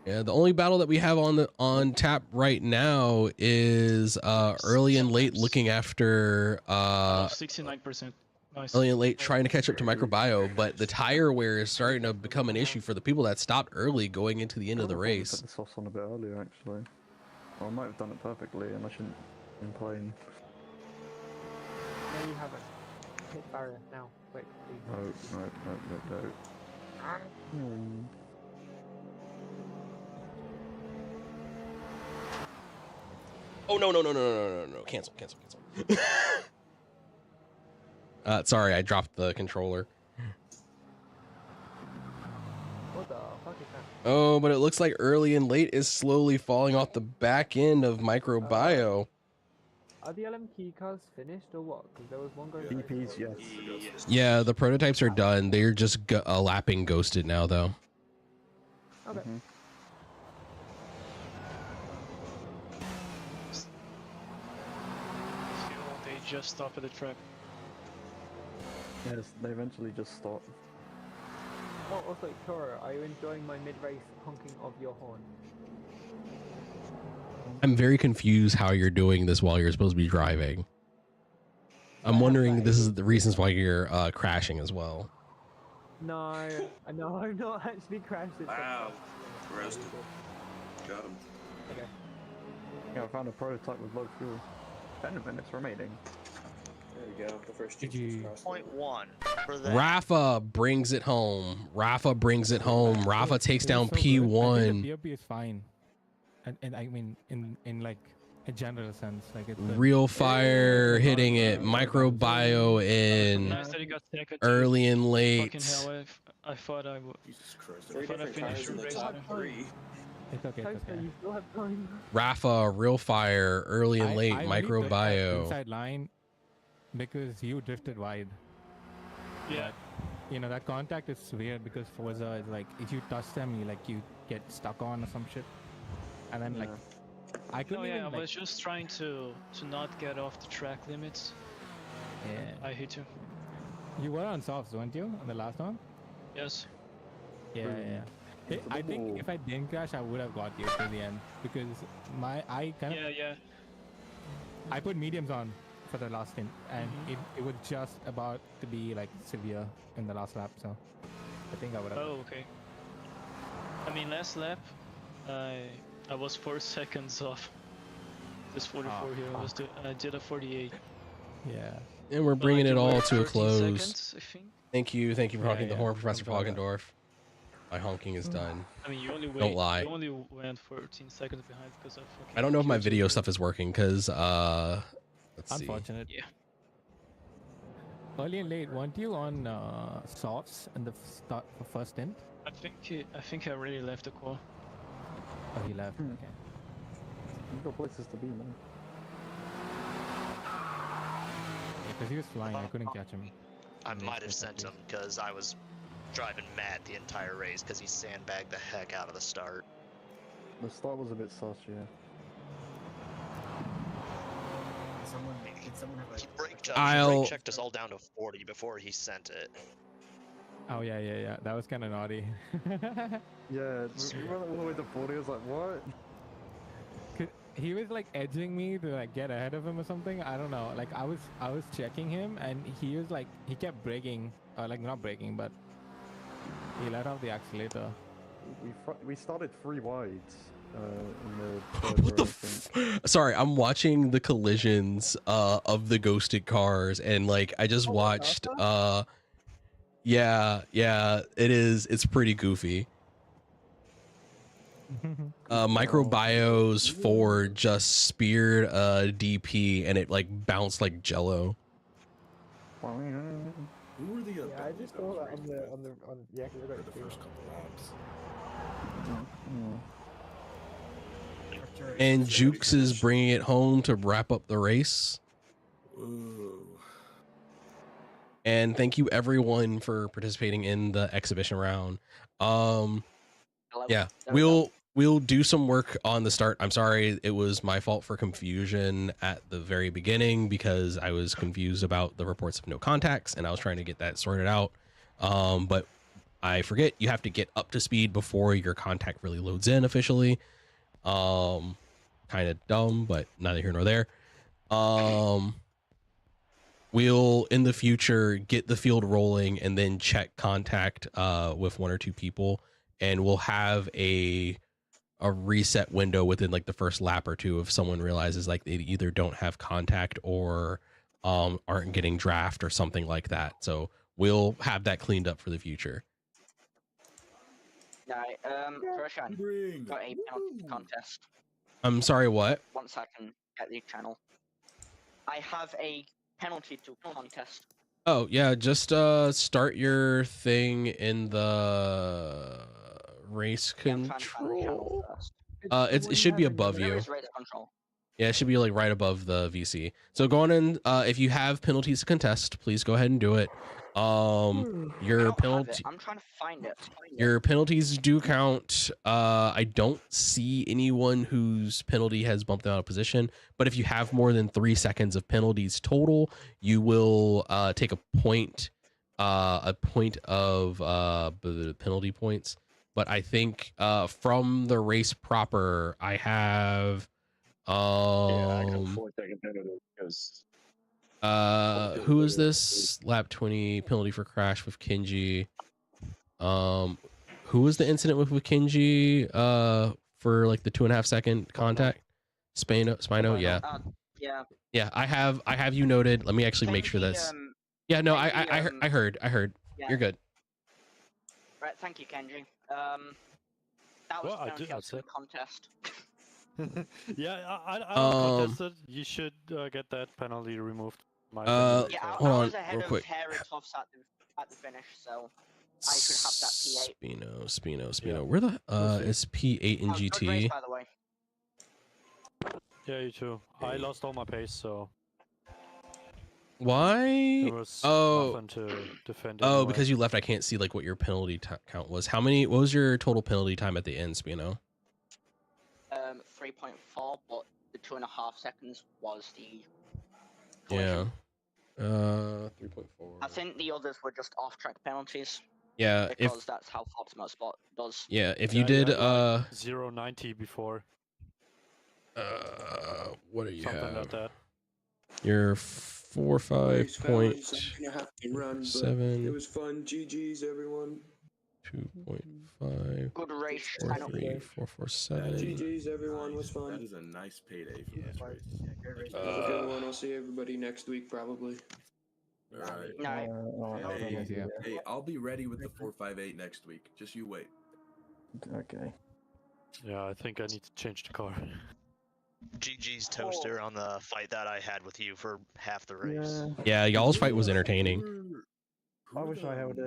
Yeah, the only battle that we have on tap right now is Early and Late looking after 69%. Nice. Early and Late trying to catch up to Microbio, but the tire wear is starting to become an issue for the people that stopped early going into the end of the race. Put the sauce on a bit earlier, actually. Or I might have done it perfectly, and I shouldn't have been playing. No, you haven't. Hit barrier now. Wait, please. No. Oh no! Cancel. Sorry, I dropped the controller. What the fuck is that? Oh, but it looks like Early and Late is slowly falling off the back end of Microbio. Are the LM key cars finished or what? Because there was one going. DPs, yes. Yeah, the prototypes are done. They're just lapping Ghosted now, though. Okay. They just stop at the track. Yes, they eventually just stop. Oh, also, Tora, are you enjoying my mid-race honking of your horn? I'm very confused how you're doing this while you're supposed to be driving. I'm wondering this is the reasons why you're crashing as well. No, I'm not actually crashed. Wow. Roasted. Got him. Okay. Yeah, I found a prototype with low fuel. 10 minutes remaining. There we go. The first .1 for that. Rafa brings it home. Rafa takes down P1. The BOP is fine. And I mean, in like a general sense, like it's Real Fire hitting it. Microbio in Nice that you got second. Early and Late. Fucking hell, I thought I would. Jesus Christ. Three different tires in the top three. It's okay. You still have time. Rafa, Real Fire, Early and Late, I really took that Microbio. inside line because you drifted wide. Yeah. But, you know, that contact is weird because Forza is like, if you touch them, you get stuck on or some shit. And then like, I couldn't No, even, I like, was just trying to not get off the track limits. Yeah. I hit you. You were on softs, weren't you, on the last one? Yes. Yeah. I think if I didn't crash, I would have got you to the end because I put mediums on for the last stint, and it was just about to be like severe in the last lap, so I think I would have. Oh, okay. I mean, last lap, I was 4 seconds off. This 44 here. I did a 48. Yeah. And we're bringing it all to a 13 close. seconds, I think. Thank you for honking the horn, Professor Poggendorf. My honking is done. I mean, you only Don't lie. You only went 14 seconds behind because of. I don't know if my video stuff is working because let's see. Unfortunate. Yeah. Early and Late, weren't you on softs in the first stint? I think I really left the core. Oh, he left. Okay. You've got places to be, man. Because he was flying, I couldn't catch him. I might have sent him because I was driving mad the entire race because he sandbagged the heck out of the start. The start was a bit sus, yeah. He brake checked us all down to 40 before he sent it. Oh yeah. That was kind of naughty. Yeah, we went all the way to 40. I was like, what? He was like edging me to like get ahead of him or something. I don't know. Like I was checking him, and he was like he kept braking, like not braking, but he let off the accelerator. We started 3 wides. What the sorry, I'm watching the collisions of the ghosted cars, and like I just watched yeah, it's pretty goofy. Microbio's Ford just speared a DP and it like bounced like jello. Who were the I just saw that on the first couple laps? And Jukes is bringing it home to wrap up the race. Ooh. And thank you everyone for participating in the exhibition round. Yeah, we'll we'll do some work on the start. I'm sorry, it was my fault for confusion at the very beginning because I was confused about the reports of no contacts and I was trying to get that sorted out. But I forget you have to get up to speed before your contact really loads in officially. Kind of dumb, but neither here nor there. We'll in the future get the field rolling and then check contact with 1 or 2 people, and we'll have a reset window within like the first lap or two if someone realizes like they either don't have contact or aren't getting draft or something like that. So we'll have that cleaned up for the future. Right, Roshan, got a penalty contest. I'm sorry, what? Once I can get the channel. I have a penalty to contest. Oh yeah, just start your thing in the race control. It should be above you. There is race control. Yeah, it should be like right above the VC. So go on and if you have penalties to contest, please go ahead and do it. Your penalty. I'm trying to find it. Your penalties do count. I don't see anyone whose penalty has bumped them out of position, but if you have more than 3 seconds of penalties total, you will take a point of penalty points. But I think from the race proper, I have yeah, I got 4-second penalty because. Who is this? Lap 20 penalty for crash with Kenji. Who was the incident with Kenji? For like the 2.5 second contact. Spino, yeah. Yeah. Yeah, I have you noted. Let me actually make sure that's. Yeah, no, I heard. Yeah. You're good. Right, thank you, Kenji. That was penalty out to the contest. Yeah, I contested. You should get that penalty removed. Yeah, I hold on, was ahead real of quick. Harry Toffs at the finish, so I should have that P8. Spino. Yeah. Where the is P8 in Good GT? race, by the way. Yeah, you too. I lost all my pace, so Why? there was nothing to defend. Oh, anyway. because you left, I can't see like what your penalty count was. What was your total penalty time at the end, Spino? 3.4, but the 2.5 seconds was the Yeah. 3.4. I think the others were just off-track penalties. Yeah, because that's how Fox Motorsport does. Yeah, if you did 0.90 before. What do you Something have? like that. You're 45.7. It was fun. GG's, everyone. 2.5. Good race. 4.47. GG's, everyone. Was fun. That is a nice payday for this race. Have a good one. I'll see everybody next week, probably. All right. Hey, I'll be ready with the 458 next week. Just you wait. Okay. Yeah, I think I need to change the car. GG's toaster on the fight that I had with you for half the race. Yeah, y'all's fight was entertaining. I wish I had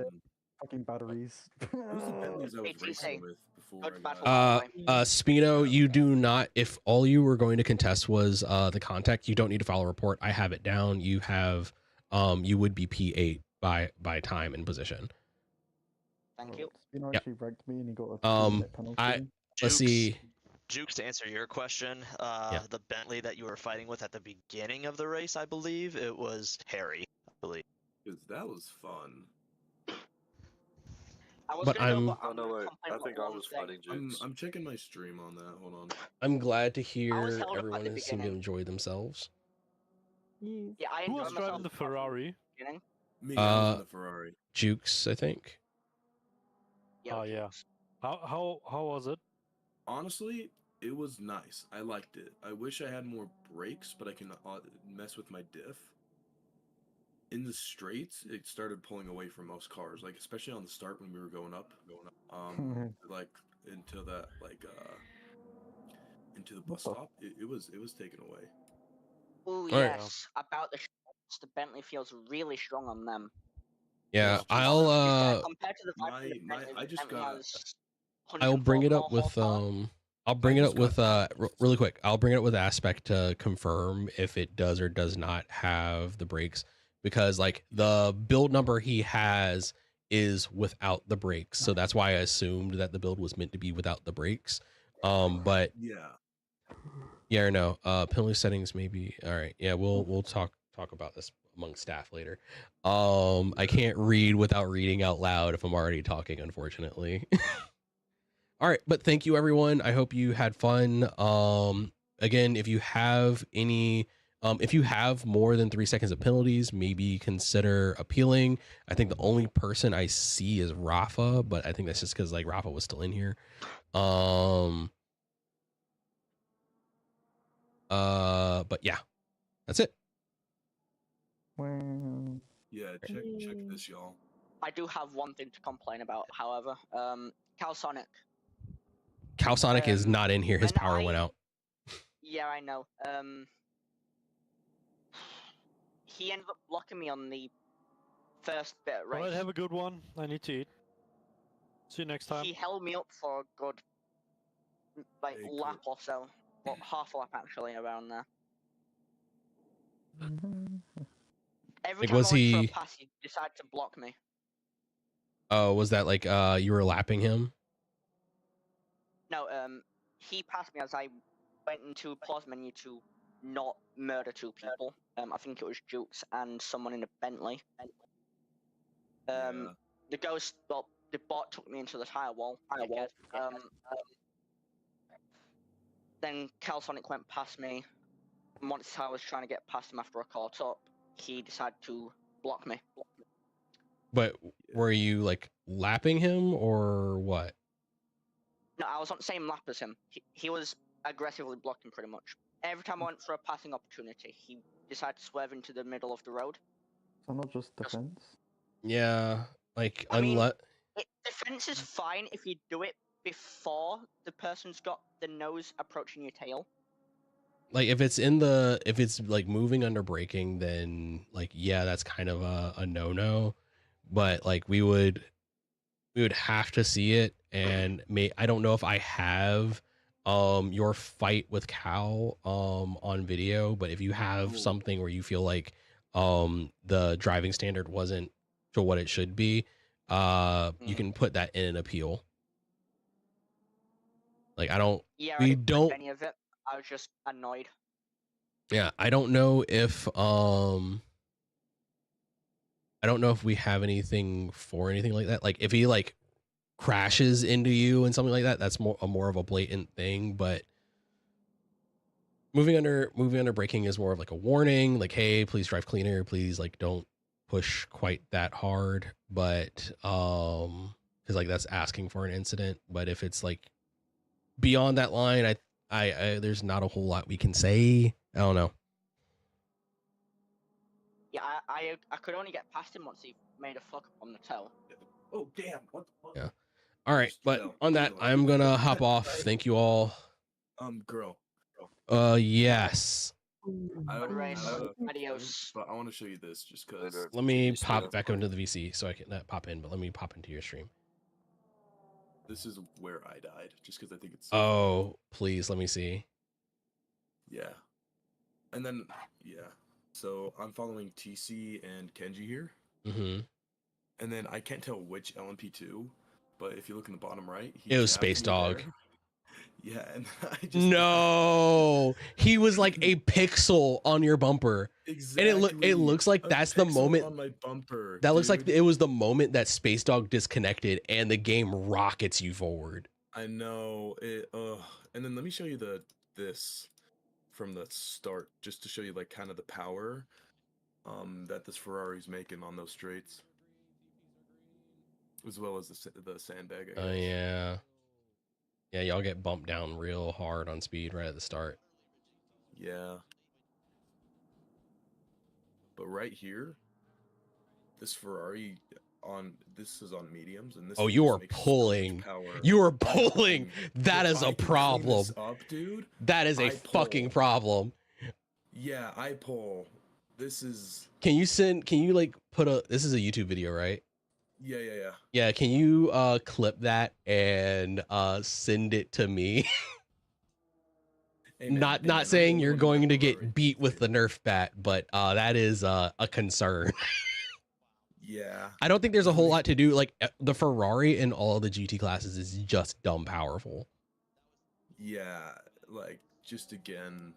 fucking batteries. Who's the Bentleys I was racing with before Spino, you do not. If all you were going to contest was the contact, you don't need to file a report. I have it down. You have, you would be P8 by time and position. Thank you. Spino actually wrecked me and he got a 2-minute penalty. Let's see. Jukes, to answer your question, the Bentley that you were fighting with at the beginning of the race, I believe it was Harry. I believe. Because that was fun. But I'm I think I was fighting Jukes. I'm checking my stream on that. Hold on. I'm glad to hear everyone has seemed to enjoy themselves. Yeah, I Who was driving the Ferrari? Me, I was in the Ferrari. Jukes, I think. Oh yeah. How was it? Honestly, it was nice. I liked it. I wish I had more brakes, but I can mess with my diff. In the straights, it started pulling away from most cars, like especially on the start when we were going up, like into that, into the bus stop. It was taken away. Oh yes, about the Bentley feels really strong on them. Yeah, I'll compared to the I'll bring it up with I'll bring it up with really quick. I'll bring it up with Aspect to confirm if it does or does not have the brakes, because like the build number he has is without the brakes, so that's why I assumed that the build was meant to be without the brakes. But Yeah. yeah or no, penalty settings maybe. All right, yeah, we'll talk about this among staff later. I can't read without reading out loud if I'm already talking, unfortunately. All right, but thank you everyone. I hope you had fun. Again, if you have any, if you have more than 3 seconds of penalties, maybe consider appealing. I think the only person I see is Rafa, but I think that's just because like Rafa was still in here. But yeah, that's it. Wow. Yeah, check this, y'all. I do have one thing to complain about, however. Calsonic. Calsonic is not in here. His when power went out. Yeah, I know. He ended up blocking me on the first bit of race. Alright, have a good one. I need to eat. See you next time. He held me up for a good, like, lap or so. Well, half a lap, actually, around there. Every Like, time was I went he- for a pass, he decided to block me. Oh, was that like you were lapping him? No, he passed me as I went into pause menu to not murder 2 people. I think it was Jukes and someone in a Bentley. The ghost, well, the bot took me into the tire wall. Then Calsonic went past me. And once I was trying to get past him after I caught up, he decided to block me. But were you like lapping him or what? No, I was on the same lap as him. He was aggressively blocking pretty much. Every time I went for a passing opportunity, he decided to swerve into the middle of the road. So not just defense. Yeah, like I mean, unless defense is fine if you do it before the person's got the nose approaching your tail. like if it's like moving under braking, then like yeah, that's kind of a no-no. But like we would have to see it, and I don't know if I have your fight with Cal on video, but if you have something where you feel like the driving standard wasn't to what it should be, you can put that in an appeal. Like I don't Yeah, we I didn't don't touch any of it. I was just annoyed. Yeah, I don't know if we have anything for anything like that. Like if he like crashes into you and something like that, that's more of a blatant thing. But moving under braking is more of like a warning, like, hey, please drive cleaner, please like don't push quite that hard. But because like that's asking for an incident. But if it's like beyond that line, I there's not a whole lot we can say. I don't know. Yeah, I could only get past him once he made a fuck up on the toe. Oh damn! What the fuck? Yeah. All right, but on that, I'm gonna hop off. Thank you all. Girl. Yes. Adios. But I want to show you this just because. Let me pop back into the VC so I can not pop in, but let me pop into your stream. This is where I died, just because I think it's. Oh, please let me see. Yeah. And then so I'm following TC and Kenji here. Mm-hmm. And then I can't tell which LMP2, but if you look in the bottom right, It was Space Dog. There. Yeah, and I just no, he was like a pixel on your bumper. Exactly. And it looks like that's the moment on my bumper. That looks like it was the moment that Space Dog disconnected and the game rockets you forward. I know it. And then let me show you this from the start, just to show you like kind of the power that this Ferrari's making on those straights, as well as the sandbag. Oh yeah. Yeah, y'all get bumped down real hard on speed right at the start. Yeah. But right here, this Ferrari this is on mediums, and this. Oh, you are pulling. You are pulling. That is a problem. Dude, that is a fucking problem. Yeah, I pull. This is. Can you like put this is a YouTube video, right? Yeah. Yeah, can you clip that and send it to me? Not saying you're going to get beat with the Nerf bat, but that is a concern. Yeah. I don't think there's a whole lot to do. Like the Ferrari in all of the GT classes is just dumb powerful. yeah, like just again,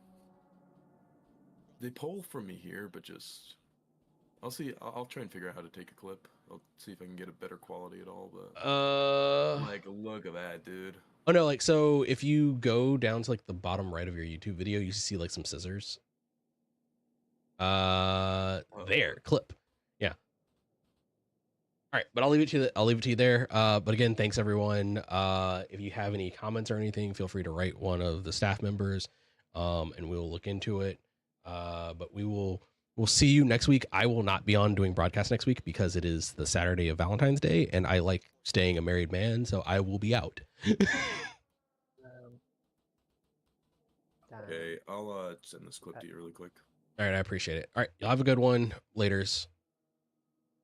they pull from me here, but just I'll see. I'll try and figure out how to take a clip. I'll see if I can get a better quality at all. But like, look at that, dude. Oh no, like so if you go down to like the bottom right of your YouTube video, you see like some scissors. There, clip. Yeah. All right, but I'll leave it to you. I'll leave it to you there. But again, thanks everyone. If you have any comments or anything, feel free to write one of the staff members, and we'll look into it. But we'll see you next week. I will not be on doing broadcast next week because it is the Saturday of Valentine's Day, and I like staying a married man, so I will be out. Okay, I'll send this clip to you really quick. All right, I appreciate it. All right, y'all have a good one. Laters.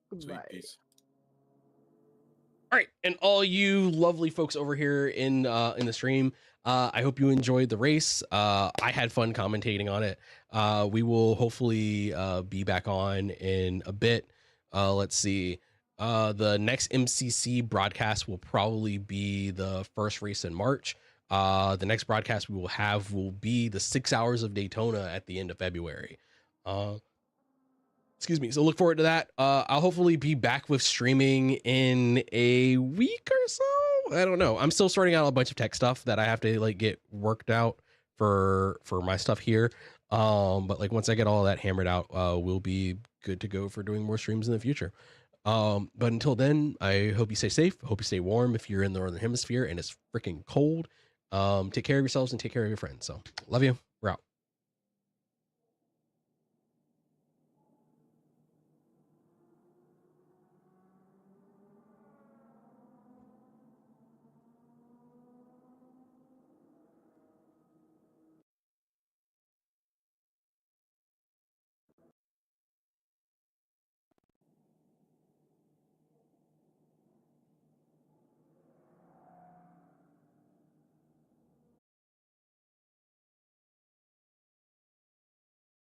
Sweet, peace. All right, and all you lovely folks over here in the stream, I hope you enjoyed the race. I had fun commentating on it. We will hopefully be back on in a bit. Let's see. The next MCC broadcast will probably be the first race in March. The next broadcast we will have will be the 6 hours of Daytona at the end of February. Excuse me. So look forward to that. I'll hopefully be back with streaming in a week or so. I don't know. I'm still sorting out a bunch of tech stuff that I have to like get worked out for my stuff here. But like once I get all that hammered out, we'll be good to go for doing more streams in the future. But until then, I hope you stay safe. I hope you stay warm if you're in the Northern Hemisphere and it's freaking cold. Take care of yourselves and take care of your friends. So love you. We're out.